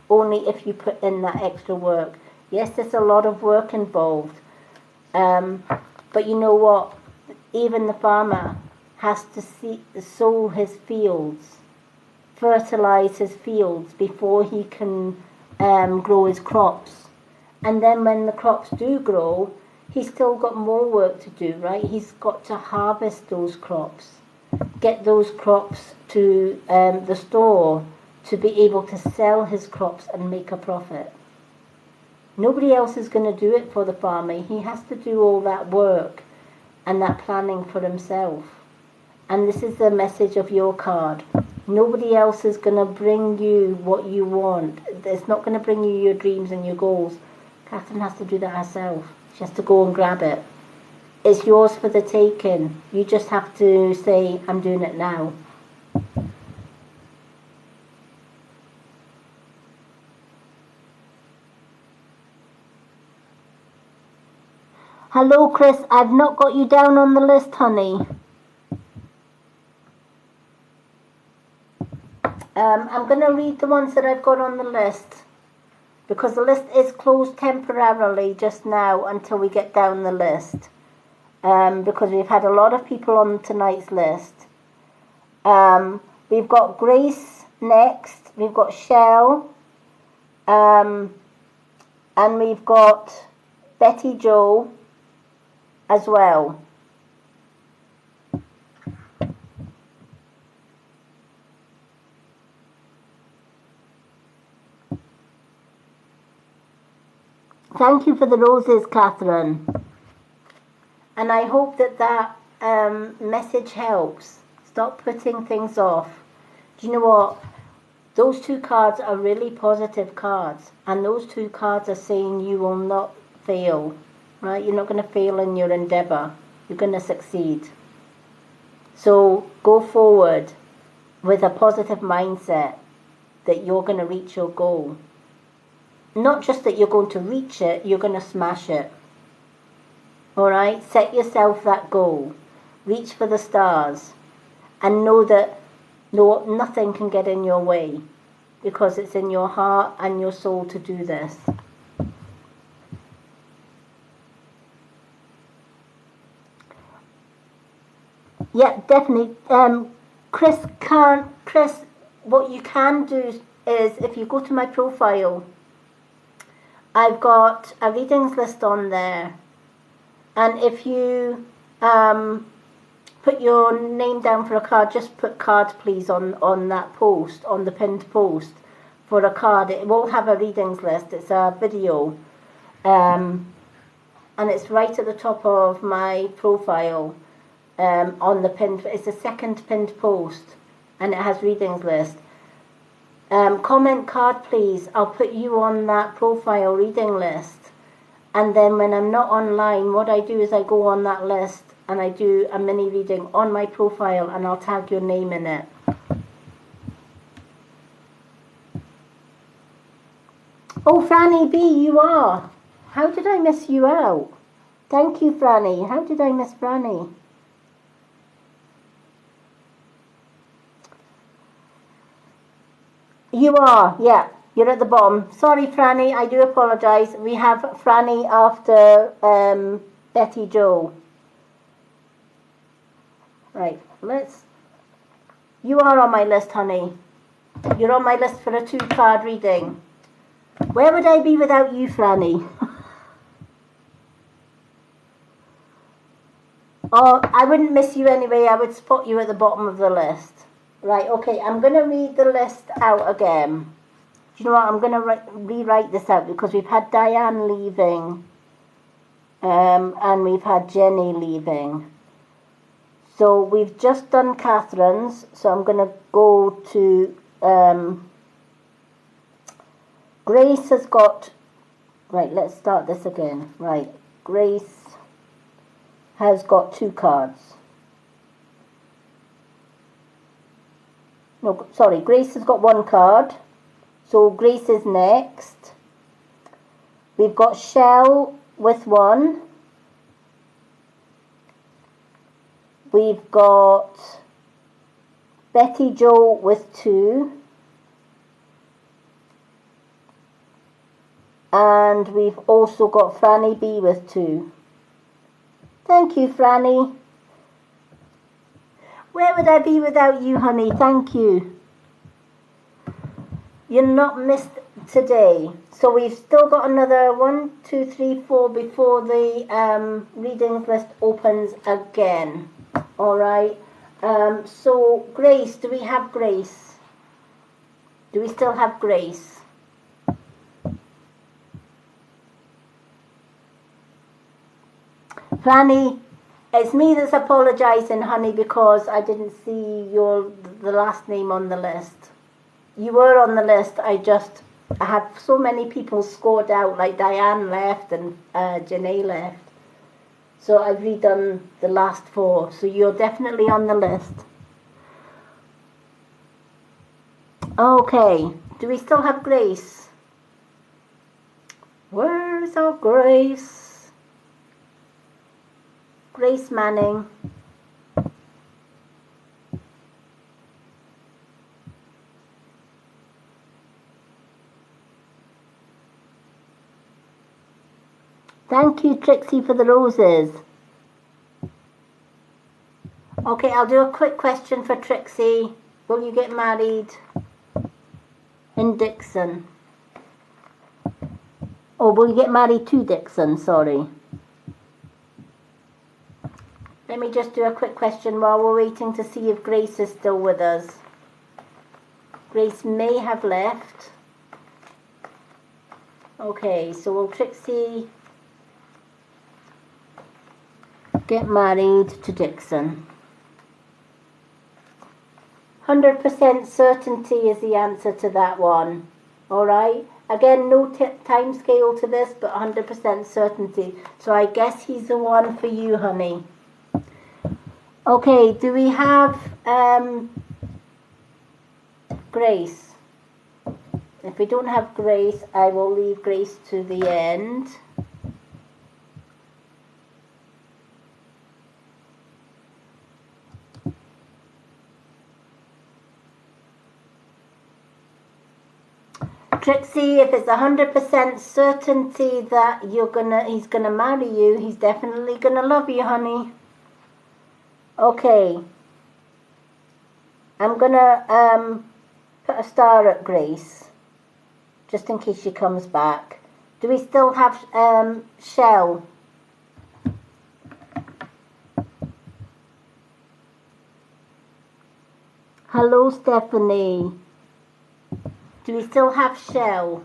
Only if you put in that extra work. Yes, there's a lot of work involved. But you know what? Even the farmer has to sow his fields, fertilize his fields before he can grow his crops. And then when the crops do grow, he's still got more work to do, right? He's got to harvest those crops, get those crops to the store to be able to sell his crops and make a profit. Nobody else is going to do it for the farmer. He has to do all that work and that planning for himself. And this is the message of your card. Nobody else is going to bring you what you want. It's not going to bring you your dreams and your goals. Catherine has to do that herself. She has to go and grab it. It's yours for the taking. You just have to say, I'm doing it now. Hello, Chris. I've not got you down on the list, honey. I'm going to read the ones that I've got on the list, because the list is closed temporarily just now until we get down the list, because we've had a lot of people on tonight's list. We've got Grace next, we've got Shell, and we've got Betty Jo as well. Thank you for the roses, Catherine. And I hope that message helps. Stop putting things off. Do you know what? Those two cards are really positive cards. And those two cards are saying you will not fail. Right? You're not going to fail in your endeavour. You're going to succeed. So go forward with a positive mindset that you're going to reach your goal. Not just that you're going to reach it, you're going to smash it. Alright? Set yourself that goal. Reach for the stars. And know that nothing can get in your way. Because it's in your heart and your soul to do this. Yeah, definitely. Chris, what you can do is, if you go to my profile, I've got a readings list on there, and if you put your name down for a card, just put card please on that post, on the pinned post for a card. It won't have a readings list, it's a video, and it's right at the top of my profile, on the pinned, it's the second pinned post, and it has readings list. Comment card please, I'll put you on that profile reading list, and then when I'm not online, what I do is I go on that list and I do a mini reading on my profile, and I'll tag your name in it. Oh, Franny B, you are. How did I miss you out? Thank you, Franny. How did I miss Franny? You are, yeah. You're at the bottom. Sorry, Franny, I do apologise. We have Franny after Betty Joe. Right, you are on my list, honey. You're on my list for a 2-card reading. Where would I be without you, Franny? Oh, I wouldn't miss you anyway. I would spot you at the bottom of the list. Right, okay, I'm going to read the list out again. Do you know what? I'm going to rewrite this out because we've had Diane leaving and we've had Jenny leaving. So we've just done Catherine's. So I'm going to go to Grace has got... Right, let's start this again. Right, Grace has got 2 cards. No, sorry, Grace has got 1 card. So Grace is next. We've got Shell with 1. We've got Betty Joe with 2. And we've also got Franny B with 2. Thank you, Franny. Where would I be without you, honey? Thank you. You're not missed today. So we've still got another 1, 2, 3, 4 before the readings list opens again. All right. So Grace, do we have Grace? Do we still have Grace? Franny, it's me that's apologising, honey, because I didn't see the last name on the list. You were on the list. I had so many people scored out, like Diane left and Janae left. So I've redone the last 4. So you're definitely on the list. Okay. Do we still have Grace? Where's our Grace? Grace Manning. Thank you, Trixie, for the roses. Okay, I'll do a quick question for Trixie. Will you get married in Dixon? Oh, will you get married to Dixon? Sorry. Let me just do a quick question while we're waiting to see if Grace is still with us. Grace may have left. Okay, so will Trixie get married to Dixon? 100% certainty is the answer to that one. Alright? Again, no time scale to this, but 100% certainty. So I guess he's the one for you, honey. Okay, do we have Grace? If we don't have Grace, I will leave Grace to the end. Trixie, if it's 100% certainty that he's gonna marry you, he's definitely gonna love you, honey. Okay. I'm gonna put a star at Grace, just in case she comes back. Do we still have Shell? Hello, Stephanie. Do we still have Shell?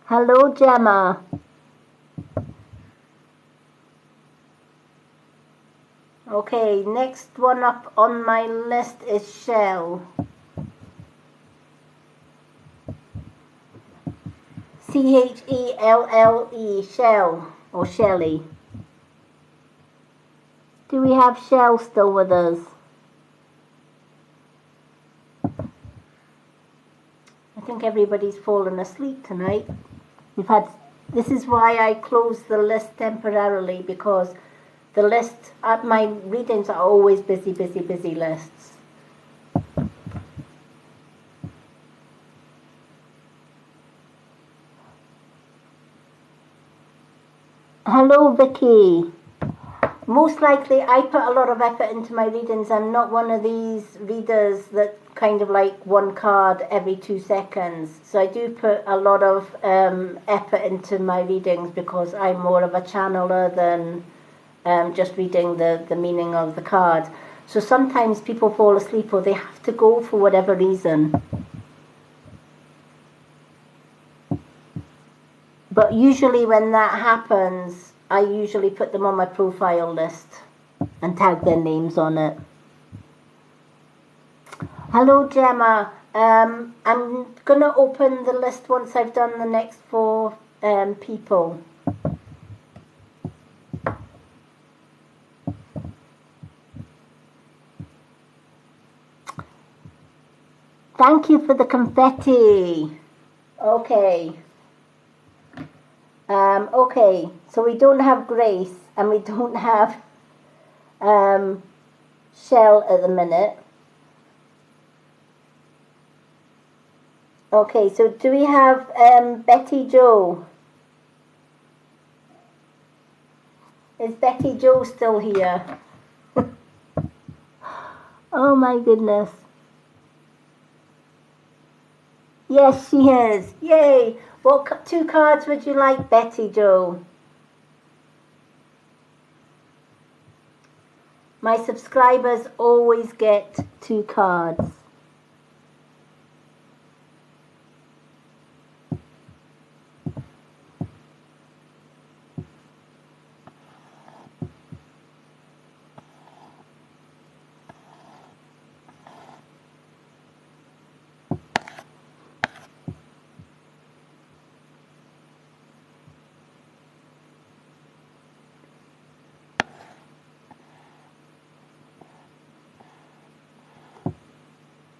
Hello, Gemma. Okay, next one up on my list is Shell. C-H-E-L-L-E, Shell, or Shelly. Do we have Shell still with us? I think everybody's fallen asleep tonight. This is why I closed the list temporarily, because The list, my readings are always busy, busy, busy lists. Hello, Vicky. Most likely, I put a lot of effort into my readings. I'm not one of these readers that kind of like one card every 2 seconds. So I do put a lot of effort into my readings because I'm more of a channeler than just reading the meaning of the card. So sometimes people fall asleep or they have to go for whatever reason. But usually when that happens, I usually put them on my profile list and tag their names on it. Hello, Gemma. I'm going to open the list once I've done the next 4 people. Thank you for the confetti. Okay. Okay, so we don't have Grace and we don't have Shell at the minute. Okay, so do we have Betty Jo? Is Betty Jo still here? Oh my goodness. Yes, she is. Yay! What 2 cards would you like, Betty Jo? My subscribers always get 2 cards.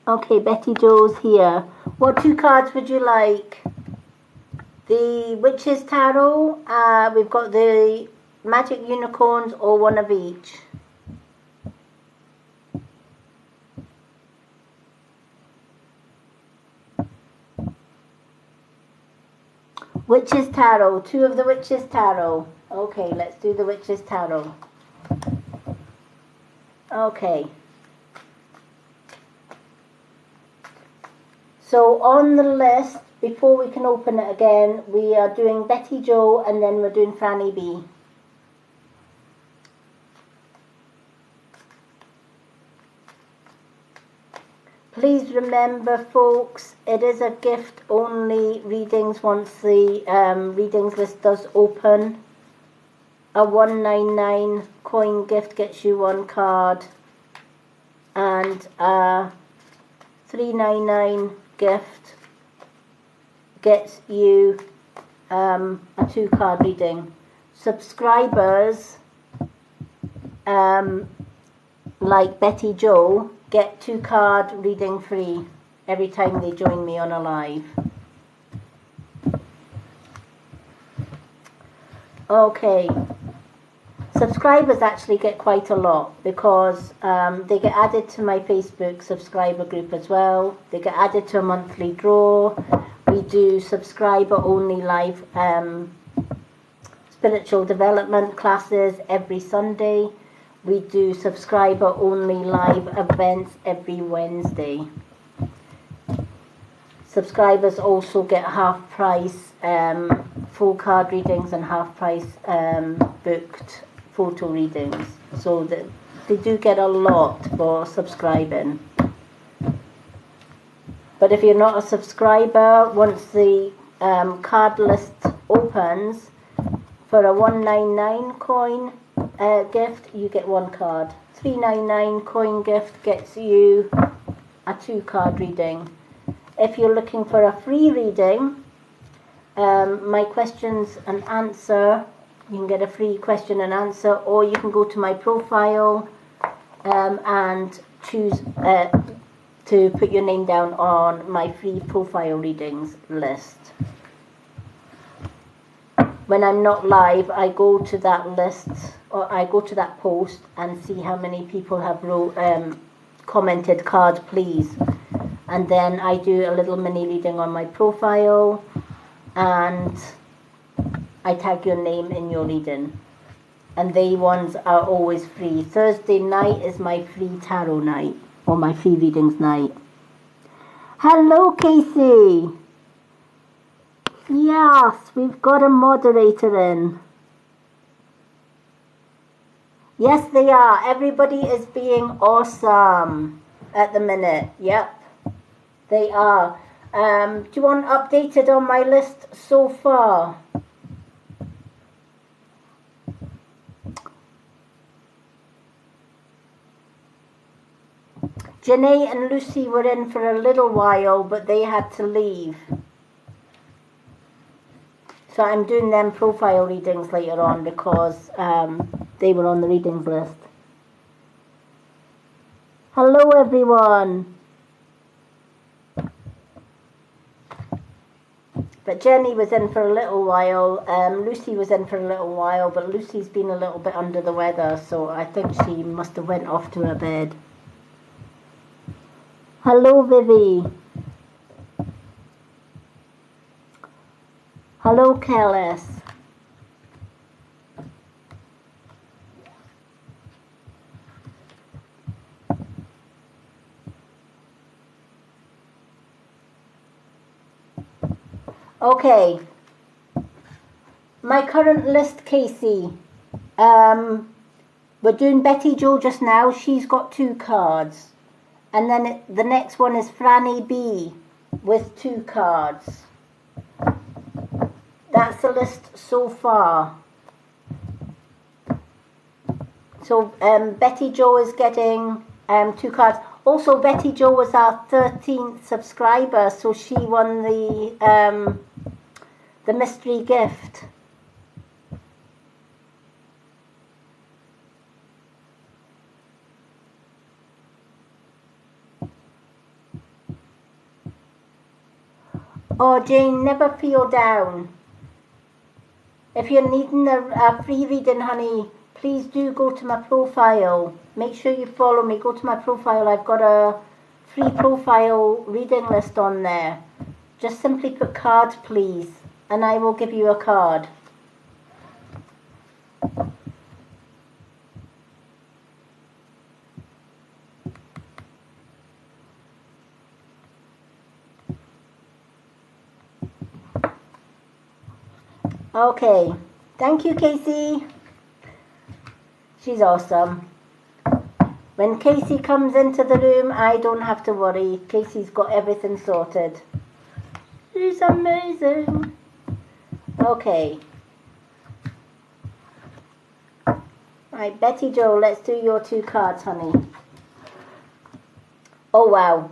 Okay, Betty Jo's here. What 2 cards would you like? The Witch's Tarot, we've got the Magic Unicorns, or one of each. Witch's Tarot, 2 of the Witch's Tarot. Okay, let's do the Witch's Tarot. Okay. So on the list, before we can open it again, we are doing Betty Jo and then we're doing Franny B. Please remember, folks, it is a gift-only readings once the readings list does open. A 199 coin gift gets you 1 card, and a 399 gift gets you a 2 card reading. Subscribers like Betty Jo get 2 card reading free every time they join me on a live. Okay. Subscribers actually get quite a lot because they get added to my Facebook subscriber group as well. They get added to a monthly draw. We do subscriber only live spiritual development classes every Sunday. We do subscriber only live events every Wednesday. Subscribers also get half price full card readings and half price booked photo readings, so that they do get a lot for subscribing. But if you're not a subscriber, once the card list opens, for a 199 coin gift you get 1 card. 399 coin gift gets you a 2 card reading. If you're looking for a free reading, my questions and answer, you can get a free question and answer, or you can go to my profile and choose to put your name down on my free profile readings list. when I'm not live, I go to that list, or I go to that post and see how many people have commented card please. And then I do a little mini reading on my profile, and I tag your name in your reading. And they ones are always free. Thursday night is my free tarot night, or my free readings night. Hello, Casey. Yes, we've got a moderator in. Yes, they are. Everybody is being awesome at the minute. Yep, they are. Do you want updated on my list so far? Janae and Lucy were in for a little while, but they had to leave. So I'm doing them profile readings later on because they were on the readings list. Hello, everyone. But Jenny was in for a little while. Lucy was in for a little while, but Lucy's been a little bit under the weather, so I think she must have went off to her bed. Hello, Vivi. Hello, Kellis. Okay. My current list, Casey. We're doing Betty Jo just now. She's got 2 cards. And then the next one is Franny B with 2 cards. That's the list so far. So Betty Jo is getting 2 cards. Also, Betty Jo was our 13th subscriber, so she won the mystery gift. Oh, Jane, never feel down. If you're needing a free reading, honey, please do go to my profile. Make sure you follow me. Go to my profile. I've got a free profile reading list on there. Just simply put card, please, and I will give you a card. Okay, thank you, Casey. She's awesome. When Casey comes into the room, I don't have to worry. Casey's got everything sorted. She's amazing. Okay. Right, Betty Jo, let's do your 2 cards, honey. Oh, wow.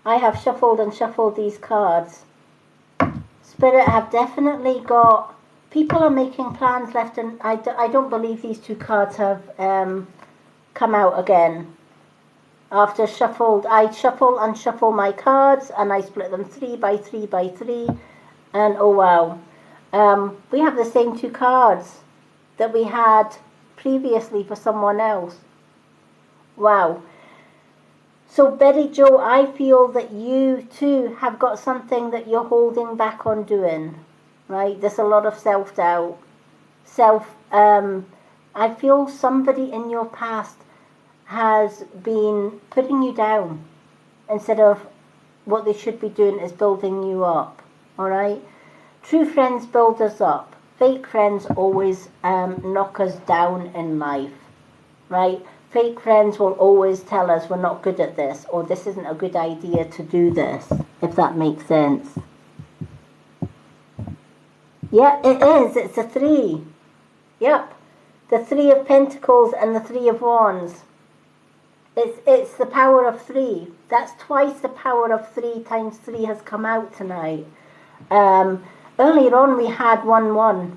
I have shuffled and shuffled these cards. Spirit have definitely got... People are making plans left, and I don't believe these 2 cards have come out again. After shuffled, I shuffle and shuffle my cards, and I split them 3 by 3 by 3, and oh wow. We have the same 2 cards that we had previously for someone else. Wow. So Betty Jo, I feel that you too have got something that you're holding back on doing, right? There's a lot of self-doubt. I feel somebody in your past has been putting you down instead of what they should be doing is building you up, all right? True friends build us up. Fake friends always knock us down in life, right? Fake friends will always tell us we're not good at this, or this isn't a good idea to do this, if that makes sense. Yeah, it is. It's a 3. Yep. The 3 of Pentacles and the 3 of Wands. It's the power of 3. That's twice the power of 3 times 3 has come out tonight. Earlier on we had 1-1.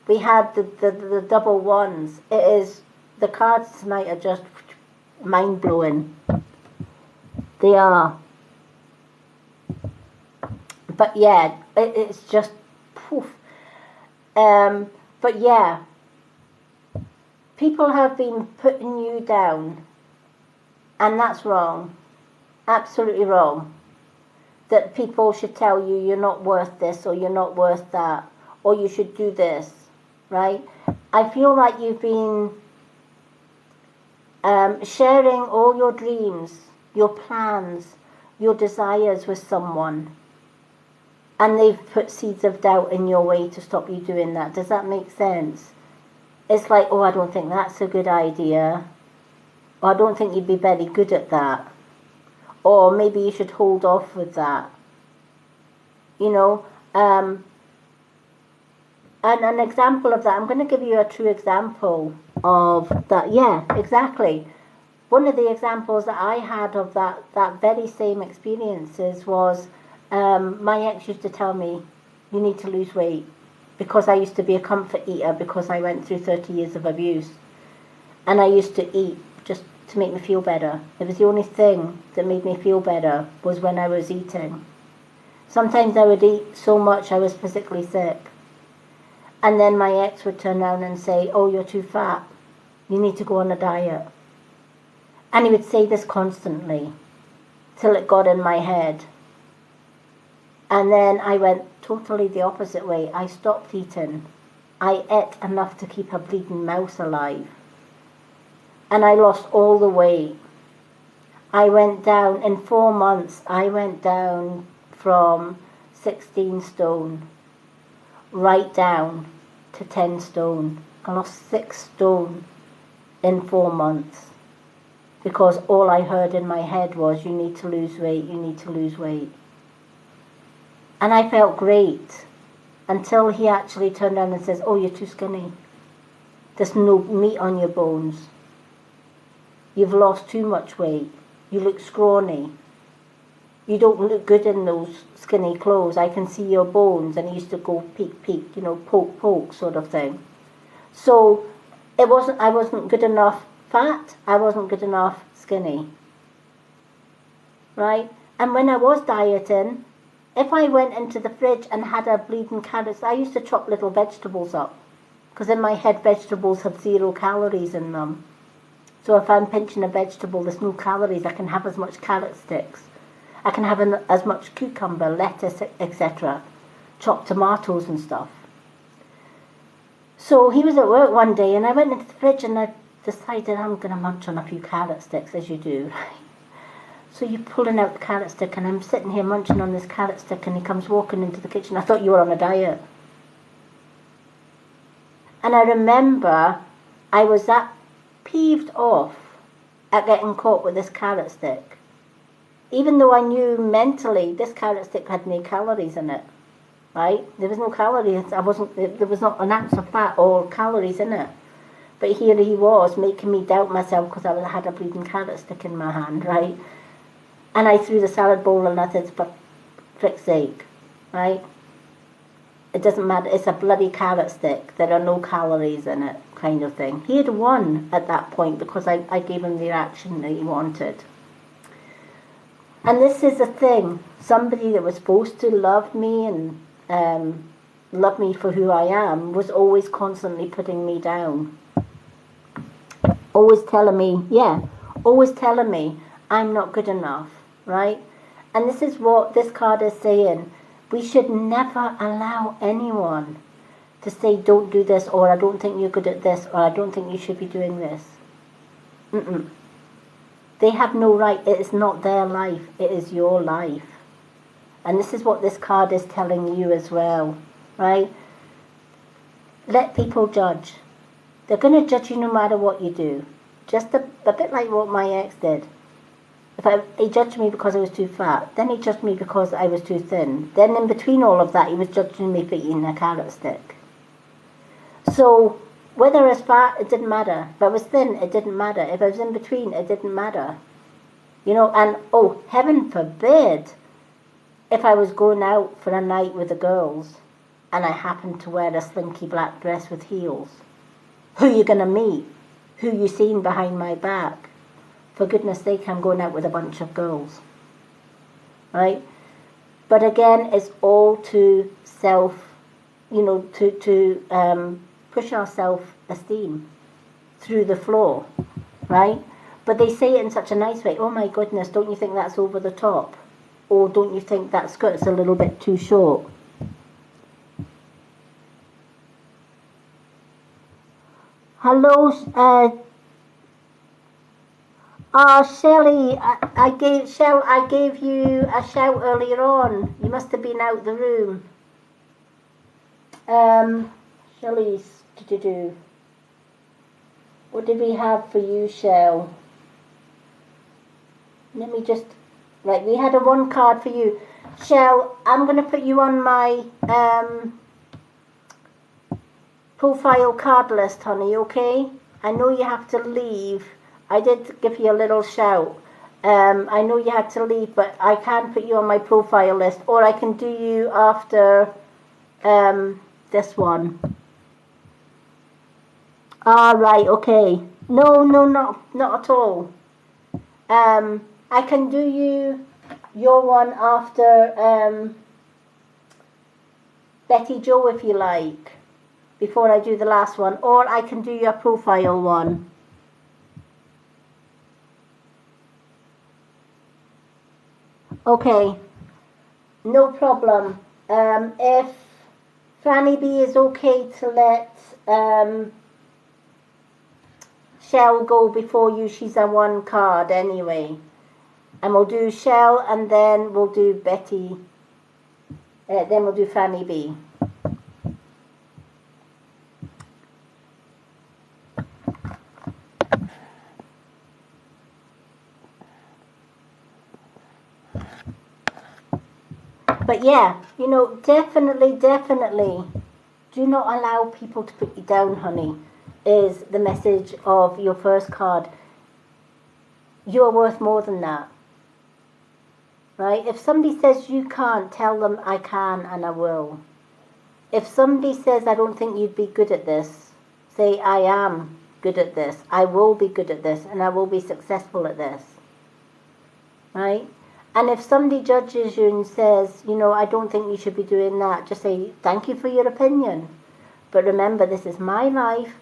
We had the double ones. It is... The cards tonight are just mind-blowing. They are. But yeah, it's just poof. But yeah, people have been putting you down, and that's wrong. Absolutely wrong. That people should tell you you're not worth this or you're not worth that or you should do this, right? I feel like you've been sharing all your dreams, your plans, your desires with someone, and they've put seeds of doubt in your way to stop you doing that. Does that make sense? It's like, oh, I don't think that's a good idea, or I don't think you'd be very good at that, or maybe you should hold off with that. You know, and an example of that, I'm going to give you a true example of that. Yeah, exactly. One of the examples that I had of that very same experiences was my ex used to tell me, you need to lose weight, because I used to be a comfort eater because I went through 30 years of abuse. And I used to eat just to make me feel better. It was the only thing that made me feel better was when I was eating. Sometimes I would eat so much I was physically sick. And then my ex would turn around and say, oh, you're too fat. You need to go on a diet. And he would say this constantly till it got in my head. And then I went totally the opposite way. I stopped eating. I ate enough to keep a bleeding mouse alive. And I lost all the weight. I went down, in 4 months, I went down from 16 stone right down to 10 stone. I lost 6 stone in 4 months. Because all I heard in my head was, you need to lose weight, you need to lose weight. And I felt great until he actually turned around and says, oh, you're too skinny. There's no meat on your bones. You've lost too much weight. You look scrawny. You don't look good in those skinny clothes. I can see your bones. And he used to go peek, peek, poke, poke sort of thing. So I wasn't good enough fat, I wasn't good enough skinny, right? And when I was dieting, if I went into the fridge and had a bleeding carrot, I used to chop little vegetables up, because in my head vegetables have 0 calories in them. So if I'm pinching a vegetable, there's no calories. I can have as much carrot sticks, I can have as much cucumber, lettuce, etc. Chopped tomatoes and stuff. So he was at work one day and I went into the fridge and I decided I'm going to munch on a few carrot sticks, as you do, right? So you're pulling out the carrot stick and I'm sitting here munching on this carrot stick and he comes walking into the kitchen. I thought you were on a diet. And I remember I was that peeved off at getting caught with this carrot stick. Even though I knew mentally this carrot stick had no calories in it, right? There was no calories. There was not an ounce of fat or calories in it. But here he was making me doubt myself because I had a bleeding carrot stick in my hand, right? And I threw the salad bowl and I said, for frick's sake, right? It doesn't matter, it's a bloody carrot stick. There are no calories in it, kind of thing. He had won at that point because I gave him the reaction that he wanted. And this is the thing. Somebody that was supposed to love me and love me for who I am was always constantly putting me down. Always telling me I'm not good enough, right? And this is what this card is saying. We should never allow anyone to say, don't do this, or I don't think you're good at this, or I don't think you should be doing this. They have no right. It is not their life. It is your life. And this is what this card is telling you as well, right? Let people judge. They're going to judge you no matter what you do. Just a bit like what my ex did. He judged me because I was too fat. Then he judged me because I was too thin. Then in between all of that, he was judging me for eating a carrot stick. So whether I was fat, it didn't matter. If I was thin, it didn't matter. If I was in between, it didn't matter. And oh, heaven forbid, if I was going out for a night with the girls and I happened to wear a slinky black dress with heels. Who are you going to meet? Who you seen behind my back? For goodness sake, I'm going out with a bunch of girls. Right? But again, it's all to you know, to push our self-esteem through the floor, right? But they say it in such a nice way. Oh my goodness, don't you think that's over the top? Or don't you think that skirt's a little bit too short? Hello, Shelley, I gave you a shout earlier on. You must have been out the room. Shelley's, what did we have for you, Shell? Let me just, right, we had a one card for you. Shell, I'm going to put you on my profile card list, honey, okay? I know you have to leave. I did give you a little shout. I know you had to leave, but I can put you on my profile list, or I can do you after this one. Ah, right, okay. No, not at all. I can do your one after Betty Joe if you like, before I do the last one, or I can do your profile one. Okay, no problem. If Franny B is okay to let Shell go before you, she's a one card anyway. And we'll do Shell, and then we'll do Betty, then we'll do Franny B. But yeah, you know, definitely, do not allow people to put you down, honey, is the message of your first card. You're worth more than that. Right? If somebody says you can't, tell them I can and I will. If somebody says I don't think you'd be good at this, say I am good at this. I will be good at this, and I will be successful at this. Right? And if somebody judges you and says, you know, I don't think you should be doing that, just say, thank you for your opinion. But remember, this is my life,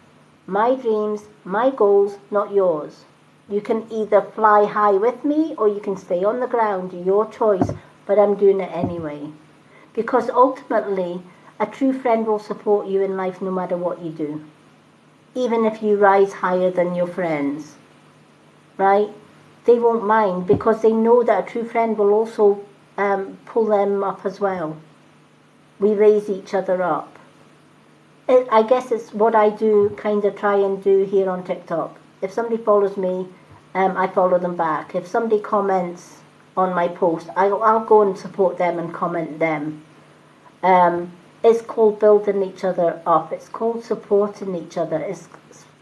my dreams, my goals, not yours. You can either fly high with me or you can stay on the ground, your choice, but I'm doing it anyway. Because ultimately, a true friend will support you in life no matter what you do. Even if you rise higher than your friends, right? They won't mind because they know that a true friend will also pull them up as well. We raise each other up. I guess it's what I do, kind of try and do here on TikTok. If somebody follows me, I follow them back. If somebody comments on my post, I'll go and support them and comment them. It's called building each other up. It's called supporting each other. It's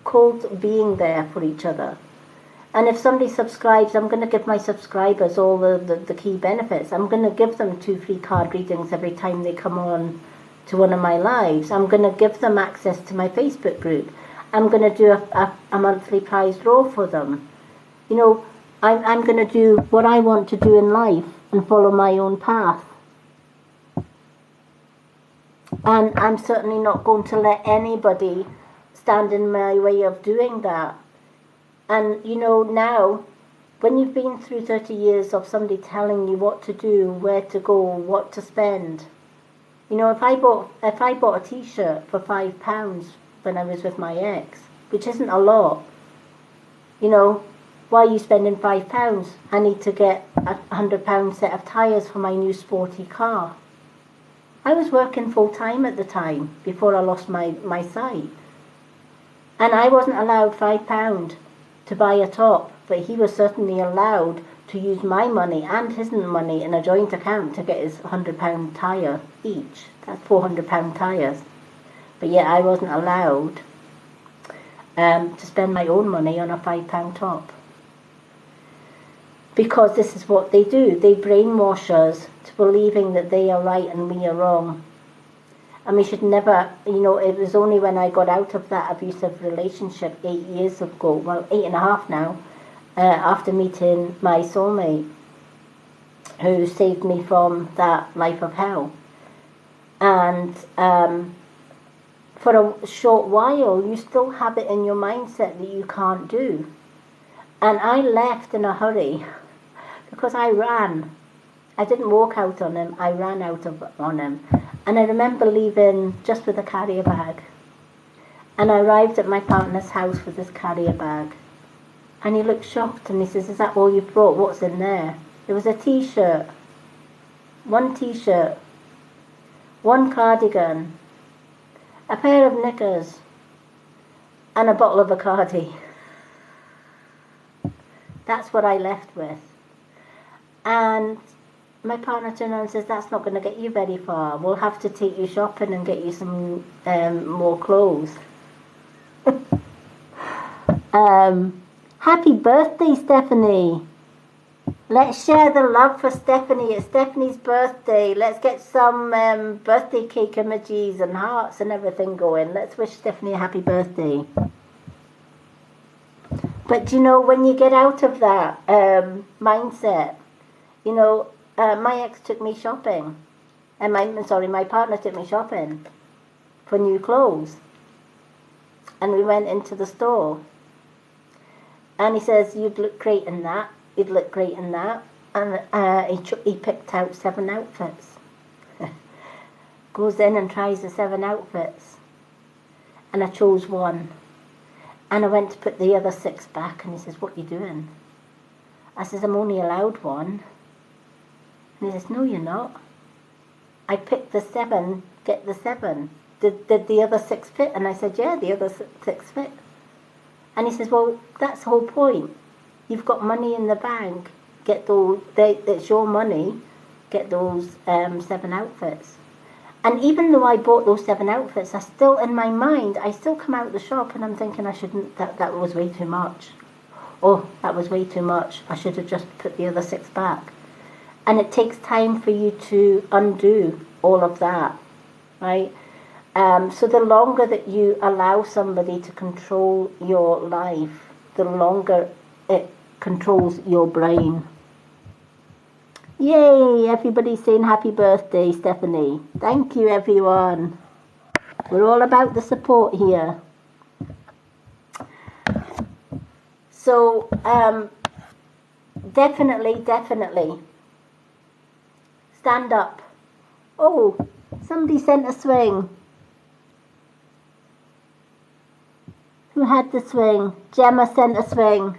called being there for each other. And if somebody subscribes, I'm going to give my subscribers all the key benefits. I'm going to give them 2 free card readings every time they come on to one of my lives. I'm going to give them access to my Facebook group. I'm going to do a monthly prize draw for them. You know, I'm going to do what I want to do in life and follow my own path. And I'm certainly not going to let anybody stand in my way of doing that. And, you know, now, when you've been through 30 years of somebody telling you what to do, where to go, what to spend, you know, if I bought a T-shirt for £5 when I was with my ex, which isn't a lot, you know, why are you spending £5? I need to get a £100 set of tyres for my new sporty car. I was working full-time at the time, before I lost my sight. And I wasn't allowed £5 to buy a top, but he was certainly allowed to use my money and his money in a joint account to get his £100 tyre each. That's £400 tyres. But yet I wasn't allowed to spend my own money on a £5 top. Because this is what they do. They brainwash us to believing that they are right and we are wrong. And we should never, you know, it was only when I got out of that abusive relationship 8 years ago, well, 8.5 now, after meeting my soulmate, who saved me from that life of hell. And for a short while, you still have it in your mindset that you can't do. And I left in a hurry because I ran. I didn't walk out on him, I ran on him. And I remember leaving just with a carrier bag. And I arrived at my partner's house with this carrier bag. And he looked shocked and he says, "Is that all you've brought? What's in there?" It was a t-shirt, one t-shirt, one cardigan, a pair of knickers, and a bottle of Bacardi. That's what I left with. And my partner turned around and says, "That's not going to get you very far. We'll have to take you shopping and get you some more clothes." Happy birthday, Stephanie. Let's share the love for Stephanie. It's Stephanie's birthday. Let's get some birthday cake emojis and hearts and everything going. Let's wish Stephanie a happy birthday. But you know, when you get out of that mindset, you know, my ex took me shopping. And my partner took me shopping for new clothes. And we went into the store. And he says, "You'd look great in that. You'd look great in that." And he picked out 7 outfits. Goes in and tries the 7 outfits. And I chose one. And I went to put the other 6 back. And he says, "What are you doing?" I says, "I'm only allowed one." And he says, "No, you're not. I picked the 7, get the 7. Did the other 6 fit?" And I said, "Yeah, the other 6 fit." And he says, "Well, that's the whole point. You've got money in the bank. Get those, it's your money. Get those 7 outfits." And even though I bought those 7 outfits, I still, in my mind, I still come out of the shop and I'm thinking I shouldn't, that was way too much. Oh, that was way too much. I should have just put the other 6 back. And it takes time for you to undo all of that, right? So the longer that you allow somebody to control your life, the longer it controls your brain. Yay, everybody's saying happy birthday, Stephanie. Thank you, everyone. We're all about the support here. So, definitely, stand up. Oh, somebody sent a swing. Who had the swing? Gemma sent a swing.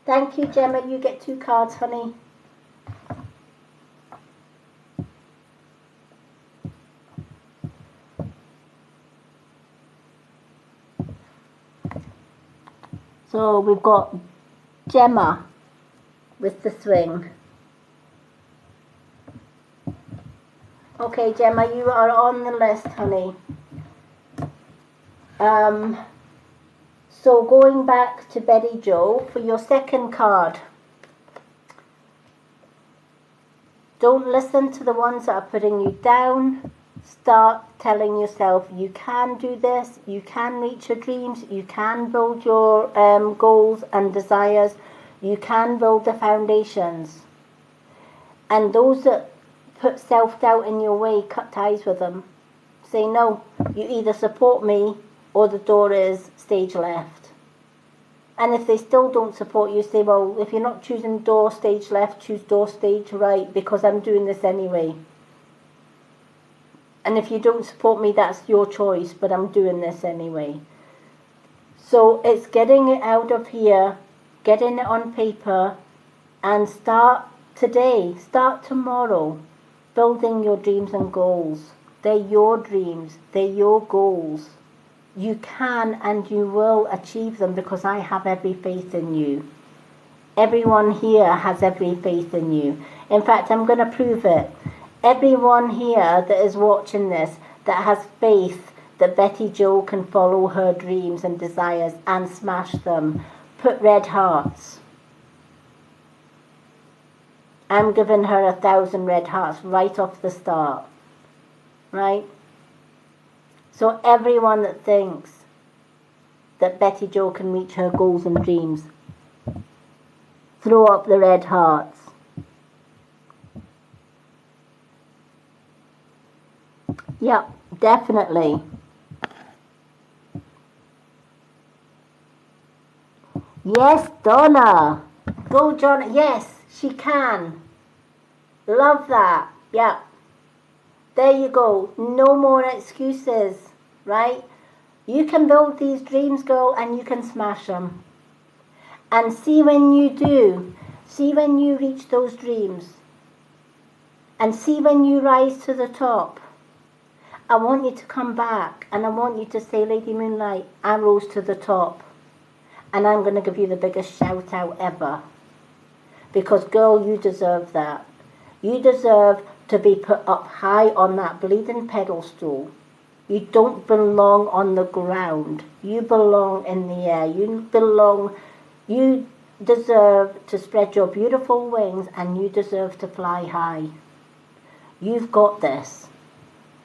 Thank you, Gemma. You get 2 cards, honey. So we've got Gemma with the swing. Okay, Gemma, you are on the list, honey. So going back to Betty Jo, for your second card, don't listen to the ones that are putting you down. Start telling yourself you can do this, you can reach your dreams, you can build your goals and desires, you can build the foundations. And those that put self-doubt in your way, cut ties with them. Say, "No, you either support me or the door is stage left." And if they still don't support you, say, "Well, if you're not choosing door stage left, choose door stage right, because I'm doing this anyway. And if you don't support me, that's your choice, but I'm doing this anyway." So it's getting it out of here, getting it on paper, and start today, start tomorrow, building your dreams and goals. They're your dreams, they're your goals. You can and you will achieve them because I have every faith in you. Everyone here has every faith in you. In fact, I'm going to prove it. Everyone here that is watching this that has faith that Betty Jo can follow her dreams and desires and smash them, put red hearts. I'm giving her 1,000 red hearts right off the start. Right? So everyone that thinks that Betty Jo can reach her goals and dreams, throw up the red hearts. Yeah, definitely. Yes, Donna. Go, John. Yes, she can. Love that. Yeah. There you go. No more excuses, right? You can build these dreams, girl, and you can smash them. And see when you do, see when you reach those dreams, and see when you rise to the top. I want you to come back and I want you to say, Lady Moonlight, I rose to the top. And I'm going to give you the biggest shout out ever. Because, girl, you deserve that. You deserve to be put up high on that bleeding pedestal. You don't belong on the ground. You belong in the air. You deserve to spread your beautiful wings and you deserve to fly high. You've got this.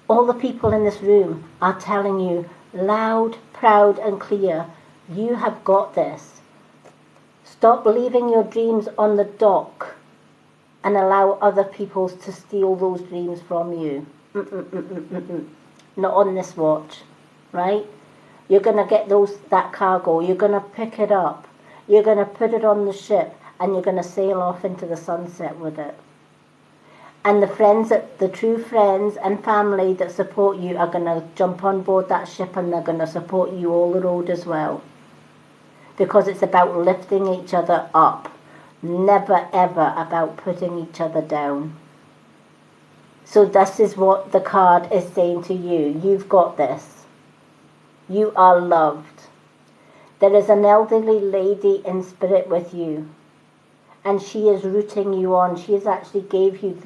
All the people in this room are telling you loud, proud and clear, you have got this. Stop leaving your dreams on the dock and allow other people to steal those dreams from you. Not on this watch, right? You're going to get that cargo, you're going to pick it up, you're going to put it on the ship and you're going to sail off into the sunset with it. And the true friends and family that support you are going to jump on board that ship and they're going to support you all the road as well. Because it's about lifting each other up. Never ever about putting each other down. So this is what the card is saying to you. You've got this. You are loved. There is an elderly lady in spirit with you. And she is rooting you on. She has actually gave you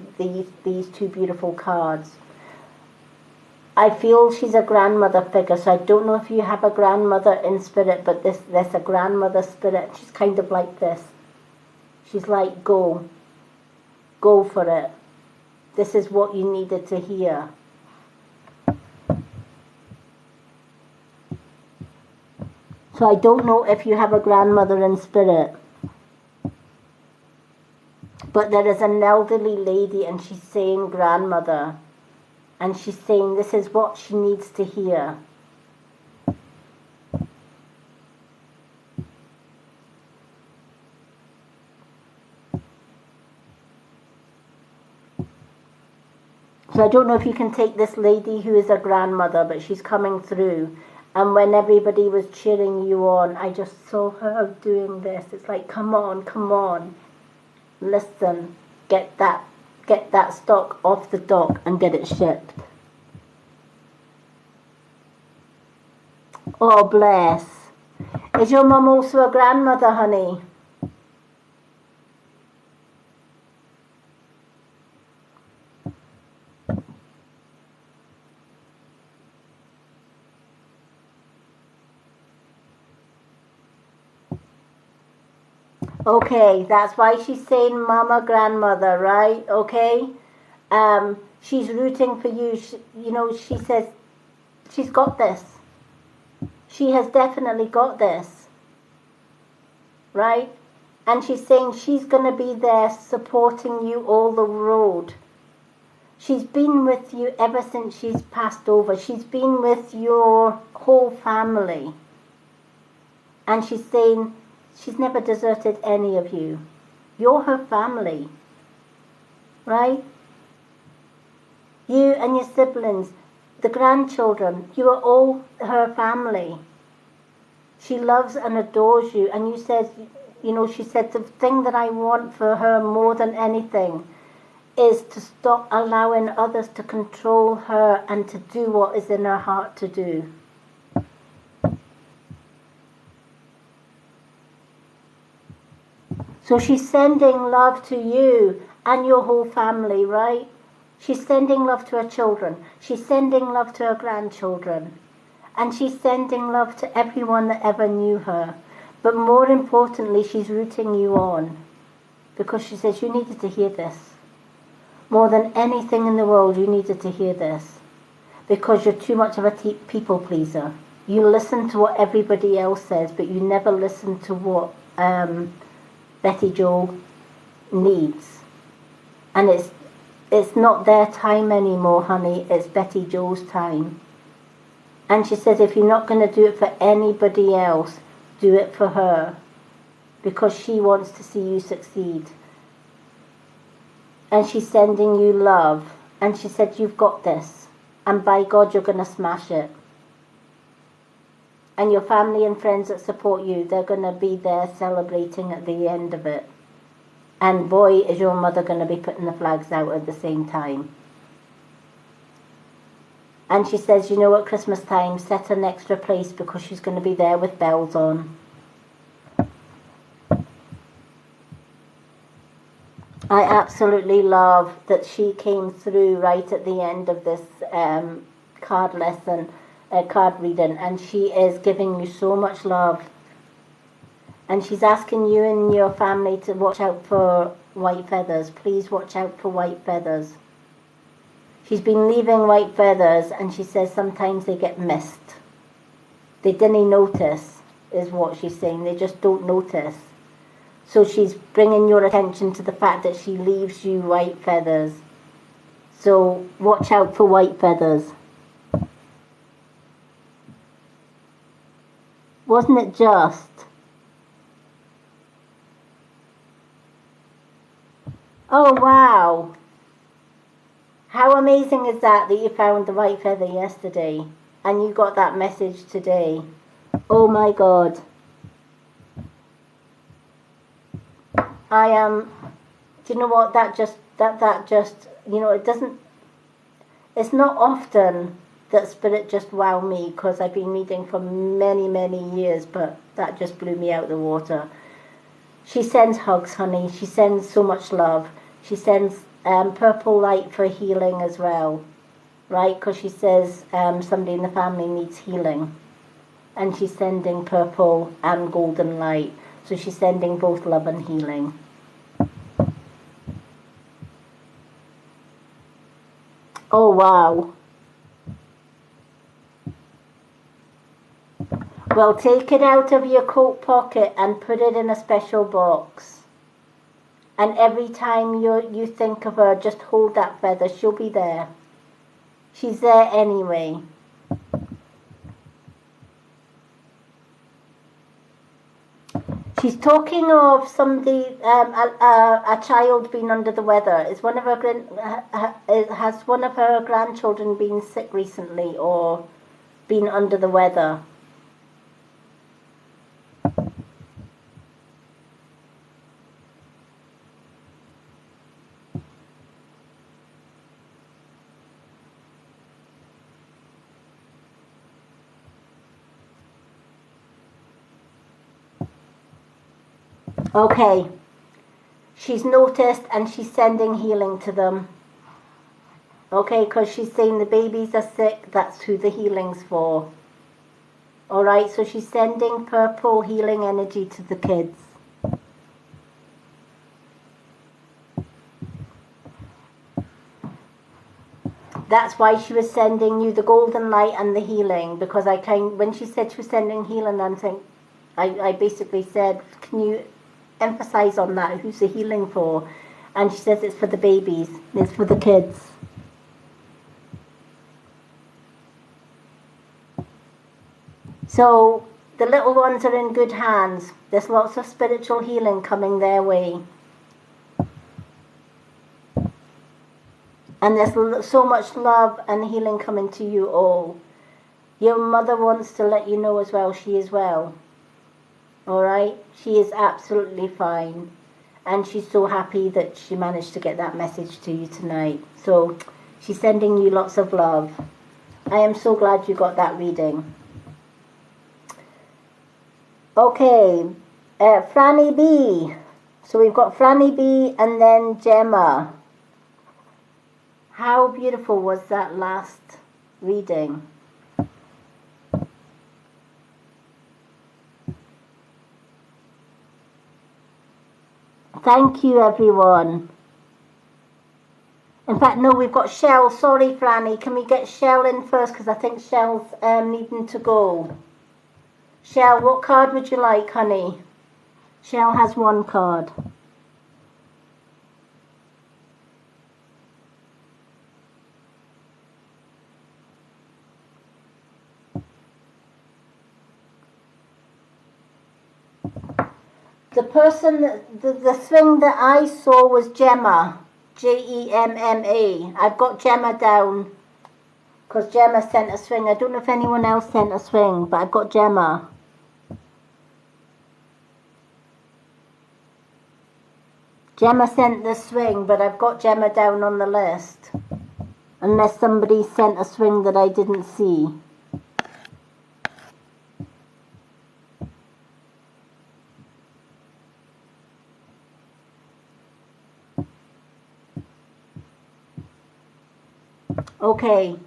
these two beautiful cards. I feel she's a grandmother figure, so I don't know if you have a grandmother in spirit, but there's a grandmother spirit. She's kind of like this. She's like, go for it. This is what you needed to hear. So I don't know if you have a grandmother in spirit. But there is an elderly lady and she's saying grandmother. And she's saying this is what she needs to hear. So I don't know if you can take this lady who is a grandmother, but she's coming through. And when everybody was cheering you on, I just saw her doing this. It's like, come on, come on. Listen, get that stock off the dock and get it shipped. Oh, bless. Is your mum also a grandmother, honey? Okay, that's why she's saying mama, grandmother, right? Okay? She's rooting for you. She says she's got this. She has definitely got this. Right? And she's saying she's going to be there supporting you all the road. She's been with you ever since she's passed over. She's been with your whole family. And she's saying she's never deserted any of you. You're her family. Right? You and your siblings, the grandchildren, you are all her family. She loves and adores you. And she said the thing that I want for her more than anything is to stop allowing others to control her and to do what is in her heart to do. So she's sending love to you and your whole family, right? She's sending love to her children. She's sending love to her grandchildren. And she's sending love to everyone that ever knew her. But more importantly, she's rooting you on. Because she says you needed to hear this. More than anything in the world, you needed to hear this. Because you're too much of a people pleaser. You listen to what everybody else says, but you never listen to what Betty Jo needs. And it's not their time anymore, honey. It's Betty Jo's time. And she says, if you're not going to do it for anybody else, do it for her. Because she wants to see you succeed. And she's sending you love. And she said, you've got this. And by God, you're going to smash it. And your family and friends that support you, they're going to be there celebrating at the end of it. And boy, is your mother going to be putting the flags out at the same time. And she says, you know, at Christmas time, set an extra place because she's going to be there with bells on. I absolutely love that she came through right at the end of this card lesson, card reading, and she is giving you so much love. And she's asking you and your family to watch out for white feathers. Please watch out for white feathers. She's been leaving white feathers, and she says sometimes they get missed. They didn't notice, is what she's saying. They just don't notice. So she's bringing your attention to the fact that she leaves you white feathers. So watch out for white feathers. Wasn't it just? Oh, wow. How amazing is that you found the white feather yesterday and you got that message today? Oh my God. I am, do you know what, that just, you know, it's not often that spirit just wow me, because I've been reading for many, many years, but that just blew me out the water. She sends hugs, honey. She sends so much love. She sends purple light for healing as well, right? Because she says somebody in the family needs healing. And she's sending purple and golden light. So she's sending both love and healing. Oh, wow. Well, take it out of your coat pocket and put it in a special box. And every time you think of her, just hold that feather. She'll be there. She's there anyway. She's talking of somebody, a child being under the weather. Has one of her grandchildren been sick recently or been under the weather? Okay, she's noticed and she's sending healing to them. Okay, because she's saying the babies are sick, that's who the healing's for. Alright, so she's sending purple healing energy to the kids. That's why she was sending you the golden light and the healing, because when she said she was sending healing, I basically said, can you emphasize on that? Who's the healing for? And she says it's for the babies. It's for the kids. So the little ones are in good hands. There's lots of spiritual healing coming their way. And there's so much love and healing coming to you all. Your mother wants to let you know as well, she is well. Alright? She is absolutely fine. And she's so happy that she managed to get that message to you tonight. So, she's sending you lots of love. I am so glad you got that reading. Okay, Franny B. So we've got Franny B and then Gemma. How beautiful was that last reading? Thank you, everyone. In fact, no, we've got Shell. Sorry, Franny. Can we get Shell in first? Because I think Shell's needing to go. Shell, what card would you like, honey? Shell has one card. The person, the thing that I saw was Gemma. Gemma. I've got Gemma down because Gemma sent a swing. I don't know if anyone else sent a swing, but I've got Gemma. Gemma sent the swing, but I've got Gemma down on the list. Unless somebody sent a swing that I didn't see. Okay.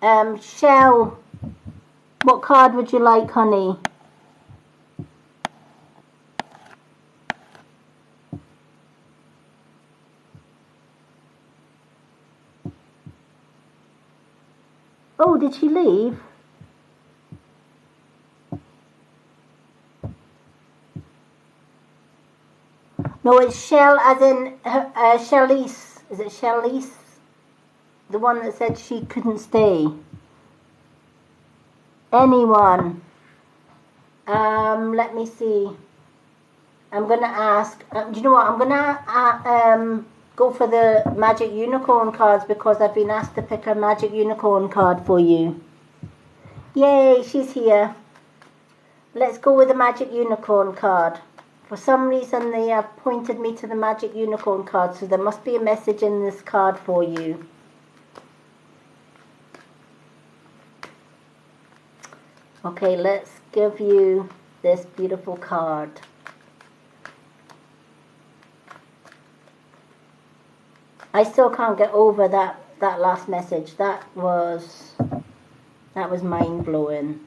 Shell, what card would you like, honey? Oh, did she leave? No, it's Shell as in Shellise. Is it Shellise? The one that said she couldn't stay. Anyone? Let me see. I'm gonna ask. Do you know what? I'm gonna go for the magic unicorn cards because I've been asked to pick a magic unicorn card for you. Yay, she's here. Let's go with the magic unicorn card. For some reason they have pointed me to the magic unicorn card, so there must be a message in this card for you. Okay, let's give you this beautiful card. I still can't get over that last message. That was mind-blowing.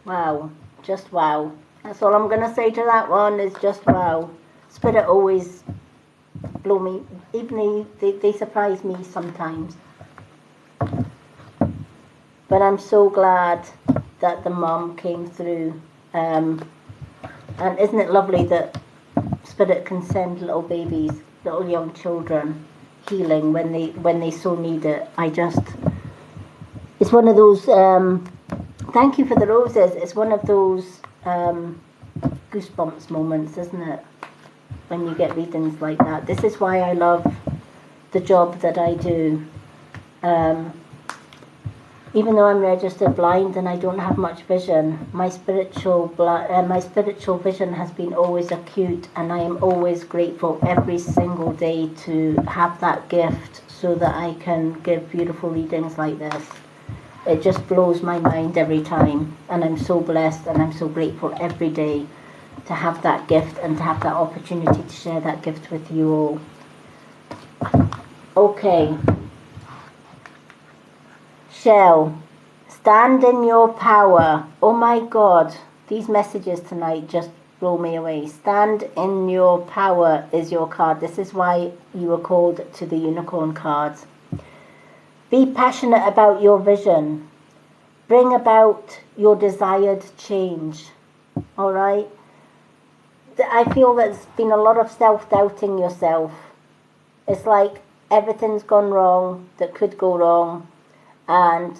Wow, just wow. That's all I'm going to say to that one is just wow. Spirit always blow me, even they surprise me sometimes. But I'm so glad that the mom came through. And isn't it lovely that Spirit can send little babies, little young children, healing when they so need it. It's one of those, thank you for the roses, it's one of those goosebumps moments, isn't it? When you get readings like that. This is why I love the job that I do. Even though I'm registered blind and I don't have much vision, my spiritual vision has been always acute, and I am always grateful every single day to have that gift so that I can give beautiful readings like this. It just blows my mind every time, and I'm so blessed and I'm so grateful every day to have that gift and to have that opportunity to share that gift with you all. Okay. Shell, stand in your power. Oh my God, these messages tonight just blow me away. Stand in your power is your card. This is why you were called to the unicorn cards. Be passionate about your vision. Bring about your desired change. All right? I feel there's been a lot of self-doubting yourself. It's like everything's gone wrong that could go wrong. And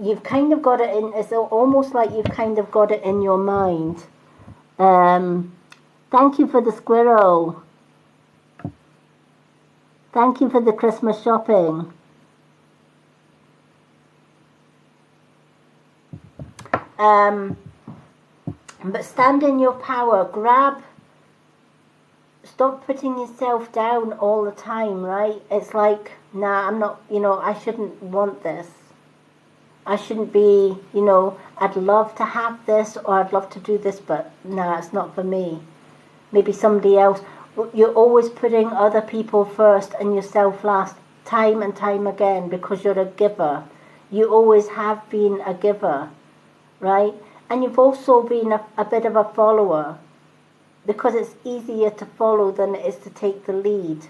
you've kind of got it in, it's almost like you've kind of got it in your mind. Thank you for the squirrel. Thank you for the Christmas shopping. But stand in your power. Stop putting yourself down all the time, right? It's like, nah, I'm not, I shouldn't want this. I shouldn't be, I'd love to have this or I'd love to do this, but nah, it's not for me. Maybe somebody else. You're always putting other people first and yourself last, time and time again, because you're a giver. You always have been a giver, right? And you've also been a bit of a follower, because it's easier to follow than it is to take the lead,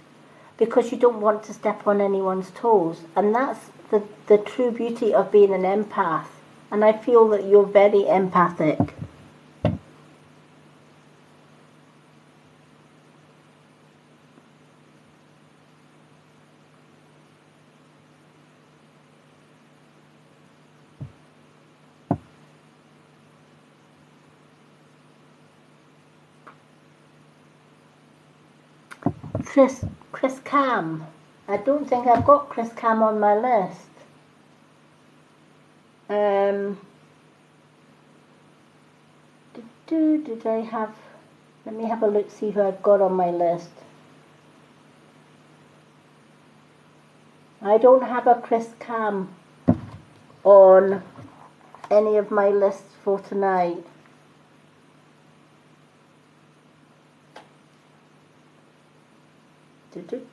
because you don't want to step on anyone's toes. And that's the true beauty of being an empath. And I feel that you're very empathic. Chris Cam. I don't think I've got Chris Cam on my list. Did I have... Let me have a look, see who I've got on my list. I don't have a Chris Cam on any of my lists for tonight.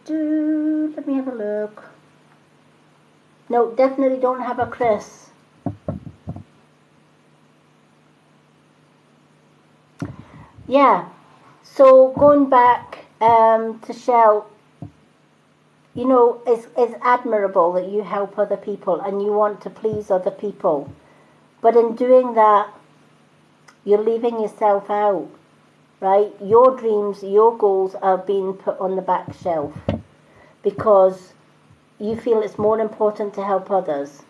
Let me have a look. No, definitely don't have a Chris. Yeah, so going back to Shell, you know, it's admirable that you help other people and you want to please other people. But in doing that, you're leaving yourself out, right? Your dreams, your goals are being put on the back shelf because you feel it's more important to help others.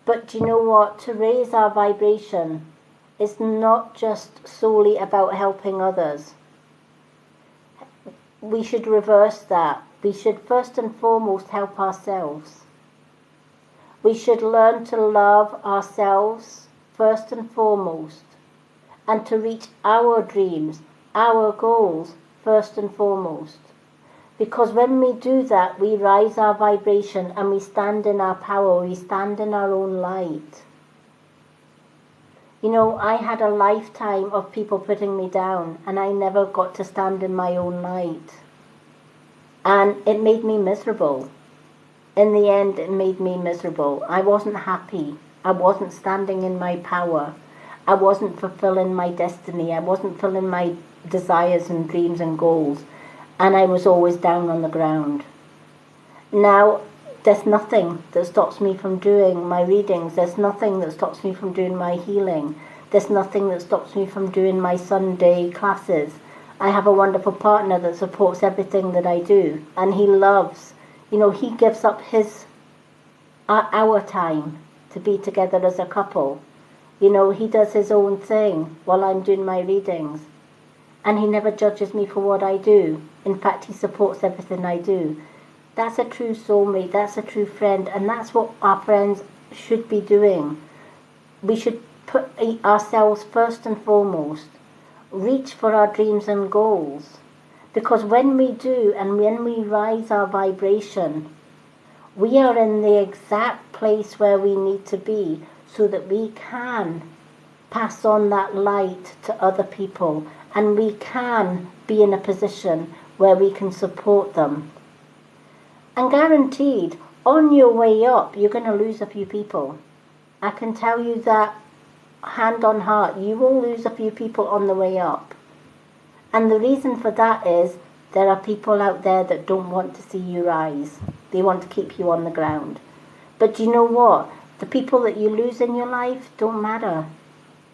But do you know what? To raise our vibration, it's not just solely about helping others. We should reverse that. We should first and foremost help ourselves. We should learn to love ourselves first and foremost, and to reach our dreams, our goals first and foremost. Because when we do that, we rise our vibration and we stand in our power, we stand in our own light. You know, I had a lifetime of people putting me down and I never got to stand in my own light. And it made me miserable. In the end, it made me miserable. I wasn't happy. I wasn't standing in my power. I wasn't fulfilling my destiny. I wasn't fulfilling my desires and dreams and goals. And I was always down on the ground. Now, there's nothing that stops me from doing my readings. There's nothing that stops me from doing my healing. There's nothing that stops me from doing my Sunday classes. I have a wonderful partner that supports everything that I do. And he loves, you know, he gives up our time to be together as a couple. You know, he does his own thing while I'm doing my readings. And he never judges me for what I do. In fact, he supports everything I do. That's a true soulmate, that's a true friend, and that's what our friends should be doing. We should put ourselves first and foremost, reach for our dreams and goals. Because when we do, and when we rise our vibration, we are in the exact place where we need to be so that we can pass on that light to other people, and we can be in a position where we can support them. And guaranteed, on your way up, you're going to lose a few people. I can tell you that hand on heart, you will lose a few people on the way up. And the reason for that is there are people out there that don't want to see you rise. They want to keep you on the ground. But do you know what? The people that you lose in your life don't matter.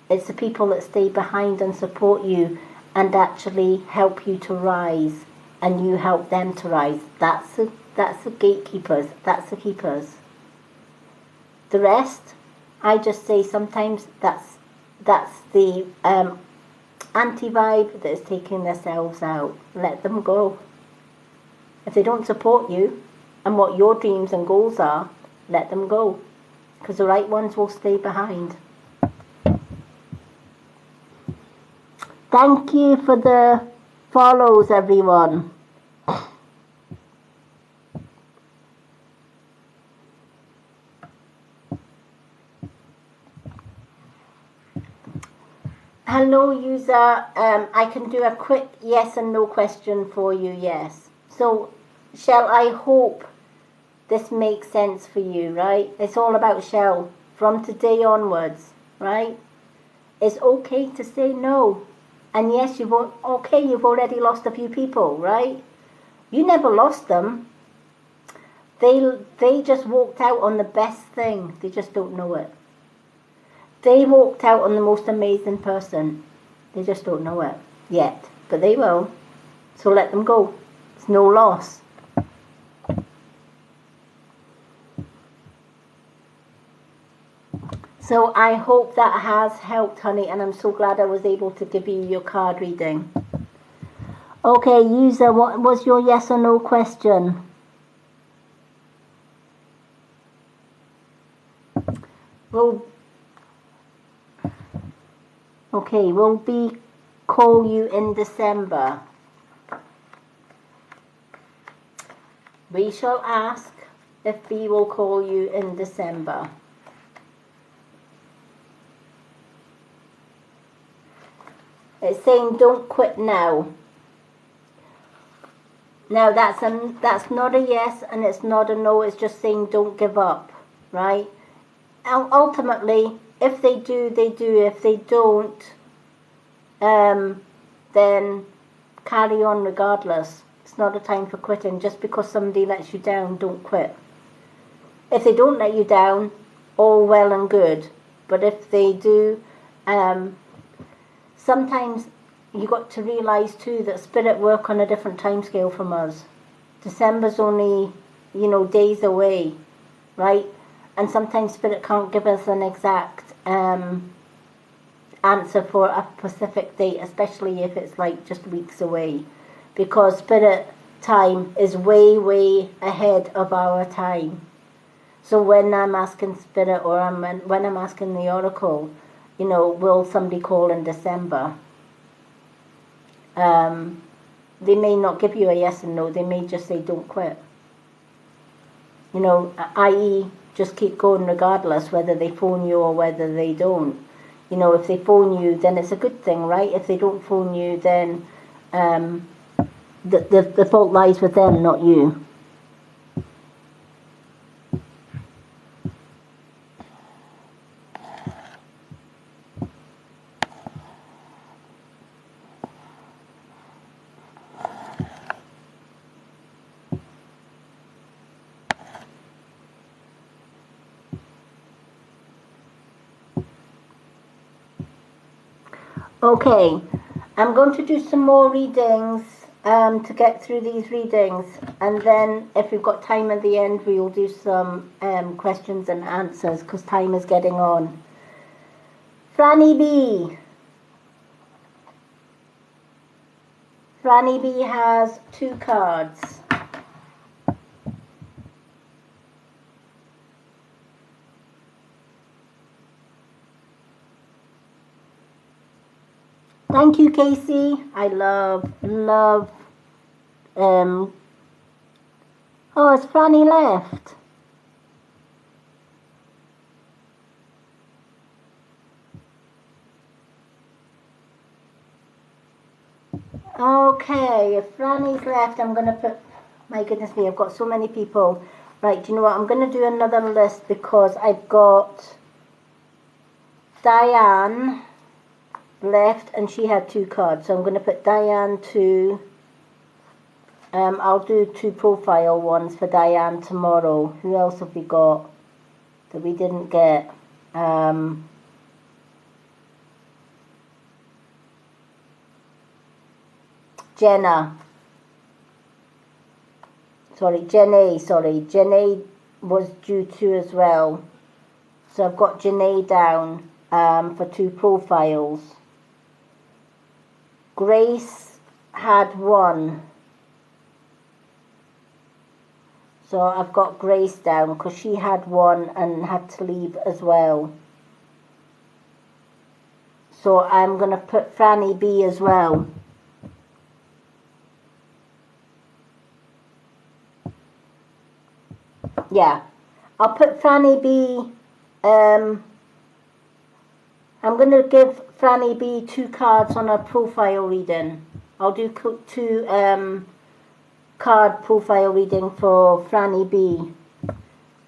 It's the people that stay behind and support you and actually help you to rise, and you help them to rise. That's the gatekeepers, that's the keepers. The rest, I just say sometimes that's the anti-vibe that is taking themselves out. Let them go. If they don't support you and what your dreams and goals are, let them go. Because the right ones will stay behind. Thank you for the follows, everyone. Hello, user. I can do a quick yes and no question for you, yes. So, Shell, I hope this makes sense for you, right? It's all about Shell from today onwards, right? It's okay to say no. And yes, you've already lost a few people, right? You never lost them. They just walked out on the best thing. They just don't know it. They walked out on the most amazing person. They just don't know it yet. But they will. So let them go. It's no loss. So I hope that has helped, honey, and I'm so glad I was able to give you your card reading. Okay, user, what was your yes or no question? Will Okay, will B call you in December? We shall ask if B will call you in December. It's saying don't quit now. Now that's not a yes and it's not a no, it's just saying don't give up, right? Ultimately, if they do, they do. If they don't, then carry on regardless. It's not a time for quitting. Just because somebody lets you down, don't quit. If they don't let you down, all well and good. But if they do, sometimes you got to realise too that spirit work on a different time scale from us. December's only, days away, right? And sometimes spirit can't give us an exact answer for a specific date, especially if it's like just weeks away, because spirit time is way, way ahead of our time. So when I'm asking spirit or when I'm asking the oracle, will somebody call in December? They may not give you a yes and no. They may just say don't quit. I.e. just keep going regardless whether they phone you or whether they don't. If they phone you, then it's a good thing, right? If they don't phone you, then the fault lies with them, not you. Okay, I'm going to do some more readings to get through these readings, and then if we've got time at the end, we will do some questions and answers because time is getting on. Franny B. Franny B has 2 cards. Thank you, Casey. I love. Oh, it's Franny left. Okay, if Franny's left, I'm going to put... My goodness me, I've got so many people. Right, do you know what? I'm going to do another list because I've got Diane left and she had 2 cards. So I'm going to put Diane 2. I'll do 2 profile ones for Diane tomorrow. Who else have we got that we didn't get? Jenna. Jenny was due to as well. So I've got Jenny down for 2 profiles. Grace had 1. So I've got Grace down because she had 1 and had to leave as well. So I'm going to put Franny B as well. Yeah, I'll put Franny B. I'm going to give Franny B 2 cards on a profile reading. I'll do 2 card profile reading for Franny B.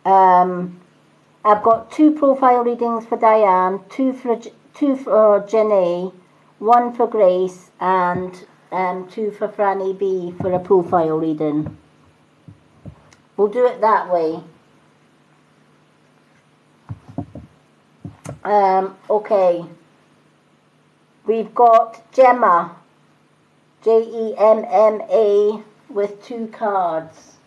I've got 2 profile readings for Diane, 2 for Jenny, 1 for Grace, and 2 for Franny B for a profile reading. We'll do it that way. Okay. We've got Gemma, Gemma, with 2 cards.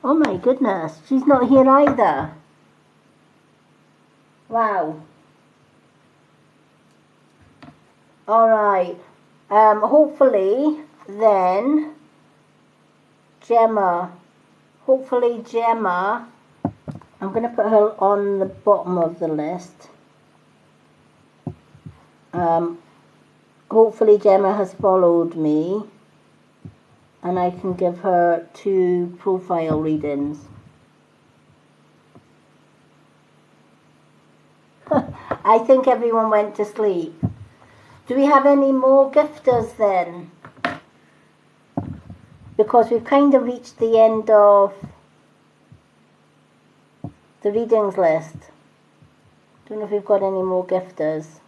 Oh my goodness, she's not here either. Wow. Alright. Hopefully then Gemma. Hopefully Gemma. I'm going to put her on the bottom of the list. Hopefully Gemma has followed me and I can give her 2 profile readings. I think everyone went to sleep. Do we have any more gifters then? Because we've kind of reached the end of the readings list. Don't know if we've got any more gifters.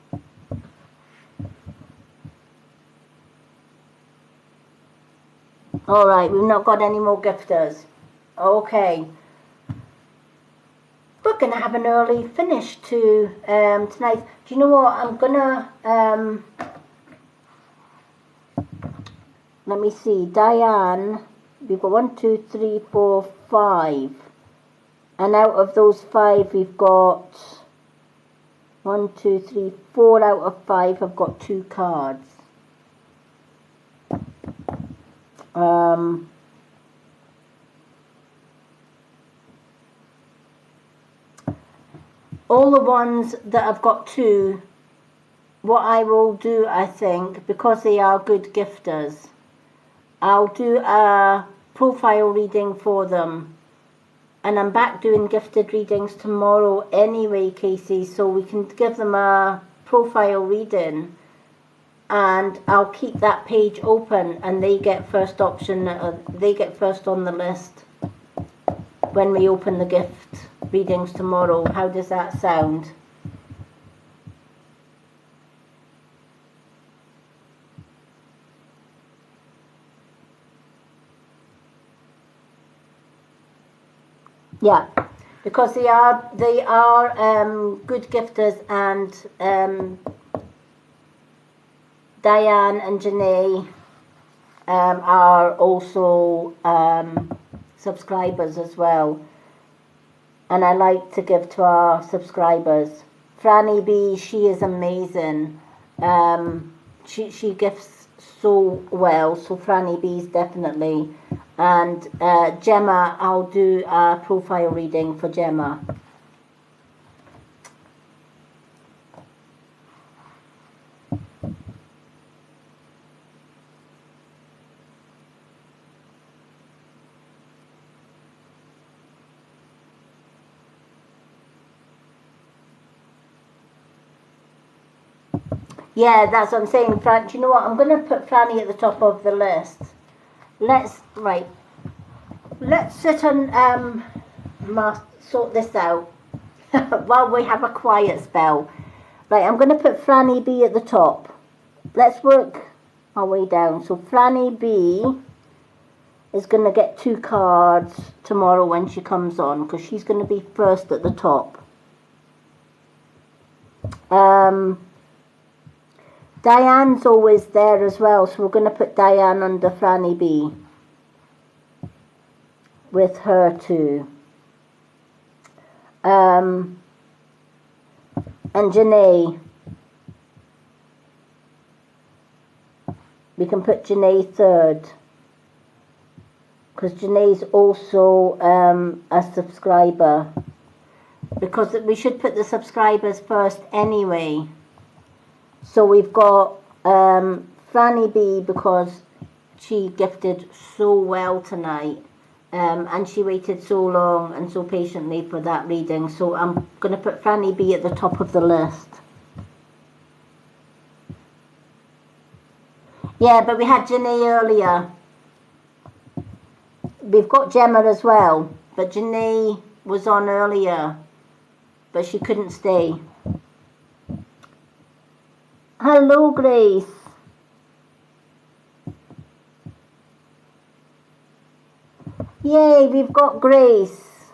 Alright, we've not got any more gifters. Okay. We're going to have an early finish to tonight. Do you know what? I'm going to... let me see. Diane, we've got 1, 2, 3, 4, 5. And out of those 5, we've got 1, 2, 3, 4 out of 5 have got 2 cards. All the ones that have got 2, what I will do, I think, because they are good gifters, I'll do a profile reading for them. And I'm back doing gifted readings tomorrow anyway, Casey, so we can give them a profile reading and I'll keep that page open and they get first option, they get first on the list when we open the gift readings tomorrow. How does that sound? Yeah, because they are good gifters, and Diane and Janae are also subscribers as well, and I like to give to our subscribers. Franny B, she is amazing. She gifts so well, so Franny B is definitely. And Gemma, I'll do a profile reading for Gemma. Yeah, that's what I'm saying, Fran. Do you know what? I'm going to put Franny at the top of the list. Let's sit and sort this out while we have a quiet spell. Right, I'm going to put Franny B at the top. Let's work our way down. So Franny B is going to get 2 cards tomorrow when she comes on, because she's going to be first at the top. Diane's always there as well, so we're going to put Diane under Franny B with her too. And Janae, we can put Janae third, because Janae's also a subscriber, because we should put the subscribers first anyway. So we've got Franny B, because she gifted so well tonight, and she waited so long and so patiently for that reading. So I'm going to put Franny B at the top of the list. Yeah, but we had Janae earlier. We've got Gemma as well, but Janae was on earlier, but she couldn't stay. Hello, Grace. Yay, we've got Grace.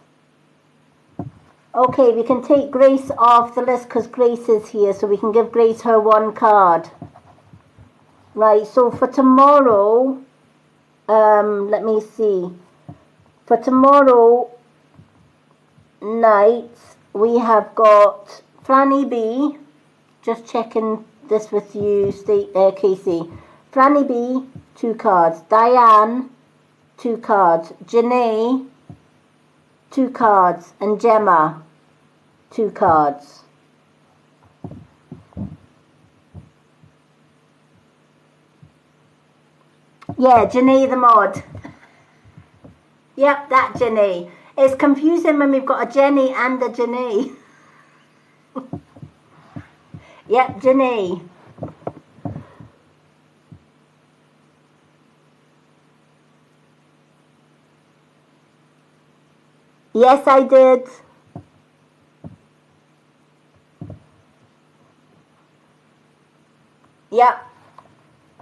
Okay, we can take Grace off the list because Grace is here, so we can give Grace her 1 card. Right, so for tomorrow, let me see. For tomorrow night, we have got Franny B. Just checking this with you, Casey. Franny B, 2 cards. Diane, 2 cards. Janae, 2 cards. And Gemma, 2 cards. Yeah, Janae the mod. Yep, that Janae. It's confusing when we've got a Jenny and a Janae. Yep, Janae. Yes, I did. Yep.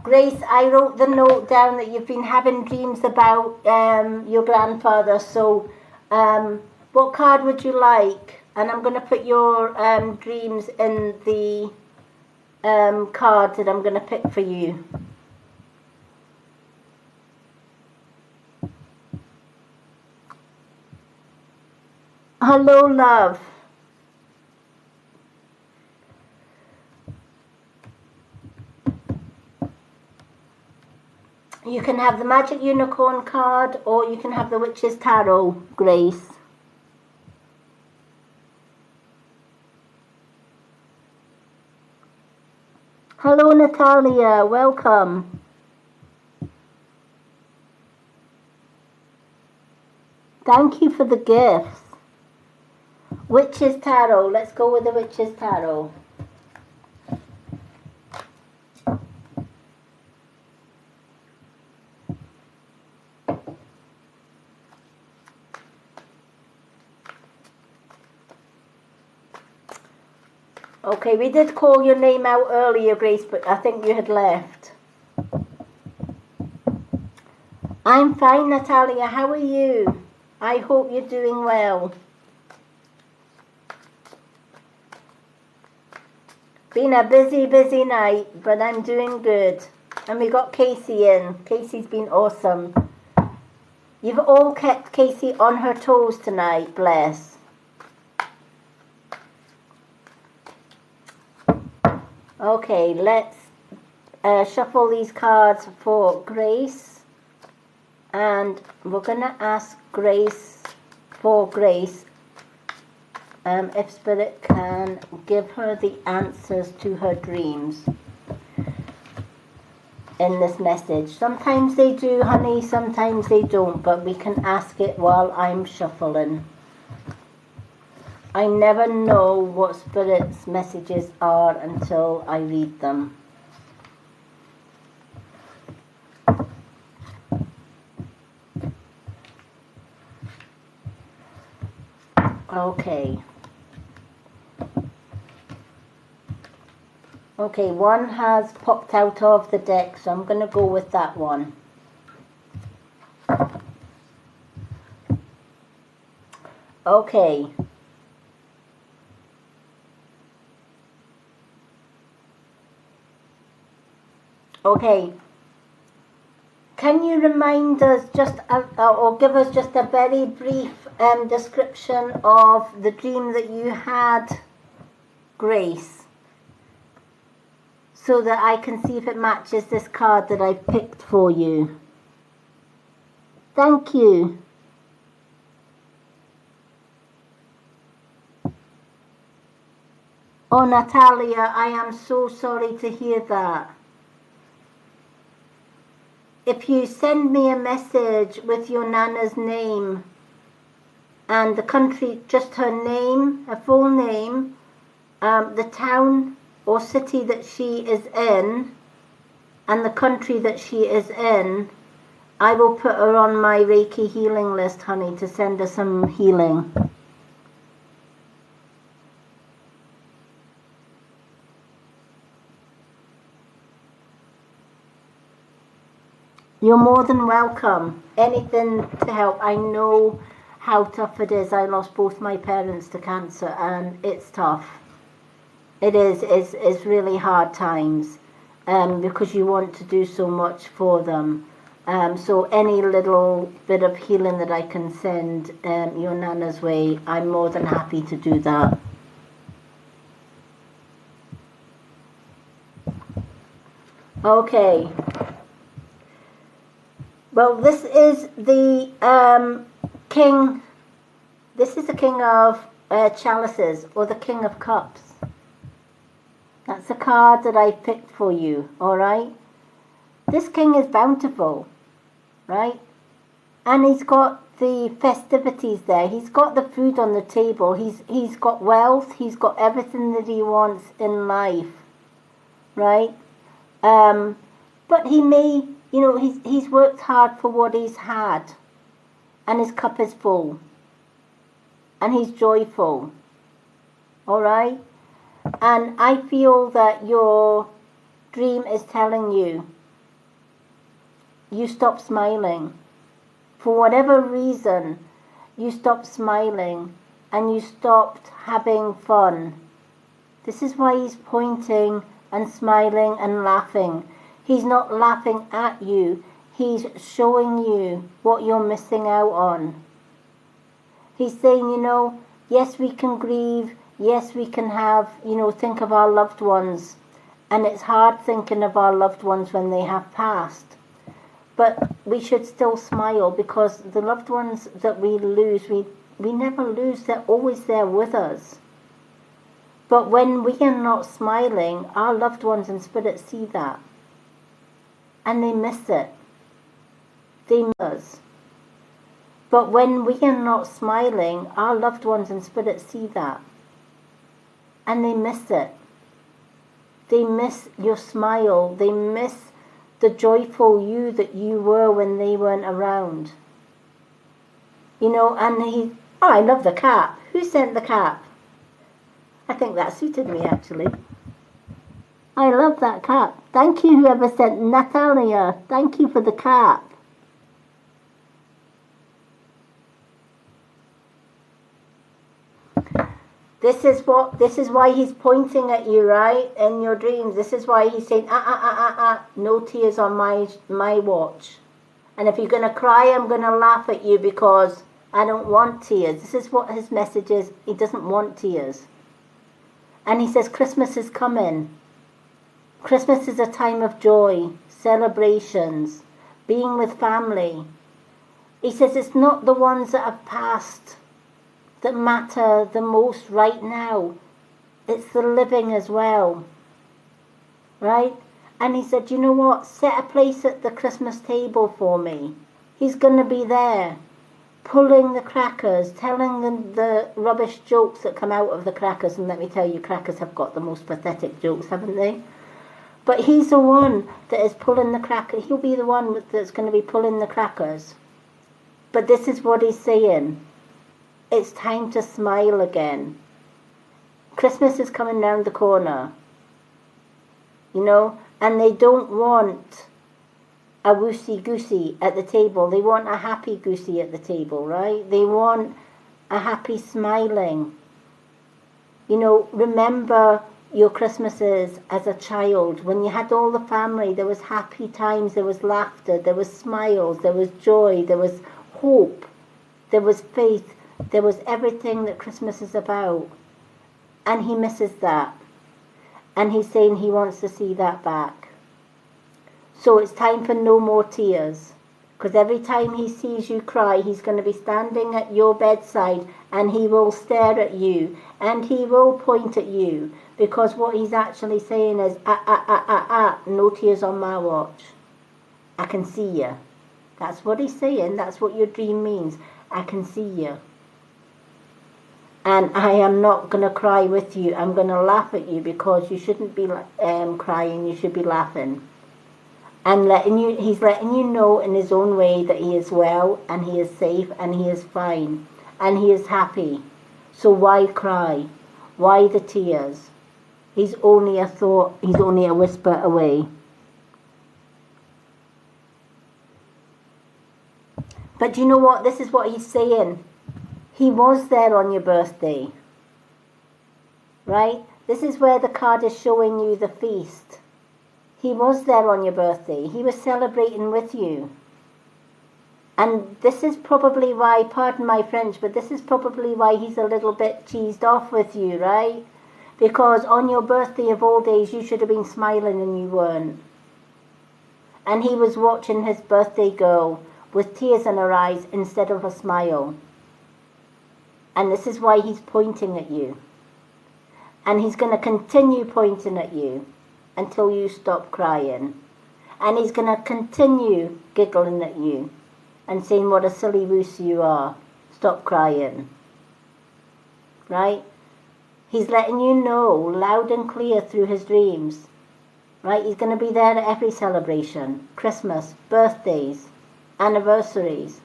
Grace, I wrote the note down that you've been having dreams about your grandfather. So, what card would you like? And I'm going to put your dreams in the card that I'm going to pick for you. Hello, love. You can have the Magic Unicorn card or you can have the Witch's Tarot, Grace. Hello, Natalia. Welcome. Thank you for the gifts. Witch's Tarot. Let's go with the Witch's Tarot. Okay, we did call your name out earlier, Grace, but I think you had left. I'm fine, Natalia. How are you? I hope you're doing well. Been a busy, busy night, but I'm doing good. And we got Casey in. Casey's been awesome. You've all kept Casey on her toes tonight, bless. Okay, let's shuffle these cards for Grace. And we're going to ask Grace, for Grace, if Spirit can give her the answers to her dreams in this message. Sometimes they do, honey, sometimes they don't, but we can ask it while I'm shuffling. I never know what Spirit's messages are until I read them. Okay. Okay, one has popped out of the deck, so I'm going to go with that one. Okay. Okay. Can you remind us just, or give us just a very brief description of the dream that you had, Grace? So that I can see if it matches this card that I picked for you. Thank you. Oh, Natalia, I am so sorry to hear that. If you send me a message with your Nana's name and the country, just her name, her full name, the town or city that she is in, and the country that she is in, I will put her on my Reiki healing list, honey, to send her some healing. You're more than welcome. Anything to help. I know how tough it is. I lost both my parents to cancer and it's tough. It is. It's really hard times because you want to do so much for them. So any little bit of healing that I can send your Nana's way, I'm more than happy to do that. Okay. Well, this is the king. This is the king of chalices, or the king of cups. That's the card that I picked for you. All right. This king is bountiful, right? And he's got the festivities there. He's got the food on the table. He's got wealth. He's got everything that he wants in life, right? But he may, you know, he's worked hard for what he's had, and his cup is full, and he's joyful. All right? And I feel that your dream is telling you, you stop smiling. For whatever reason, you stopped smiling and you stopped having fun. This is why he's pointing and smiling and laughing. He's not laughing at you. He's showing you what you're missing out on. He's saying, you know, yes, we can grieve. Yes, we can have, you know, think of our loved ones. And it's hard thinking of our loved ones when they have passed. But we should still smile, because the loved ones that we lose, we never lose. They're always there with us. But when we are not smiling, our loved ones in spirit see that. And they miss it. They miss us. But when we are not smiling, our loved ones in spirit see that. And they miss it. They miss your smile. They miss the joyful you that you were when they weren't around. You know, and I love the cap. Who sent the cap? I think that suited me, actually. I love that cap. Thank you, whoever sent Natalia. Thank you for the cap. This is why he's pointing at you, right? In your dreams. This is why he's saying, no tears on my watch. And if you're going to cry, I'm going to laugh at you, because I don't want tears. This is what his message is. He doesn't want tears. And he says Christmas is coming. Christmas is a time of joy, celebrations, being with family. He says it's not the ones that have passed that matter the most right now. It's the living as well. Right? And he said, you know what? Set a place at the Christmas table for me. He's going to be there, pulling the crackers, telling them the rubbish jokes that come out of the crackers. And let me tell you, crackers have got the most pathetic jokes, haven't they? But he's the one that is pulling the crackers. He'll be the one that's going to be pulling the crackers. But this is what he's saying. It's time to smile again. Christmas is coming round the corner. You know, and they don't want a woosey-goosey at the table. They want a happy goosey at the table, right? They want a happy smiling. You know, remember your Christmases as a child. When you had all the family, there was happy times, there was laughter, there was smiles, there was joy, there was hope, there was faith. There was everything that Christmas is about. And he misses that. And he's saying he wants to see that back. So it's time for no more tears. Because every time he sees you cry, he's going to be standing at your bedside, and he will stare at you. And he will point at you. Because what he's actually saying is, no tears on my watch. I can see you. That's what he's saying. That's what your dream means. I can see you. And I am not going to cry with you. I'm going to laugh at you, because you shouldn't be crying. You should be laughing. And he's letting you know in his own way that he is well, and he is safe, and he is fine, and he is happy. So why cry? Why the tears? He's only a thought. He's only a whisper away. But do you know what? This is what he's saying. He was there on your birthday, right? This is where the card is showing you the feast. He was there on your birthday. He was celebrating with you. And this is probably why, pardon my French, but this is probably why he's a little bit cheesed off with you, right? Because on your birthday of all days, you should have been smiling and you weren't. And he was watching his birthday girl with tears in her eyes instead of a smile. And this is why he's pointing at you. And he's going to continue pointing at you until you stop crying. And he's going to continue giggling at you and saying what a silly woos you are. Stop crying. Right? He's letting you know loud and clear through his dreams. Right? He's going to be there at every celebration. Christmas, birthdays, anniversaries,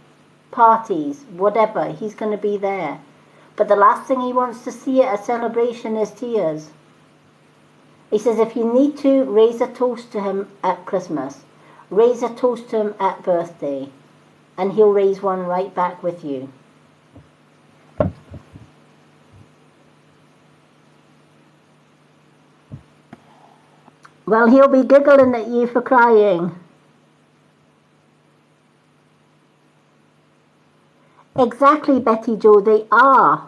parties, whatever. He's going to be there. But the last thing he wants to see at a celebration is tears. He says if you need to, raise a toast to him at Christmas. Raise a toast to him at birthday. And he'll raise one right back with you. Well, he'll be giggling at you for crying. Exactly, Betty Jo, they are.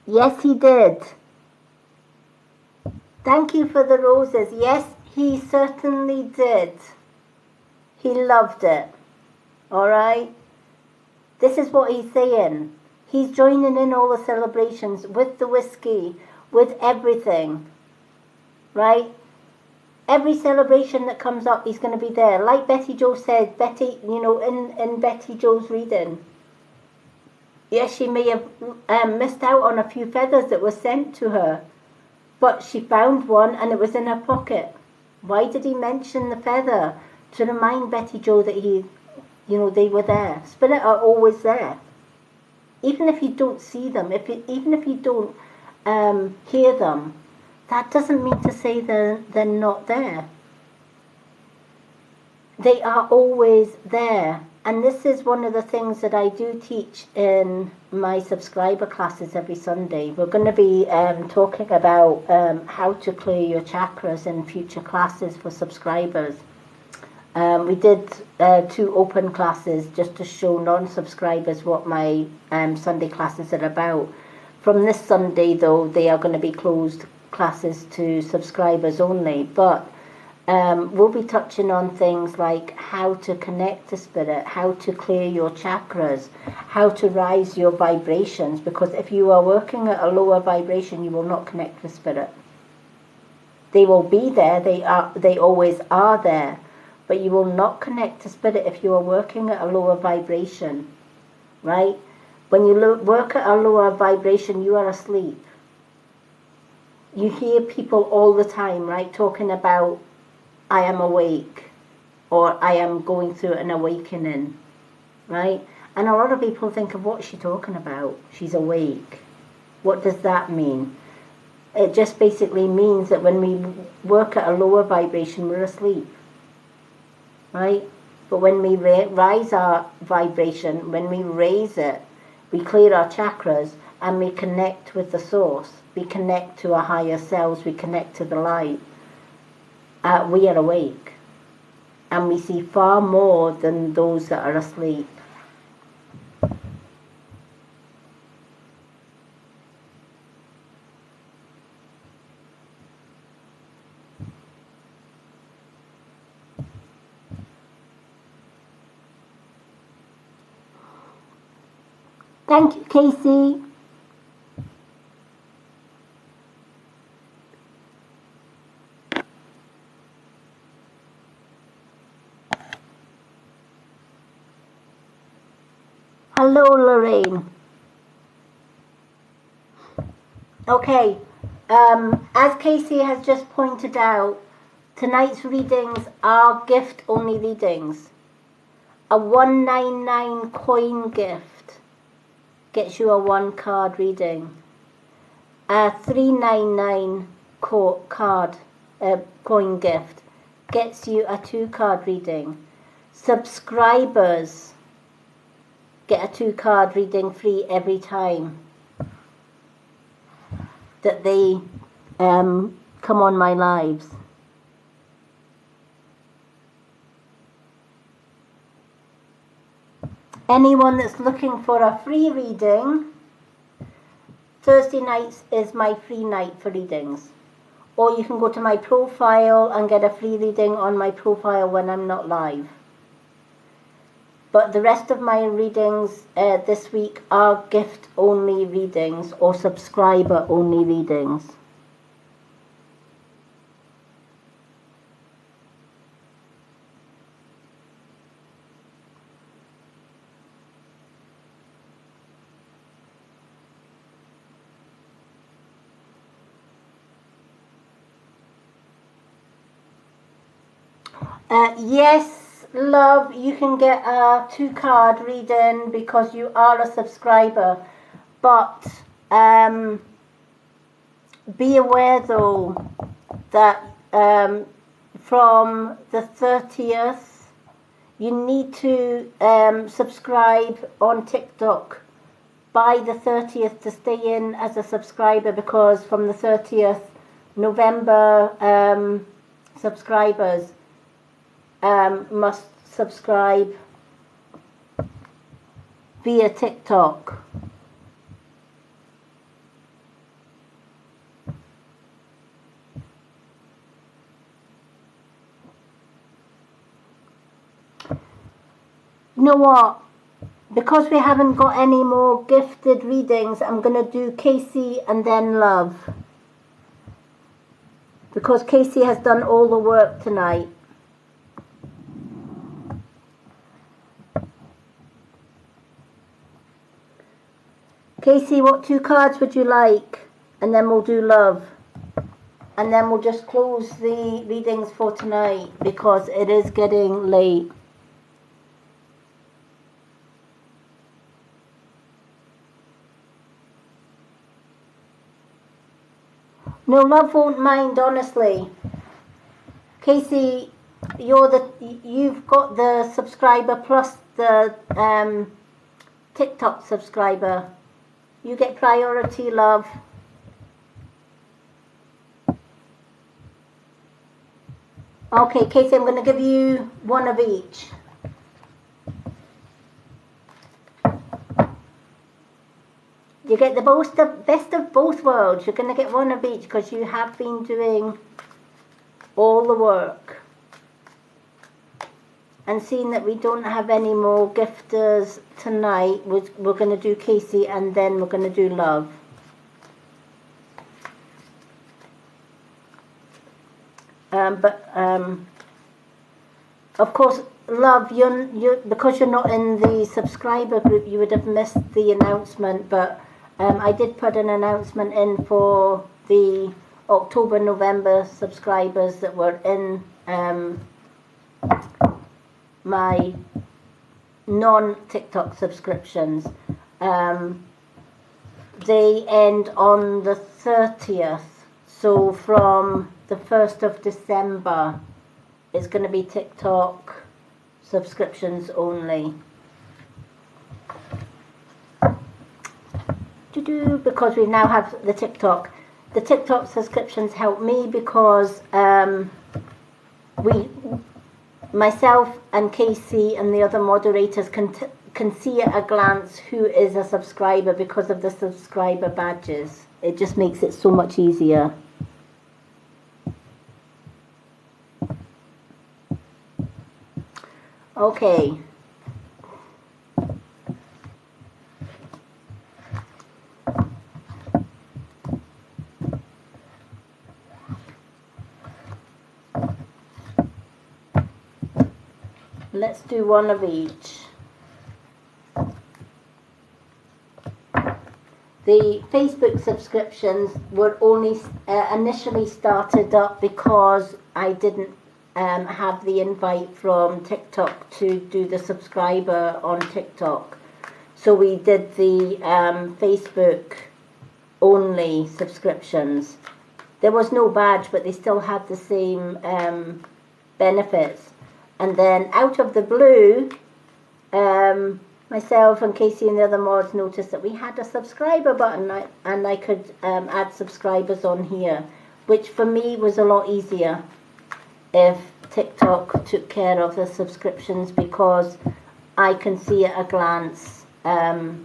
Yes, he did. Thank you for the roses. Yes, he certainly did. He loved it. All right? This is what he's saying. He's joining in all the celebrations with the whiskey, with everything. Right? Every celebration that comes up, he's going to be there. Like Betty Jo said, Betty, in Betty Jo's reading. Yes, she may have missed out on a few feathers that were sent to her, but she found one and it was in her pocket. Why did he mention the feather? To remind Betty Jo that they were there. Spirit are always there. Even if you don't see them, even if you don't hear them, that doesn't mean to say they're not there. They are always there. And this is one of the things that I do teach in my subscriber classes every Sunday. We're going to be talking about how to clear your chakras in future classes for subscribers. We did 2 open classes just to show non-subscribers what my Sunday classes are about. From this Sunday, though, they are going to be closed classes to subscribers only. But we'll be touching on things like how to connect to spirit, how to clear your chakras, how to rise your vibrations, because if you are working at a lower vibration, you will not connect with spirit. They will be there, they always are there, but you will not connect to spirit if you are working at a lower vibration, right? When you work at a lower vibration, you are asleep. You hear people all the time, right, talking about I am awake, or I am going through an awakening, right? And a lot of people think of what's she talking about? She's awake. What does that mean? It just basically means that when we work at a lower vibration, we're asleep, right? But when we rise our vibration, when we raise it, we clear our chakras and we connect with the source. We connect to our higher selves. We connect to the light. We are awake, and we see far more than those that are asleep. Thank you, Casey. Hello, Lorraine. Okay, as Casey has just pointed out, tonight's readings are gift-only readings. A 199 coin gift gets you a 1-card reading. A 399 coin gift gets you a 2-card reading. Subscribers get a 2-card reading free every time that they come on my lives. Anyone that's looking for a free reading, Thursday nights is my free night for readings. Or you can go to my profile and get a free reading on my profile when I'm not live. But the rest of my readings this week are gift-only readings or subscriber-only readings. Yes, love, you can get a 2-card reading because you are a subscriber, but be aware though that from the 30th you need to subscribe on TikTok by the 30th to stay in as a subscriber, because from the 30th November subscribers must subscribe via TikTok. You know what? Because we haven't got any more gifted readings, I'm going to do Casey and then love. Because Casey has done all the work tonight. Casey, what 2 cards would you like? And then we'll do love. And then we'll just close the readings for tonight because it is getting late. No, love won't mind, honestly. Casey, you've got the subscriber plus the TikTok subscriber. You get priority, love. Okay, Casey, I'm going to give you one of each. You get the best of both worlds. You're going to get one of each because you have been doing all the work. And seeing that we don't have any more gifters tonight, we're going to do Casey and then we're going to do love. Of course, love, because you're not in the subscriber group, you would have missed the announcement, but I did put an announcement in for the October-November subscribers that were in my non-TikTok subscriptions. They end on the 30th, so from the 1st of December it's going to be TikTok subscriptions only. Because we now have the TikTok. The TikTok subscriptions help me because myself and Casey and the other moderators can see at a glance who is a subscriber because of the subscriber badges. It just makes it so much easier. Okay. Let's do one of each. The Facebook subscriptions were only initially started up because I didn't have the invite from TikTok to do the subscriber on TikTok. So we did the Facebook only subscriptions. There was no badge, but they still had the same benefits. And then out of the blue, myself and Casey and the other mods noticed that we had a subscriber button, and I could add subscribers on here, which for me was a lot easier if TikTok took care of the subscriptions, because I can see at a glance the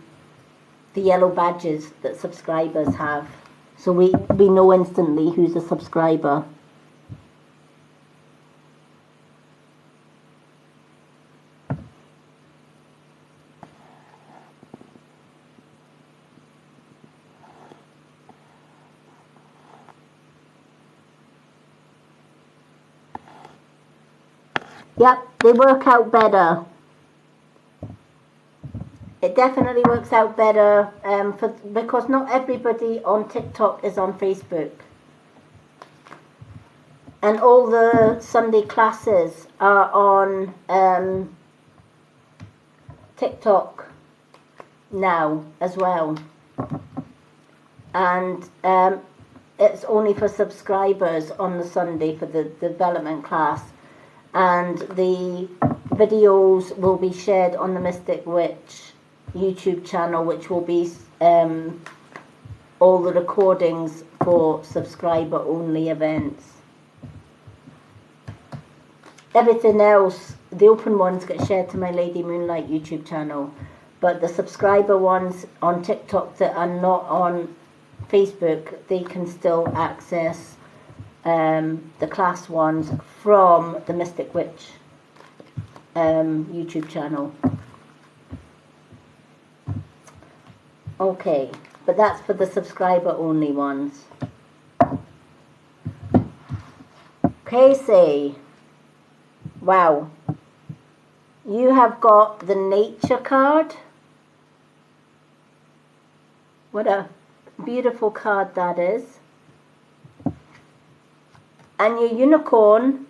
yellow badges that subscribers have. So we know instantly who's a subscriber. Yep, they work out better. It definitely works out better because not everybody on TikTok is on Facebook. And all the Sunday classes are on TikTok now as well. And it's only for subscribers on the Sunday for the development class. And the videos will be shared on the Mystic Witch YouTube channel, which will be all the recordings for subscriber only events. Everything else, the open ones get shared to my Lady Moonlight YouTube channel, but the subscriber ones on TikTok that are not on Facebook, they can still access the class ones from the Mystic Witch YouTube channel. Okay, but that's for the subscriber only ones. Casey, wow, you have got the nature card. What a beautiful card that is. And your unicorn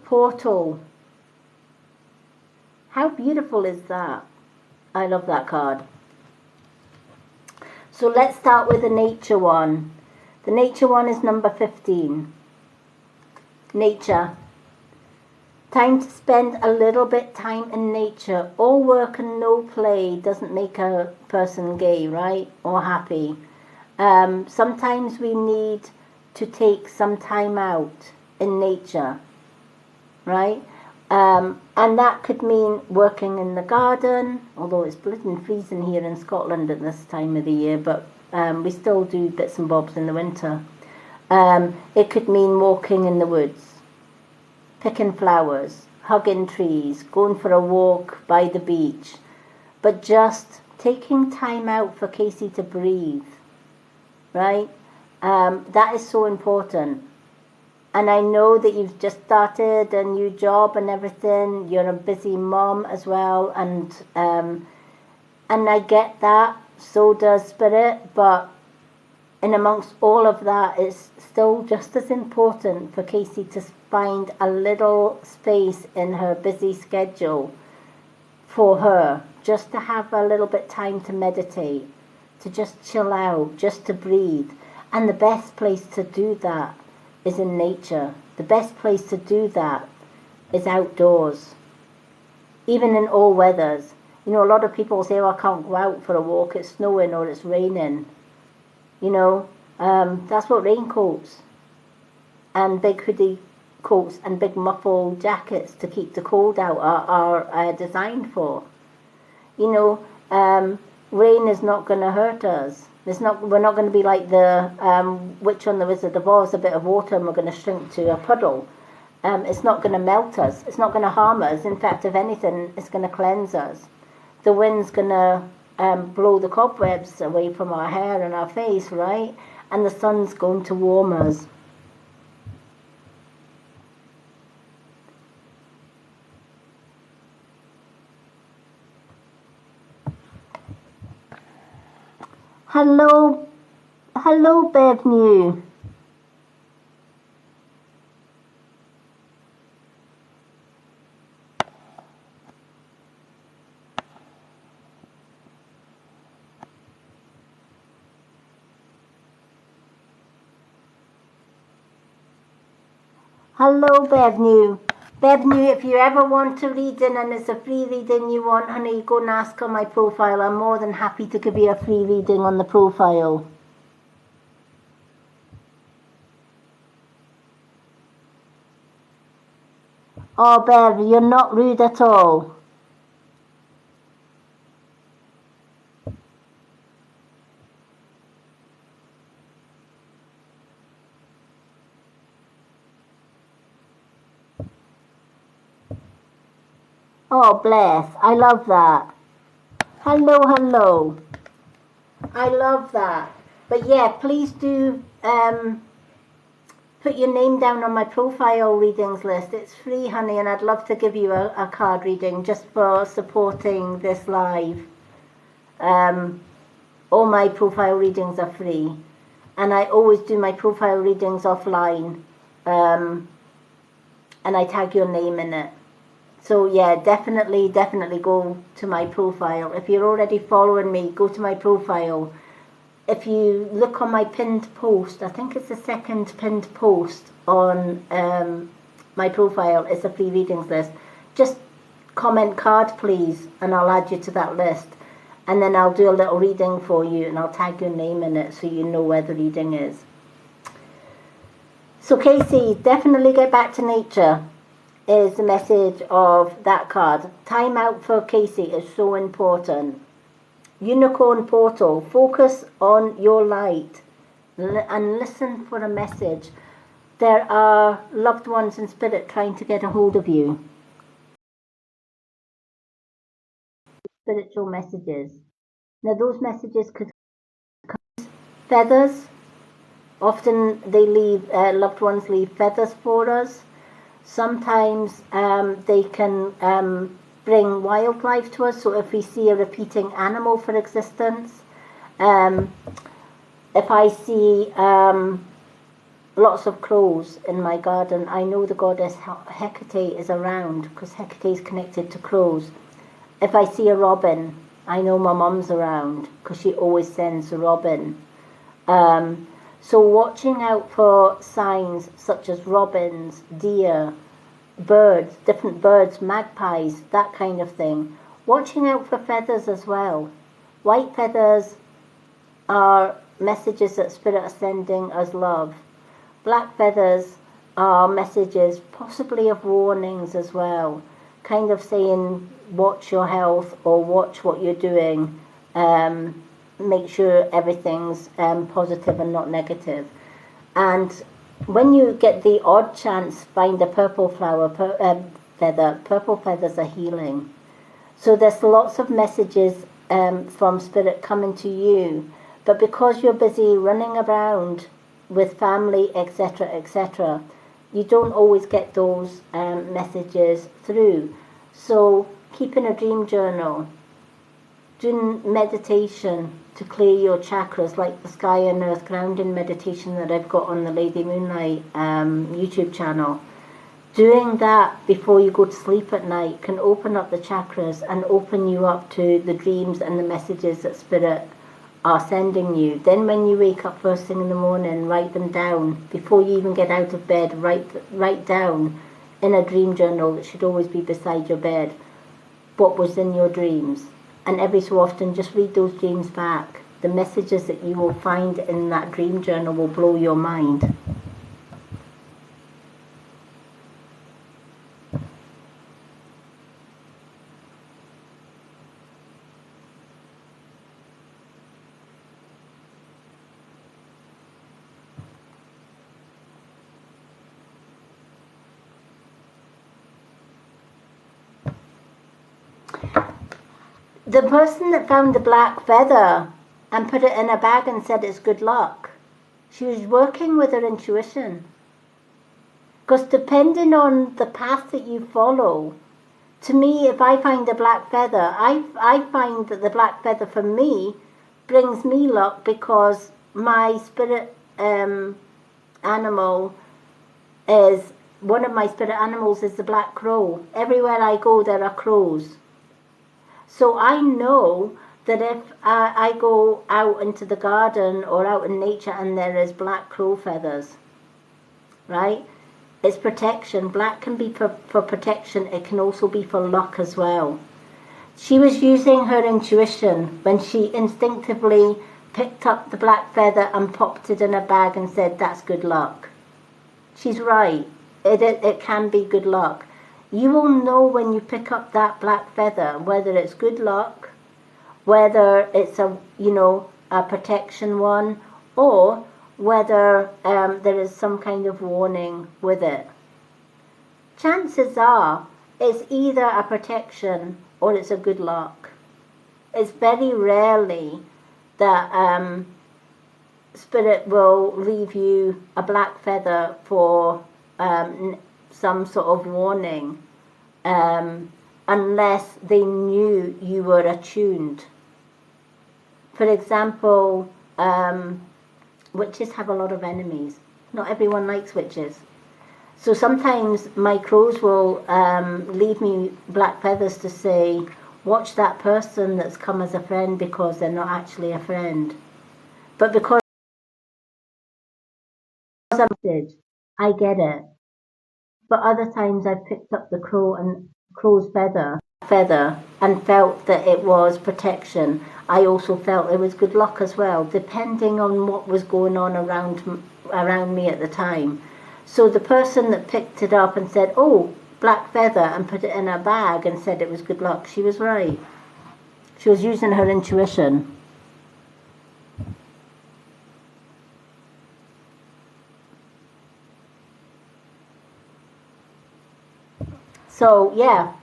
portal. How beautiful is that? I love that card. So let's start with the nature one. The nature one is number 15. Nature. Time to spend a little bit time in nature. All work and no play doesn't make a person gay, right? Or happy. Sometimes we need to take some time out in nature, right? And that could mean working in the garden, although it's blooming freezing here in Scotland at this time of the year, but we still do bits and bobs in the winter. It could mean walking in the woods, picking flowers, hugging trees, going for a walk by the beach, but just taking time out for Casey to breathe, right? That is so important. And I know that you've just started a new job and everything. You're a busy mom as well, and I get that. So does Spirit. But in amongst all of that, it's still just as important for Casey to find a little space in her busy schedule for her, just to have a little bit time to meditate, to just chill out, just to breathe. And the best place to do that is in nature. The best place to do that is outdoors, even in all weathers. You know, a lot of people say, oh, I can't go out for a walk, it's snowing or it's raining. You know, that's what raincoats and big hoodie coats and big muffled jackets to keep the cold out are designed for. You know, rain is not going to hurt us. We're not going to be like the Witch on the Wizard of Oz, a bit of water and we're going to shrink to a puddle. It's not going to melt us. It's not going to harm us. In fact, if anything, it's going to cleanse us. The wind's going to blow the cobwebs away from our hair and our face, right? And the sun's going to warm us. Hello, Bev New. Hello, Bev New. Bebnu, if you ever want a reading and it's a free reading you want, honey, go and ask on my profile. I'm more than happy to give you a free reading on the profile. Oh, Bev, you're not rude at all. Oh, bless. I love that. Hello, hello. I love that. But yeah, please do put your name down on my profile readings list. It's free, honey, and I'd love to give you a card reading just for supporting this live. All my profile readings are free, and I always do my profile readings offline, and I tag your name in it. So yeah, definitely go to my profile. If you're already following me, go to my profile. If you look on my pinned post, I think it's the second pinned post on my profile, it's a free readings list. Just comment card please, and I'll add you to that list. And then I'll do a little reading for you, and I'll tag your name in it so you know where the reading is. So Casey, definitely get back to nature is the message of that card. Time out for Casey is so important. Unicorn portal, focus on your light and listen for a message. There are loved ones in spirit trying to get a hold of you. Spiritual messages. Now those messages could come feathers. Often they leave, loved ones leave feathers for us. Sometimes they can bring wildlife to us. So if we see a repeating animal for existence, if I see lots of crows in my garden, I know the goddess Hecate is around, because Hecate is connected to crows. If I see a robin, I know my mum's around, because she always sends a robin. So watching out for signs such as robins, deer, birds, different birds, magpies, that kind of thing. Watching out for feathers as well. White feathers are messages that spirit are sending as love. Black feathers are messages possibly of warnings as well, kind of saying watch your health or watch what you're doing. Make sure everything's positive and not negative. And when you get the odd chance, find a purple flower feather. Purple feathers are healing. So there's lots of messages from spirit coming to you, but because you're busy running around with family, etc., you don't always get those messages through. So keeping a dream journal, doing meditation to clear your chakras, like the Sky and Earth grounding meditation that I've got on the Lady Moonlight YouTube channel. Doing that before you go to sleep at night can open up the chakras and open you up to the dreams and the messages that spirit are sending you. Then when you wake up first thing in the morning, write them down. Before you even get out of bed, write down in a dream journal that should always be beside your bed what was in your dreams. And every so often just read those dreams back. The messages that you will find in that dream journal will blow your mind. The person that found the black feather and put it in a bag and said it's good luck, she was working with her intuition. Because depending on the path that you follow, to me, if I find a black feather, I find that the black feather for me brings me luck, because my spirit animal is, one of my spirit animals is the black crow. Everywhere I go, there are crows. So I know that if I go out into the garden or out in nature and there is black crow feathers, right? It's protection. Black can be for protection. It can also be for luck as well. She was using her intuition when she instinctively picked up the black feather and popped it in a bag and said, that's good luck. She's right. It can be good luck. You will know when you pick up that black feather whether it's good luck, whether it's a protection one, or whether there is some kind of warning with it. Chances are it's either a protection or it's a good luck. It's very rarely that Spirit will leave you a black feather for some sort of warning, unless they knew you were attuned. For example, witches have a lot of enemies. Not everyone likes witches. So sometimes my crows will leave me black feathers to say, watch that person that's come as a friend because they're not actually a friend. But because I get it. But other times I've picked up the crow's feather and felt that it was protection. I also felt it was good luck as well, depending on what was going on around me at the time. So the person that picked it up and said, oh, black feather, and put it in a bag and said it was good luck, she was right. She was using her intuition. So, yeah.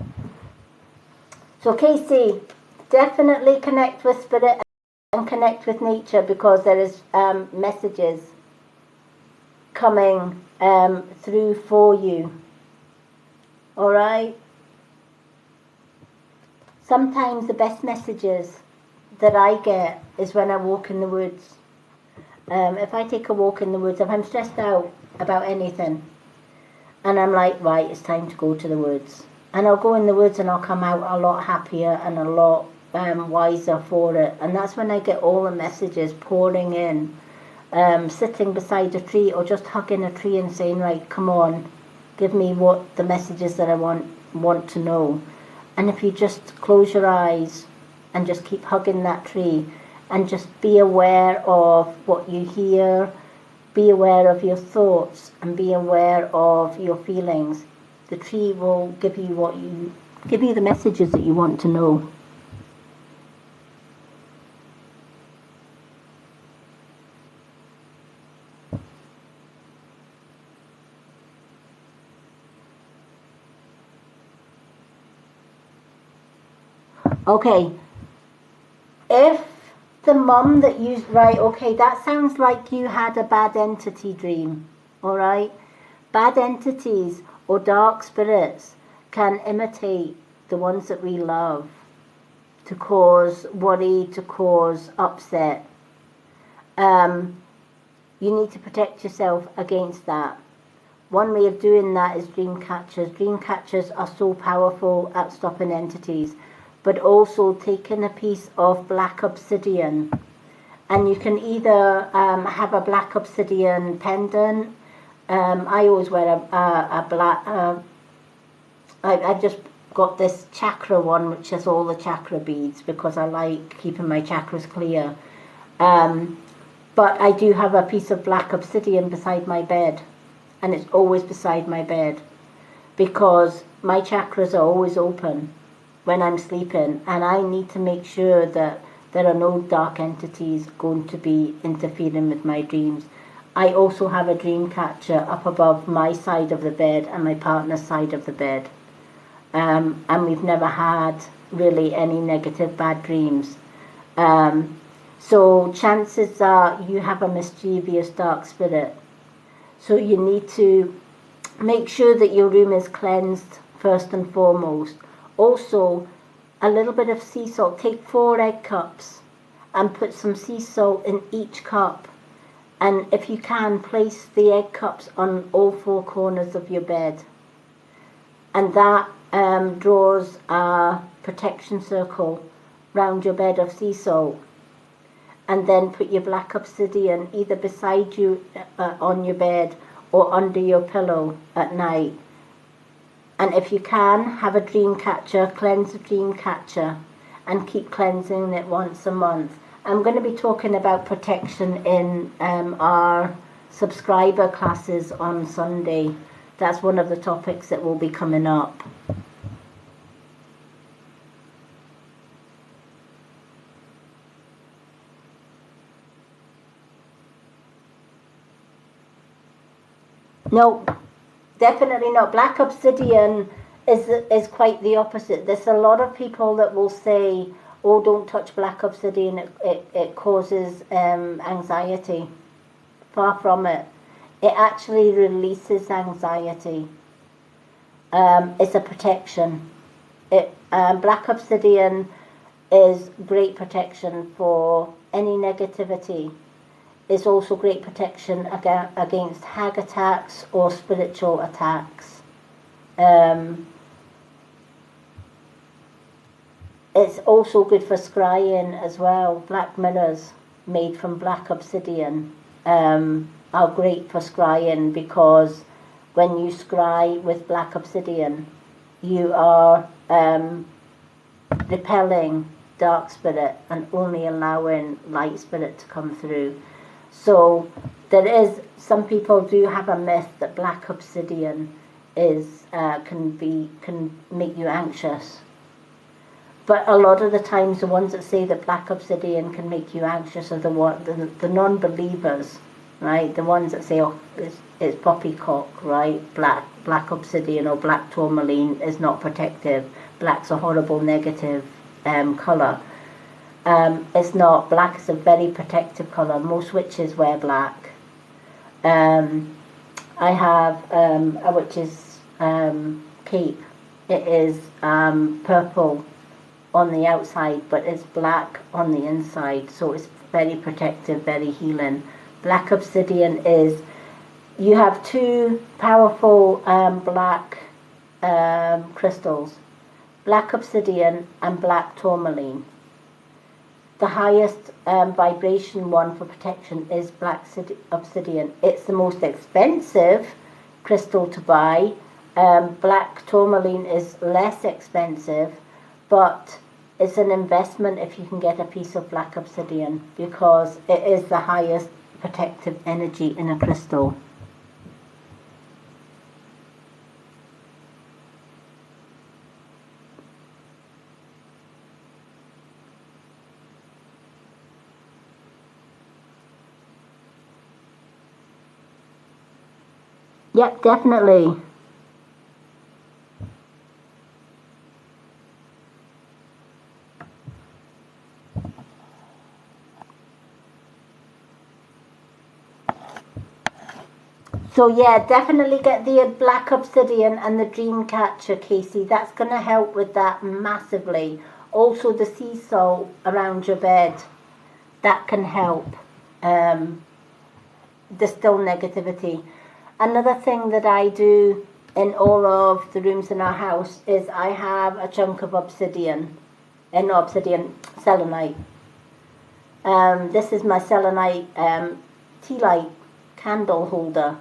So, Casey, definitely connect with Spirit and connect with nature, because there is messages coming through for you. All right? Sometimes the best messages that I get is when I walk in the woods. If I take a walk in the woods, if I'm stressed out about anything, and I'm like, right, it's time to go to the woods. And I'll go in the woods and I'll come out a lot happier and a lot wiser for it. And that's when I get all the messages pouring in. Sitting beside a tree or just hugging a tree and saying, right, come on, give me what the messages that I want to know. And if you just close your eyes and just keep hugging that tree and just be aware of what you hear, be aware of your thoughts and be aware of your feelings, the tree will give you the messages that you want to know. Okay, if the mum that you, right, okay, that sounds like you had a bad entity dream, all right? Bad entities or dark spirits can imitate the ones that we love to cause worry, to cause upset. You need to protect yourself against that. One way of doing that is dream catchers. Dream catchers are so powerful at stopping entities, but also taking a piece of black obsidian. And you can either have a black obsidian pendant. I always wear a black, I've just got this chakra one, which has all the chakra beads, because I like keeping my chakras clear. But I do have a piece of black obsidian beside my bed, and it's always beside my bed, because my chakras are always open when I'm sleeping, and I need to make sure that there are no dark entities going to be interfering with my dreams. I also have a dream catcher up above my side of the bed and my partner's side of the bed. And we've never had really any negative bad dreams. So chances are you have a mischievous dark spirit. So you need to make sure that your room is cleansed first and foremost. Also, a little bit of sea salt. Take 4 egg cups and put some sea salt in each cup. And if you can, place the egg cups on all 4 corners of your bed. And that draws a protection circle round your bed of sea salt. And then put your black obsidian either beside you on your bed or under your pillow at night. And if you can, have a dream catcher, cleanse the dream catcher, and keep cleansing it once a month. I'm going to be talking about protection in our subscriber classes on Sunday. That's one of the topics that will be coming up. No, definitely not. Black obsidian is quite the opposite. There's a lot of people that will say, "Oh, don't touch black obsidian. It causes anxiety." Far from it. It actually releases anxiety. It's a protection. Black obsidian is great protection for any negativity. Is also great protection against hag attacks or spiritual attacks. It's also good for scrying as well. Black mirrors made from black obsidian are great for scrying, because when you scry with black obsidian, you are repelling dark spirit and only allowing light spirit to come through. So some people do have a myth that black obsidian can make you anxious. But a lot of the times, the ones that say that black obsidian can make you anxious are the non-believers, right? The ones that say, "Oh, it's poppycock," right? Black obsidian or black tourmaline is not protective. Black's a horrible negative colour. It's not. Black is a very protective colour. Most witches wear black. I have a witch's cape. It is purple on the outside, but it's black on the inside, so it's very protective, very healing. Black obsidian is, you have two powerful black crystals, black obsidian and black tourmaline. The highest vibration one for protection is black obsidian. It's the most expensive crystal to buy. Black tourmaline is less expensive, but it's an investment if you can get a piece of black obsidian, because it is the highest protective energy in a crystal. Yep, definitely. So yeah, definitely get the black obsidian and the dream catcher, Casey. That's going to help with that massively. Also the sea salt around your bed, that can help distill negativity. Another thing that I do in all of the rooms in our house is I have a chunk of obsidian, selenite. This is my selenite tea light candle holder.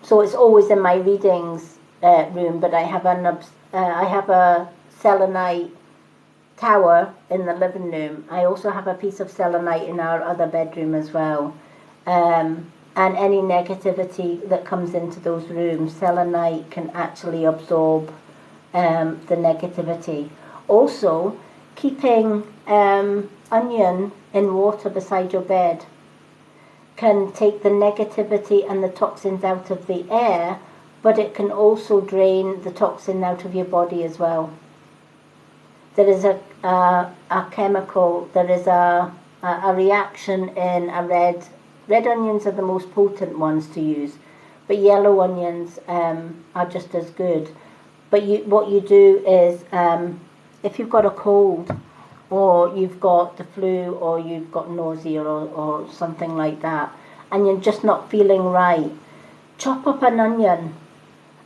So it's always in my readings room, but I have a selenite tower in the living room. I also have a piece of selenite in our other bedroom as well. And any negativity that comes into those rooms, selenite can actually absorb the negativity. Also, keeping onion in water beside your bed can take the negativity and the toxins out of the air, but it can also drain the toxin out of your body as well. There is a chemical, there is a reaction in a red onions are the most potent ones to use, but yellow onions are just as good. But what you do is, if you've got a cold, or you've got the flu, or you've got nausea or something like that, and you're just not feeling right, chop up an onion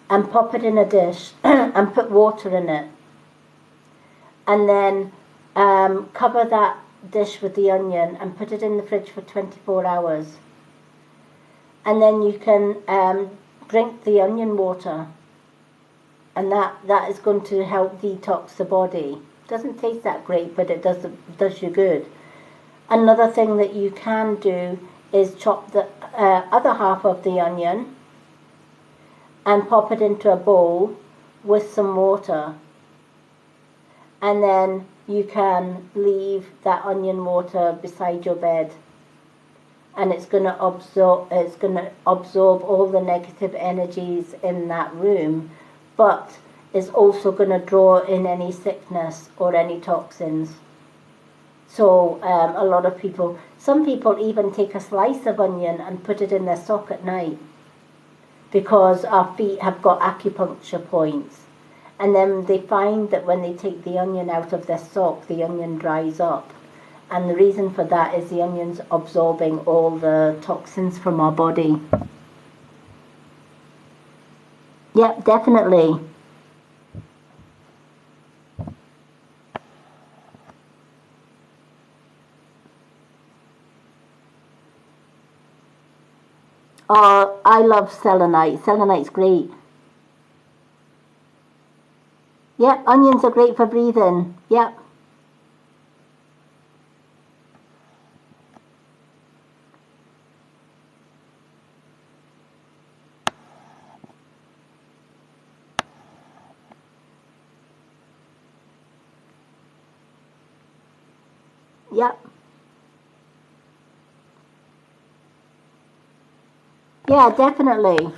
and pop it in a dish and put water in it. And then cover that dish with the onion and put it in the fridge for 24 hours. and then you can drink the onion water, and that is going to help detox the body. Doesn't taste that great, but it does you good. Another thing that you can do is chop the other half of the onion and pop it into a bowl with some water, and then you can leave that onion water beside your bed, and it's going to absorb all the negative energies in that room, but it's also going to draw in any sickness or any toxins. So a lot of people, some people even take a slice of onion and put it in their sock at night, because our feet have got acupuncture points. And then they find that when they take the onion out of their sock, the onion dries up. And the reason for that is the onion's absorbing all the toxins from our body. Yep, definitely. Oh, I love selenite. Selenite's great. Yep, onions are great for breathing. Yep. Yep. Yeah, definitely.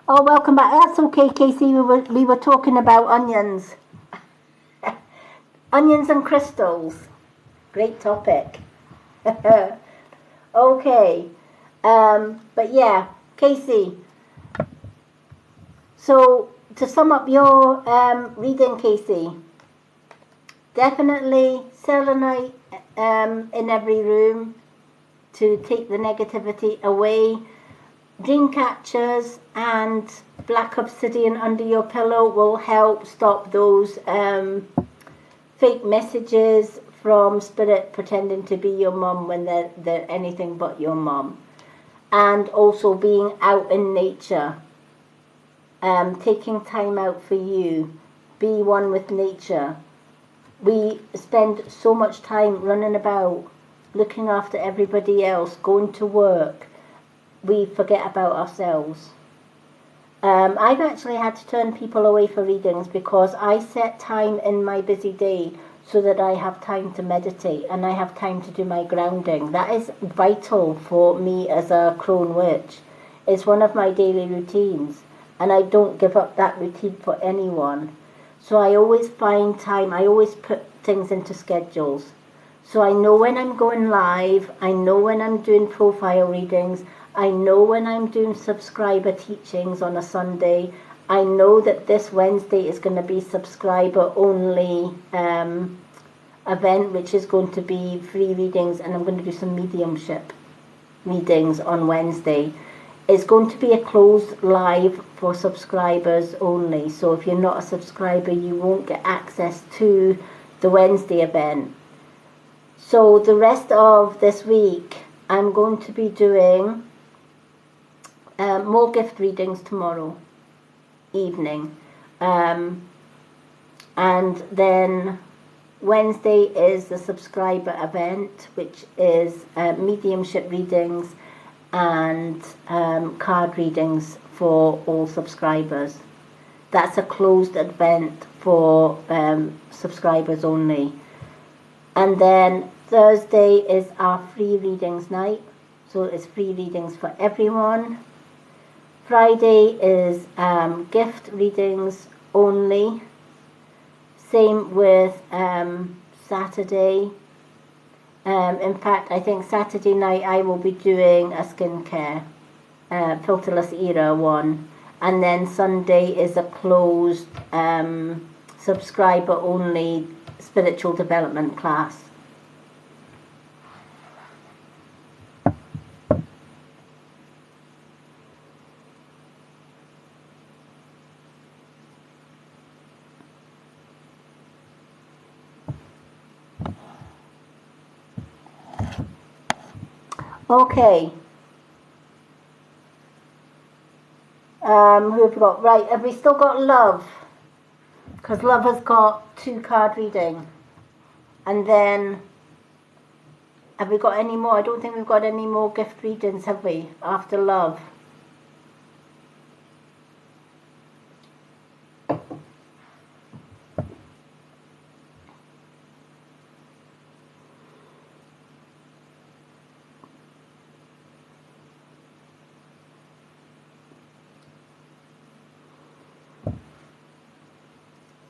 Oh, welcome back. That's okay, Casey. We were talking about onions. Onions and crystals. Great topic. Okay. But yeah, Casey. So to sum up your reading, Casey, definitely selenite in every room to take the negativity away. Dream catchers and black obsidian under your pillow will help stop those fake messages from spirit pretending to be your mum when they're anything but your mum. And also being out in nature, taking time out for you, be one with nature. We spend so much time running about, looking after everybody else, going to work. We forget about ourselves. I've actually had to turn people away for readings because I set time in my busy day so that I have time to meditate and I have time to do my grounding. That is vital for me as a crone witch. It's one of my daily routines, and I don't give up that routine for anyone. So I always find time, I always put things into schedules. So I know when I'm going live, I know when I'm doing profile readings, I know when I'm doing subscriber teachings on a Sunday. I know that this Wednesday is going to be subscriber only event, which is going to be free readings, and I'm going to do some mediumship readings on Wednesday. It's going to be a closed live for subscribers only. So if you're not a subscriber, you won't get access to the Wednesday event. So the rest of this week, I'm going to be doing more gift readings tomorrow evening, and then Wednesday is the subscriber event, which is mediumship readings and card readings for all subscribers. That's a closed event for subscribers only. And then Thursday is our free readings night, so it's free readings for everyone. Friday is gift readings only. Same with Saturday. In fact, I think Saturday night I will be doing a skincare, Filterless Era one. And then Sunday is a closed subscriber only spiritual development class. Okay. Who have we got? Right, have we still got Love? Because Love has got 2 card reading. And then, have we got any more? I don't think we've got any more gift readings, have we? After Love.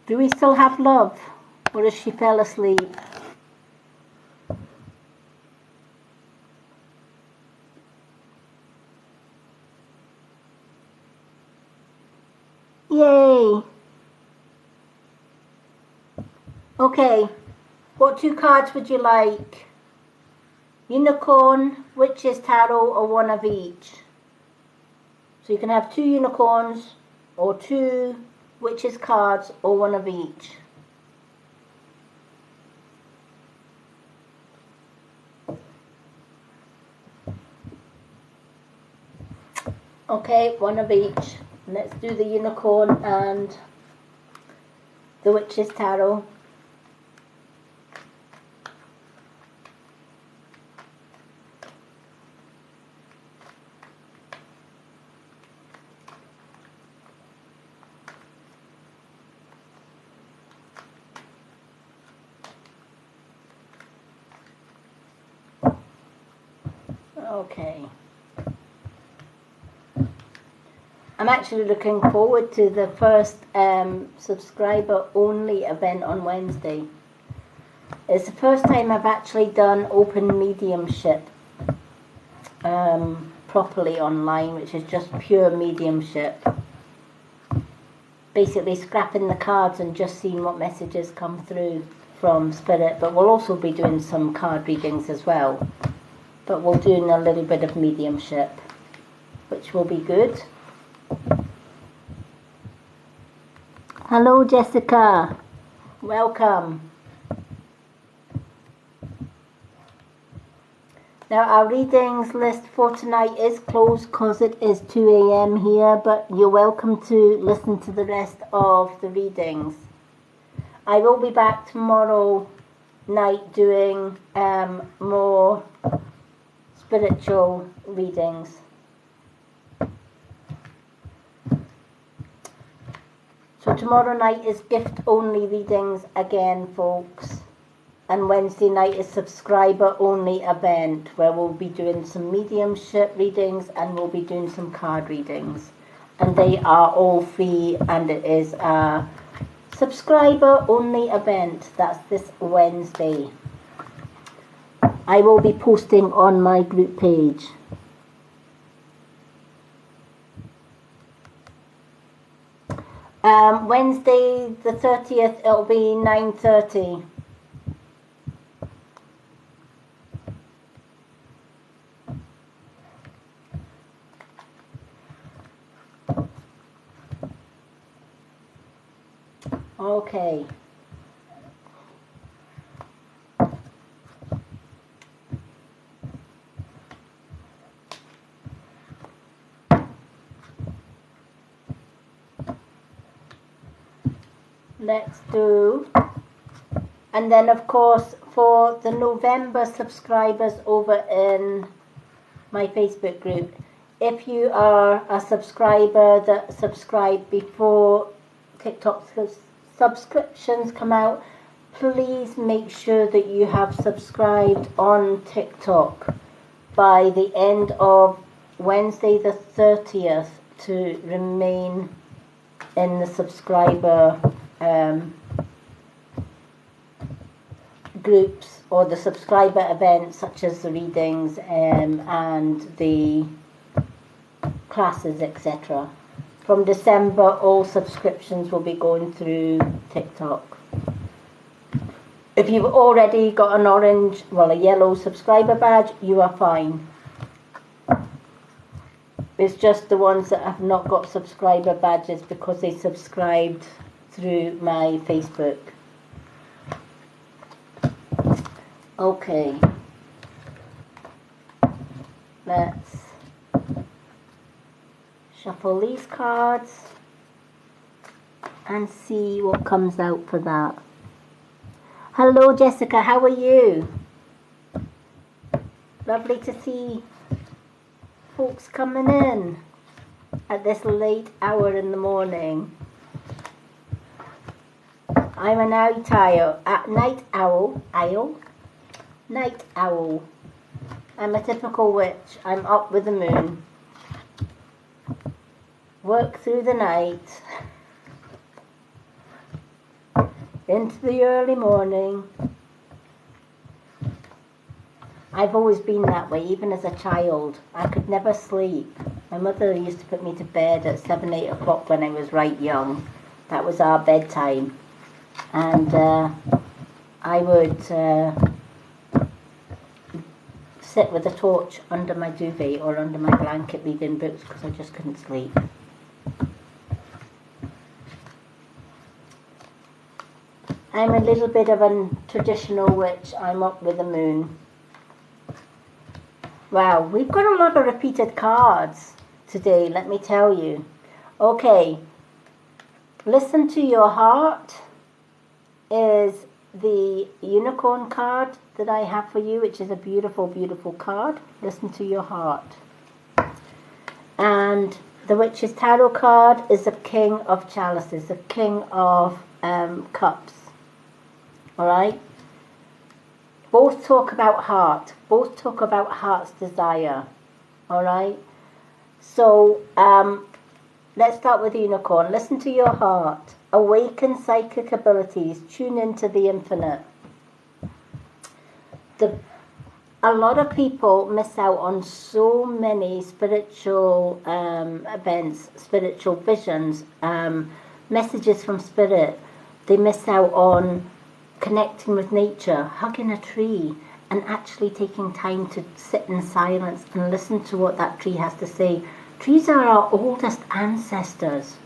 Do we still have Love? Or has she fell asleep? Yay! Okay, what 2 cards would you like? Unicorn, Witch's Tarot, or one of each? So you can have 2 unicorns, or 2 Witch's cards, or one of each. Okay, one of each. Let's do the unicorn and the Witch's Tarot. Okay. I'm actually looking forward to the first subscriber only event on Wednesday. It's the first time I've actually done open mediumship properly online, which is just pure mediumship. Basically scrapping the cards and just seeing what messages come through from Spirit, but we'll also be doing some card readings as well. But we'll do a little bit of mediumship, which will be good. Hello Jessica, welcome. Now our readings list for tonight is closed because it is 2 a.m. here, but you're welcome to listen to the rest of the readings. I will be back tomorrow night doing more spiritual readings. So tomorrow night is gift only readings again, folks. And Wednesday night is subscriber only event where we'll be doing some mediumship readings and we'll be doing some card readings. And they are all free, and it is a subscriber only event. That's this Wednesday. I will be posting on my group page. Wednesday the 30th, it'll be 9:30. Okay. Let's do, and then of course for the November subscribers over in my Facebook group, if you are a subscriber that subscribed before TikTok subscriptions come out, please make sure that you have subscribed on TikTok by the end of Wednesday the 30th to remain in the subscriber groups or the subscriber events, such as the readings and the classes, etc. From December, all subscriptions will be going through TikTok. If you've already got an orange, well, a yellow subscriber badge, you are fine. It's just the ones that have not got subscriber badges because they subscribed through my Facebook. Okay. let's shuffle these cards and see what comes out for that. Hello Jessica, how are you? Lovely to see folks coming in at this late hour in the morning. I'm a night owl. I'm a typical witch. I'm up with the moon. Work through the night into the early morning. I've always been that way, even as a child. I could never sleep. My mother used to put me to bed at 7, 8 o'clock when I was right young. That was our bedtime. And I would sit with a torch under my duvet or under my blanket reading books because I just couldn't sleep. I'm a little bit of a traditional witch. I'm up with the moon. Wow, we've got a lot of repeated cards today, let me tell you. Okay, listen to your heart is the unicorn card that I have for you, which is a beautiful, beautiful card. Listen to your heart. And the Witch's Tarot card is the King of Chalices, the King of Cups. All right? Both talk about heart. Both talk about heart's desire. All right? So, let's start with the unicorn. Listen to your heart. Awaken psychic abilities. Tune into the infinite. A lot of people miss out on so many spiritual events, spiritual visions, messages from spirit. They miss out on connecting with nature, hugging a tree, and actually taking time to sit in silence and listen to what that tree has to say. Trees are our oldest ancestors.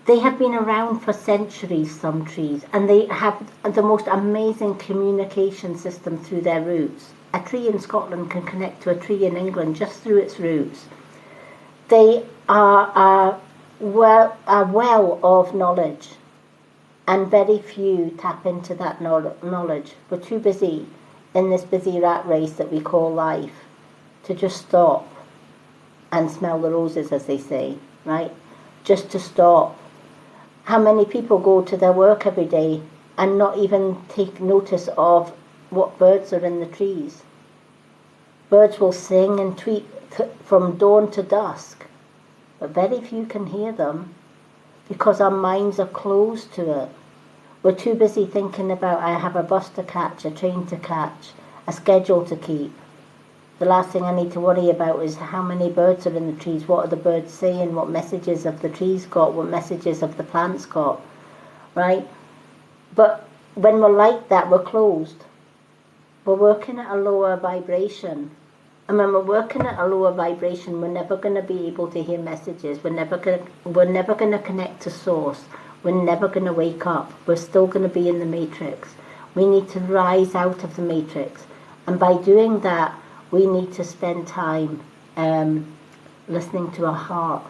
They have been around for centuries, some trees, and they have the most amazing communication system through their roots. A tree in Scotland can connect to a tree in England just through its roots. They are a well of knowledge, and very few tap into that knowledge. We're too busy in this busy rat race that we call life to just stop and smell the roses, as they say, right? Just to stop. How many people go to their work every day and not even take notice of what birds are in the trees? Birds will sing and tweet from dawn to dusk, but very few can hear them because our minds are closed to it. We're too busy thinking about, I have a bus to catch, a train to catch, a schedule to keep. The last thing I need to worry about is how many birds are in the trees, what are the birds saying, what messages have the trees got, what messages have the plants got, right? But when we're like that, we're closed. We're working at a lower vibration. And when we're working at a lower vibration, we're never going to be able to hear messages. We're never going to connect to source. We're never going to wake up. We're still going to be in the matrix. We need to rise out of the matrix. And by doing that, we need to spend time listening to our heart,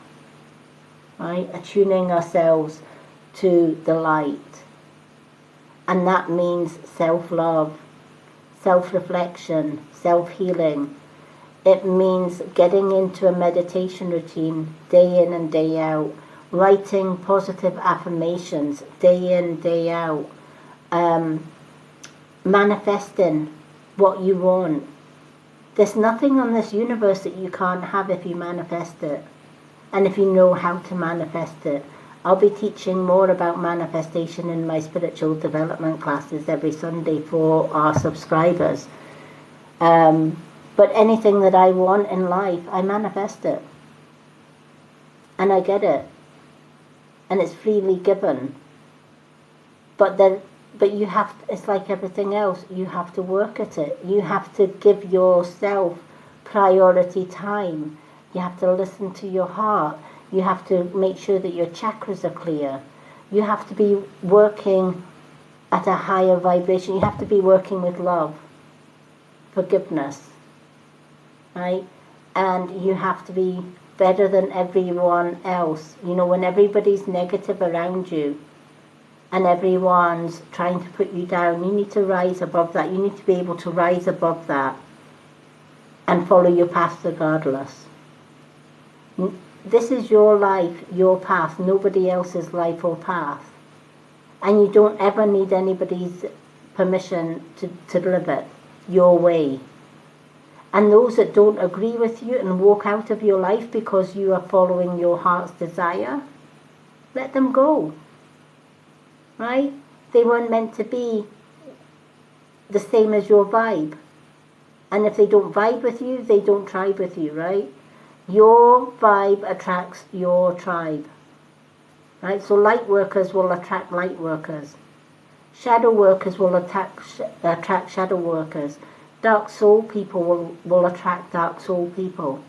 right? Attuning ourselves to the light. And that means self-love, self-reflection, self-healing. It means getting into a meditation routine day in and day out, writing positive affirmations day in, day out, manifesting what you want. There's nothing on this universe that you can't have if you manifest it, and if you know how to manifest it. I'll be teaching more about manifestation in my spiritual development classes every Sunday for our subscribers. But anything that I want in life, I manifest it. And I get it. And it's freely given. But you have to, it's like everything else, you have to work at it. You have to give yourself priority time. You have to listen to your heart. You have to make sure that your chakras are clear. You have to be working at a higher vibration. You have to be working with love, forgiveness. right? And you have to be better than everyone else. You know, when everybody's negative around you and everyone's trying to put you down, you need to rise above that. You need to be able to rise above that and follow your path regardless. This is your life, your path, nobody else's life or path. And you don't ever need anybody's permission to live it your way. And those that don't agree with you and walk out of your life because you are following your heart's desire, let them go. Right? They weren't meant to be the same as your vibe. And if they don't vibe with you, they don't tribe with you, right? Your vibe attracts your tribe. Right? So light workers will attract light workers. Shadow workers will attract shadow workers. Dark soul people will attract dark soul people.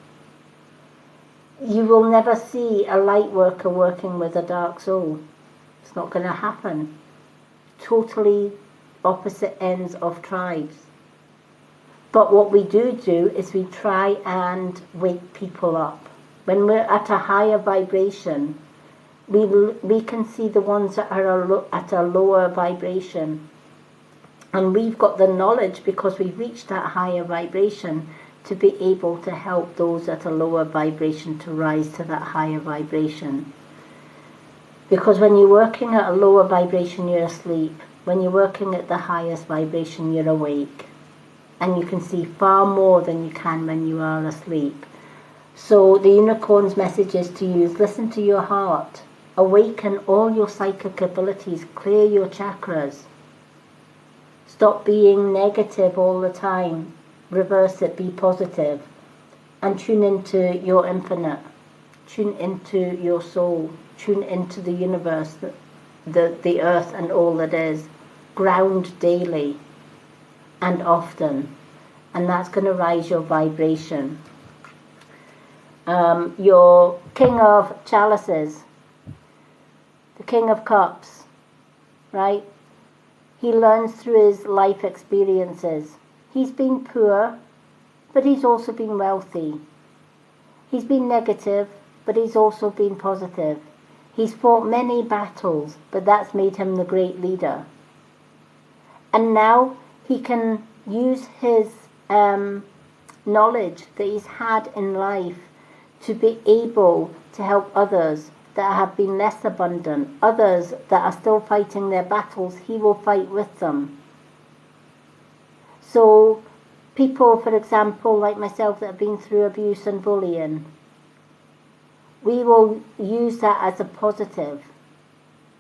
You will never see a light worker working with a dark soul. It's not going to happen. Totally opposite ends of tribes. But what we do is we try and wake people up. When we're at a higher vibration, we can see the ones that are at a lower vibration. And we've got the knowledge, because we've reached that higher vibration, to be able to help those at a lower vibration to rise to that higher vibration. Because when you're working at a lower vibration, you're asleep. When you're working at the highest vibration, you're awake. And you can see far more than you can when you are asleep. So the unicorn's message is to you is listen to your heart. Awaken all your psychic abilities. Clear your chakras. Stop being negative all the time. Reverse it. Be positive. And tune into your infinite. Tune into your soul. Tune into the universe, the earth and all that is. Ground daily and often. And that's going to rise your vibration. Your King of Chalices. The King of Cups. Right? He learns through his life experiences. He's been poor, but he's also been wealthy. He's been negative, but he's also been positive. He's fought many battles, but that's made him the great leader. And now he can use his knowledge that he's had in life to be able to help others that have been less abundant, others that are still fighting their battles. He will fight with them. So people, for example, like myself, that have been through abuse and bullying, we will use that as a positive,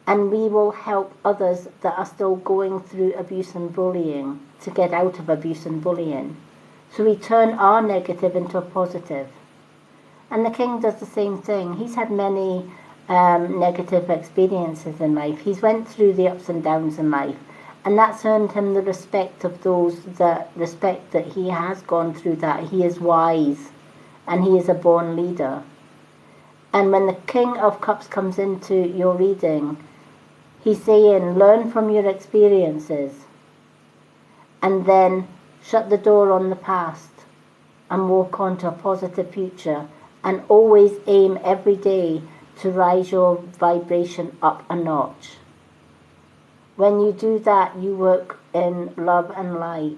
and we will help others that are still going through abuse and bullying to get out of abuse and bullying. So we turn our negative into a positive. And the King does the same thing. He's had many negative experiences in life. He's went through the ups and downs in life, and that's earned him the respect of those that respect that he has gone through that. He is wise, and he is a born leader. And when the King of Cups comes into your reading, he's saying, learn from your experiences, and then shut the door on the past and walk on to a positive future, and always aim every day to rise your vibration up a notch. When you do that, you work in love and light,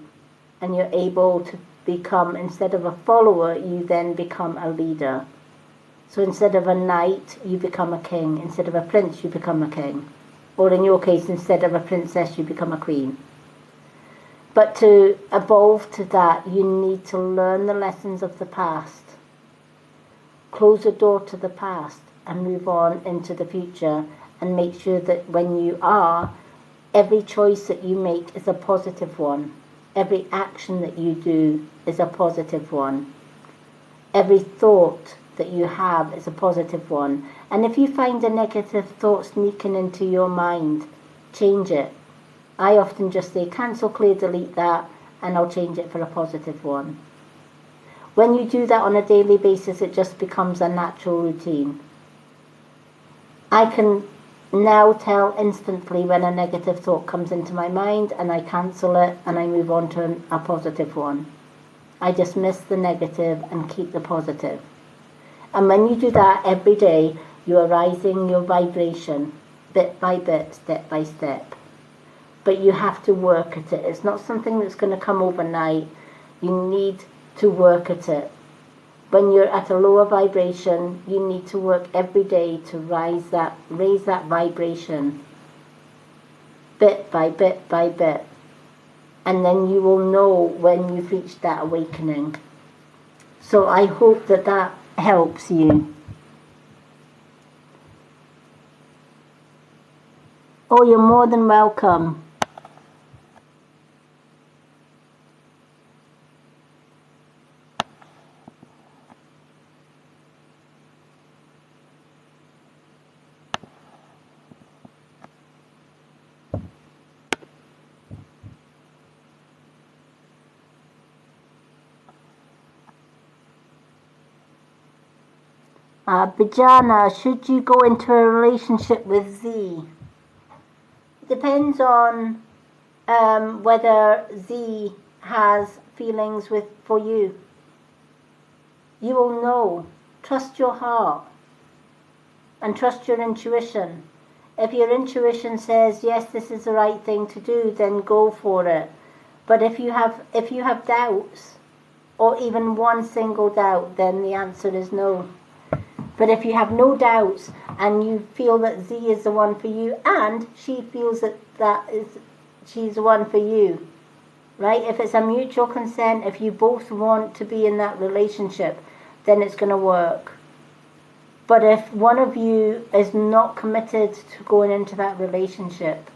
and you're able to become, instead of a follower, you then become a leader. So instead of a knight, you become a king. Instead of a prince, you become a king. Or in your case, instead of a princess, you become a queen. But to evolve to that, you need to learn the lessons of the past. Close the door to the past and move on into the future, and make sure that when you are, every choice that you make is a positive one. Every action that you do is a positive one. Every thought that you have is a positive one. And if you find a negative thought sneaking into your mind, change it. I often just say cancel, clear, delete that, and I'll change it for a positive one. When you do that on a daily basis, it just becomes a natural routine. I can now tell instantly when a negative thought comes into my mind, and I cancel it and I move on to a positive one. I dismiss the negative and keep the positive. And when you do that every day, you are rising your vibration bit by bit, step by step. But you have to work at it. It's not something that's going to come overnight. You need to work at it. When you're at a lower vibration, you need to work every day to raise that vibration bit by bit by bit. And then you will know when you've reached that awakening. So I hope that that helps you. Oh, you're more than welcome. Bijana, should you go into a relationship with Z? It depends on whether Z has feelings for you. You will know. Trust your heart and trust your intuition. If your intuition says, yes, this is the right thing to do, then go for it. But if you have doubts, or even one single doubt, then the answer is no. But if you have no doubts and you feel that Z is the one for you, and she feels that she's the one for you, right? If it's a mutual consent, if you both want to be in that relationship, then it's going to work. But if one of you is not committed to going into that relationship,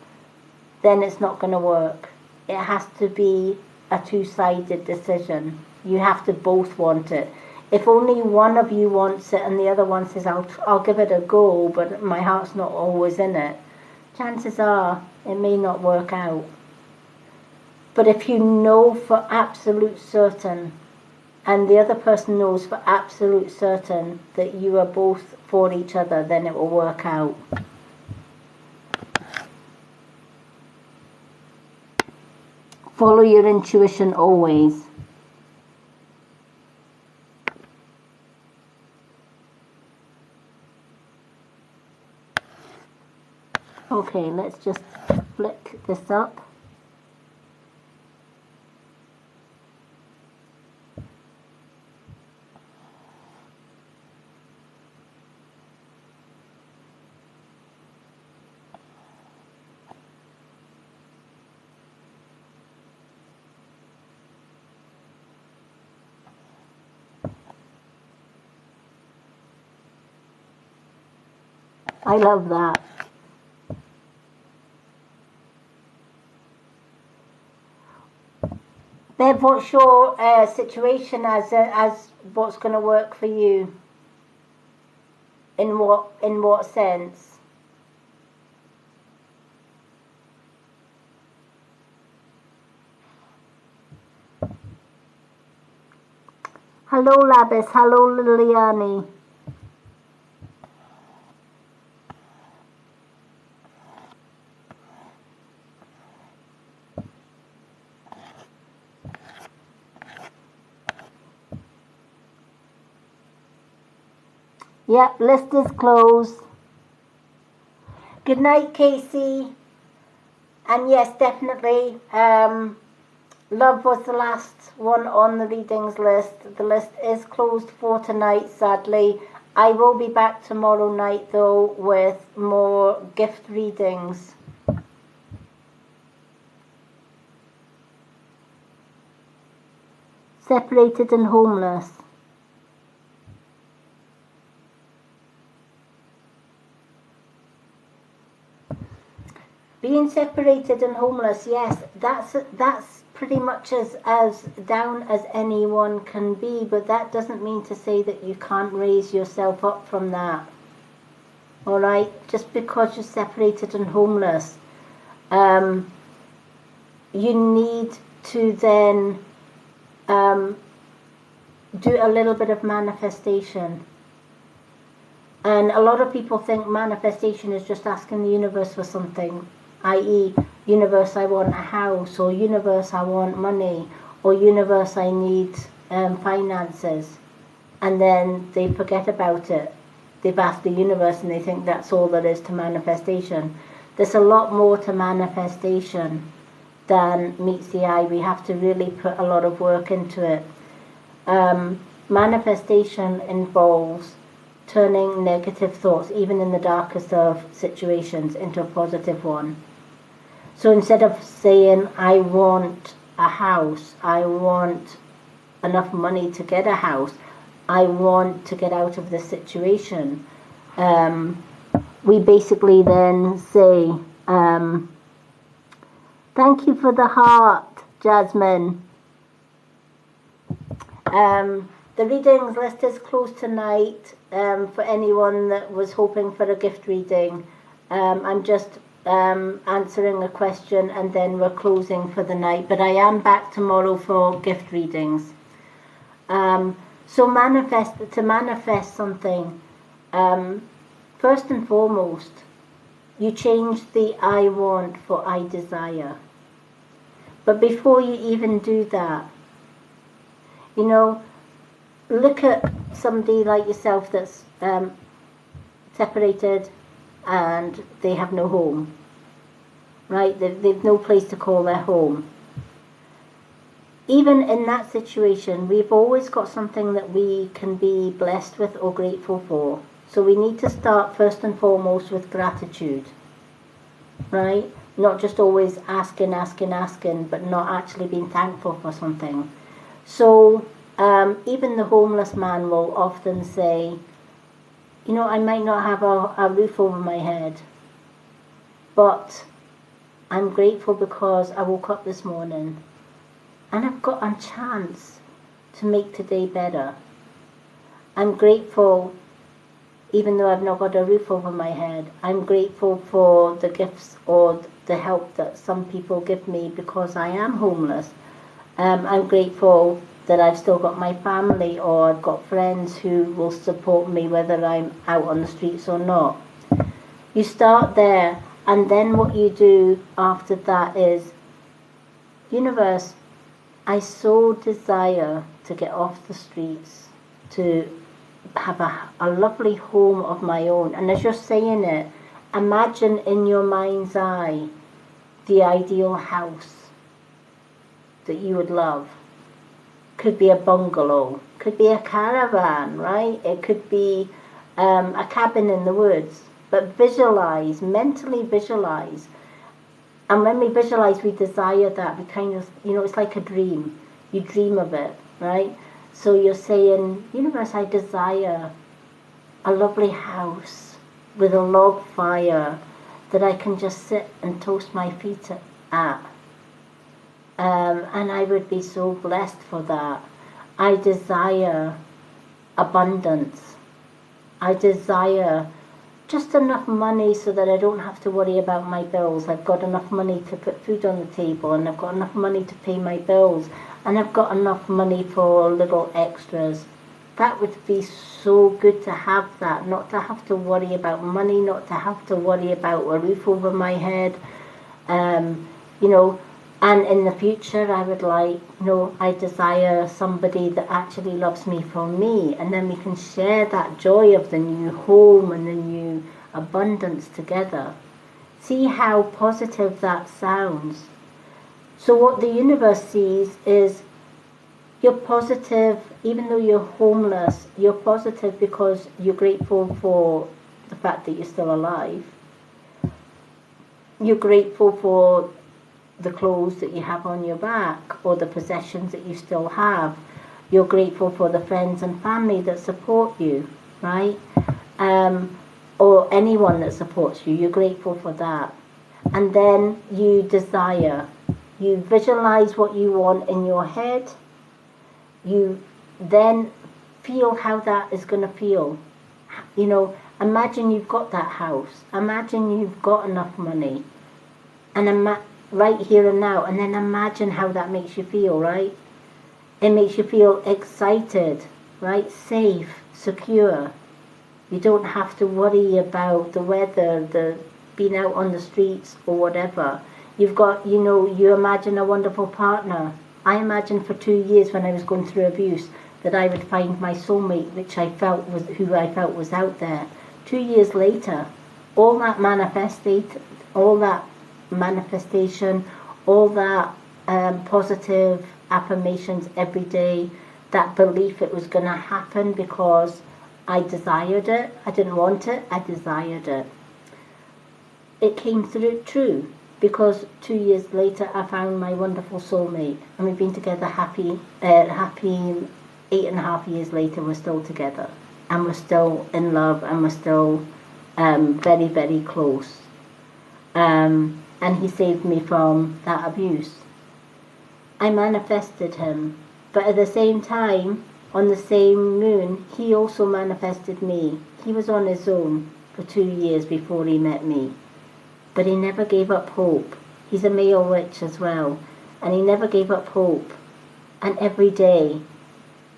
then it's not going to work. It has to be a two-sided decision. You have to both want it. If only one of you wants it and the other one says, I'll give it a go, but my heart's not always in it, chances are it may not work out. But if you know for absolute certain, and the other person knows for absolute certain that you are both for each other, then it will work out. Follow your intuition always. Okay, let's just flick this up. I love that. Bev, what's your situation as what's going to work for you? In what sense? Hello, Labis. Hello, Liliani. Yep, list is closed. Good night, Casey. And yes, definitely, love was the last one on the readings list. The list is closed for tonight, sadly. I will be back tomorrow night, though, with more gift readings. Separated and homeless. Being separated and homeless, yes, that's pretty much as down as anyone can be, but that doesn't mean to say that you can't raise yourself up from that. All right, just because you're separated and homeless, you need to then do a little bit of manifestation. And a lot of people think manifestation is just asking the universe for something, i.e., universe, I want a house, or universe, I want money, or universe, I need finances, and then they forget about it. They've asked the universe and they think that's all there is to manifestation. There's a lot more to manifestation than meets the eye. We have to really put a lot of work into it. Manifestation involves turning negative thoughts, even in the darkest of situations, into a positive one. So instead of saying, I want a house, I want enough money to get a house, I want to get out of this situation, we basically then say, thank you for the heart, Jasmine. The readings list is closed tonight for anyone that was hoping for a gift reading. I'm just answering a question and then we're closing for the night, but I am back tomorrow for gift readings. So to manifest something, first and foremost, you change the I want for I desire. But before you even do that, look at somebody like yourself that's separated and they have no home, right? They've no place to call their home. Even in that situation, we've always got something that we can be blessed with or grateful for. So we need to start first and foremost with gratitude, right? Not just always asking, but not actually being thankful for something. So even the homeless man will often say, I might not have a roof over my head, but I'm grateful because I woke up this morning and I've got a chance to make today better. I'm grateful, even though I've not got a roof over my head, I'm grateful for the gifts or the help that some people give me because I am homeless. I'm grateful that I've still got my family or I've got friends who will support me whether I'm out on the streets or not. You start there, and then what you do after that is, universe, I so desire to get off the streets, to have a lovely home of my own. And as you're saying it, imagine in your mind's eye the ideal house that you would love. Could be a bungalow, could be a caravan, right? It could be a cabin in the woods. But visualize, mentally visualize. And when we visualize, we desire that. We kind of, it's like a dream. You dream of it, right? So you're saying, universe, I desire a lovely house with a log fire that I can just sit and toast my feet at. And I would be so blessed for that. I desire abundance. I desire just enough money so that I don't have to worry about my bills. I've got enough money to put food on the table, and I've got enough money to pay my bills, and I've got enough money for little extras. That would be so good to have that, not to have to worry about money, not to have to worry about a roof over my head. And in the future, I would like, I desire somebody that actually loves me for me. And then we can share that joy of the new home and the new abundance together. See how positive that sounds. So what the universe sees is you're positive, even though you're homeless, you're positive because you're grateful for the fact that you're still alive. You're grateful for the clothes that you have on your back or the possessions that you still have. You're grateful for the friends and family that support you, right? Or anyone that supports you. You're grateful for that. And then you desire. You visualize what you want in your head. You then feel how that is going to feel. Imagine you've got that house. Imagine you've got enough money. And right here and now, and then imagine how that makes you feel, right? It makes you feel excited, right? Safe, secure. You don't have to worry about the weather, the being out on the streets or whatever. You've got, you imagine a wonderful partner. I imagined for 2 years when I was going through abuse that I would find my soulmate, which I felt was who I felt was out there. 2 years later, all that manifestation, all that positive affirmations every day, that belief it was going to happen because I desired it. I didn't want it, I desired it. It came through true because 2 years later I found my wonderful soulmate, and we've been together happy 8.5 years later. We're still together, and we're still in love, and we're still very, very close. And he saved me from that abuse. I manifested him, but at the same time, on the same moon, he also manifested me. He was on his own for 2 years before he met me, but he never gave up hope. He's a male witch as well, and he never gave up hope. And every day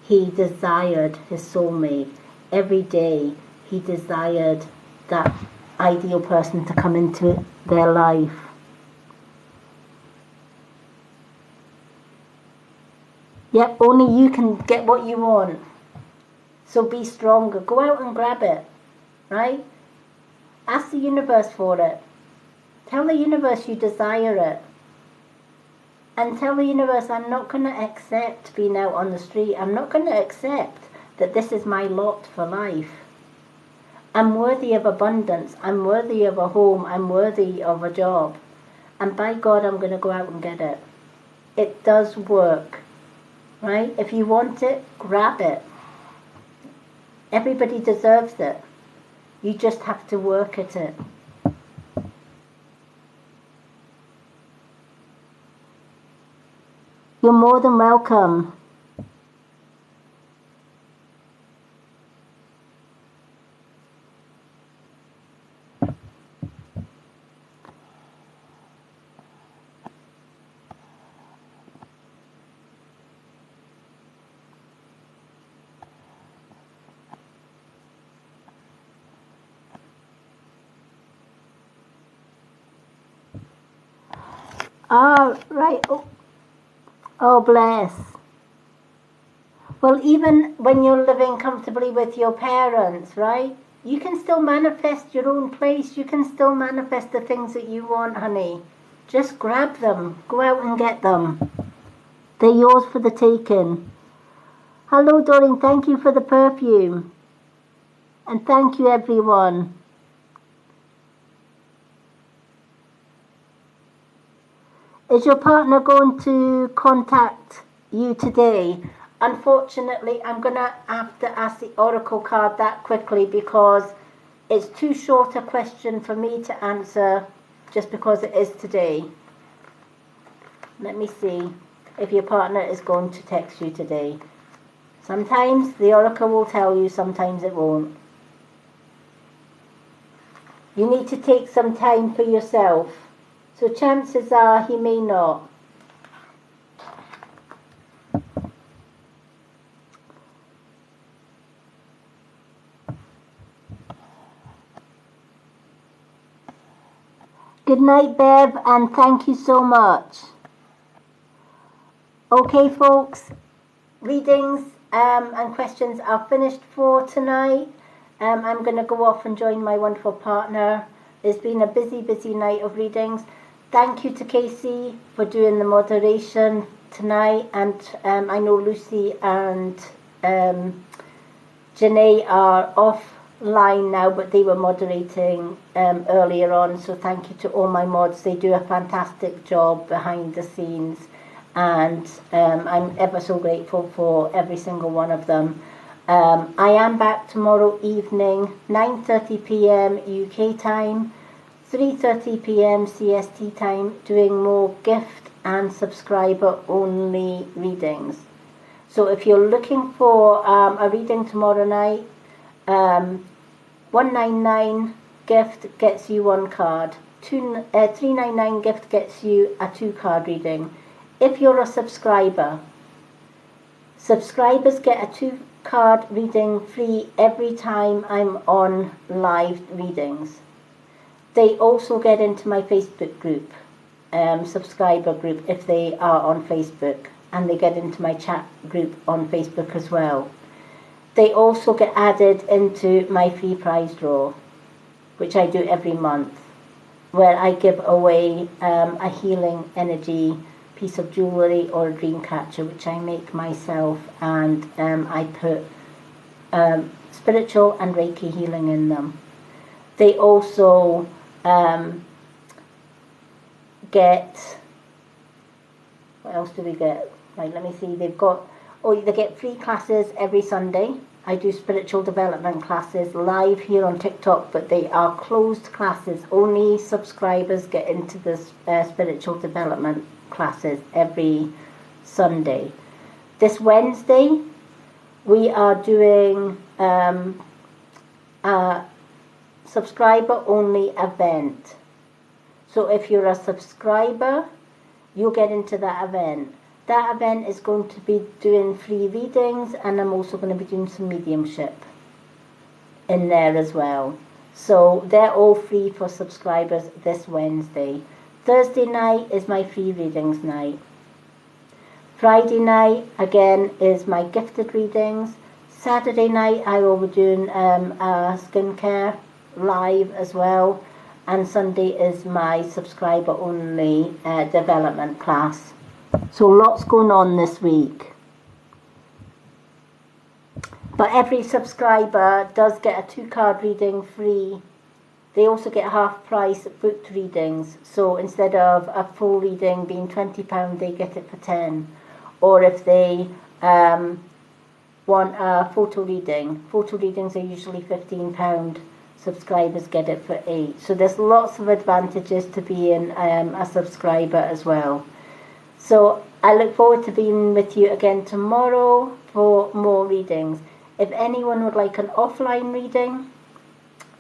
he desired his soulmate. Every day he desired that ideal person to come into their life. Yep, only you can get what you want. So be stronger. Go out and grab it, right? Ask the universe for it. Tell the universe you desire it. And tell the universe, I'm not going to accept being out on the street. I'm not going to accept that this is my lot for life. I'm worthy of abundance. I'm worthy of a home. I'm worthy of a job. And by God, I'm going to go out and get it. It does work. Right? If you want it, grab it. Everybody deserves it. You just have to work at it. You're more than welcome. Right. Oh, bless. Well, even when you're living comfortably with your parents, right? You can still manifest your own place. You can still manifest the things that you want, honey. Just grab them. Go out and get them. They're yours for the taking. Hello, darling. Thank you for the perfume. And thank you, everyone. Is your partner going to contact you today? Unfortunately, I'm going to have to ask the oracle card that quickly because it's too short a question for me to answer just because it is today. Let me see if your partner is going to text you today. Sometimes the oracle will tell you, sometimes it won't. You need to take some time for yourself. So chances are he may not. Good night, Bev, and thank you so much. Okay, folks, readings and questions are finished for tonight. I'm going to go off and join my wonderful partner. It's been a busy, busy night of readings. Thank you to Casey for doing the moderation tonight, and I know Lucy and Janae are offline now, but they were moderating earlier on, so thank you to all my mods. They do a fantastic job behind the scenes, and I'm ever so grateful for every single one of them. I am back tomorrow evening, 9:30 p.m. UK time, 3:30 p.m. CST time, doing more gift and subscriber only readings. So if you're looking for a reading tomorrow night, 199 gift gets you 1 card. 399 gift gets you a 2-card reading. If you're a subscriber, subscribers get a 2-card reading free every time I'm on live readings. They also get into my Facebook group, subscriber group, if they are on Facebook. and they get into my chat group on Facebook as well. They also get added into my free prize draw, which I do every month, where I give away a healing energy piece of jewellery or a dream catcher, which I make myself, and I put spiritual and Reiki healing in them. They also get, what else do they get? Right, let me see. They get free classes every Sunday. I do spiritual development classes live here on TikTok, but they are closed classes. Only subscribers get into the spiritual development classes every Sunday. This Wednesday, we are doing a subscriber-only event. So if you're a subscriber, you'll get into that event. That event is going to be doing free readings, and I'm also going to be doing some mediumship in there as well. So they're all free for subscribers this Wednesday. Thursday night is my free readings night. Friday night, again, is my gifted readings. Saturday night, I will be doing a skincare live as well. And Sunday is my subscriber-only development class. So lots going on this week. But every subscriber does get a 2-card reading free. They also get half price booked readings. So instead of a full reading being £20, they get it for £10. Or if they want a photo reading, photo readings are usually £15. Subscribers get it for £8. So there's lots of advantages to being a subscriber as well. So I look forward to being with you again tomorrow for more readings. If anyone would like an offline reading,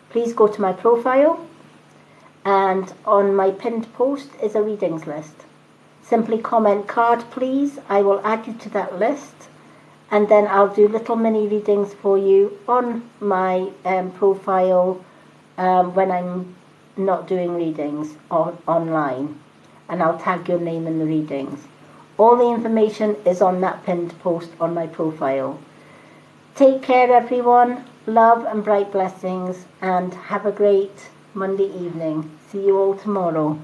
please go to my profile, and on my pinned post is a readings list. Simply comment card please, I will add you to that list, and then I'll do little mini readings for you on my profile when I'm not doing readings online, and I'll tag your name in the readings. All the information is on that pinned post on my profile. Take care everyone, love and bright blessings, and have a great Monday evening. See you all tomorrow.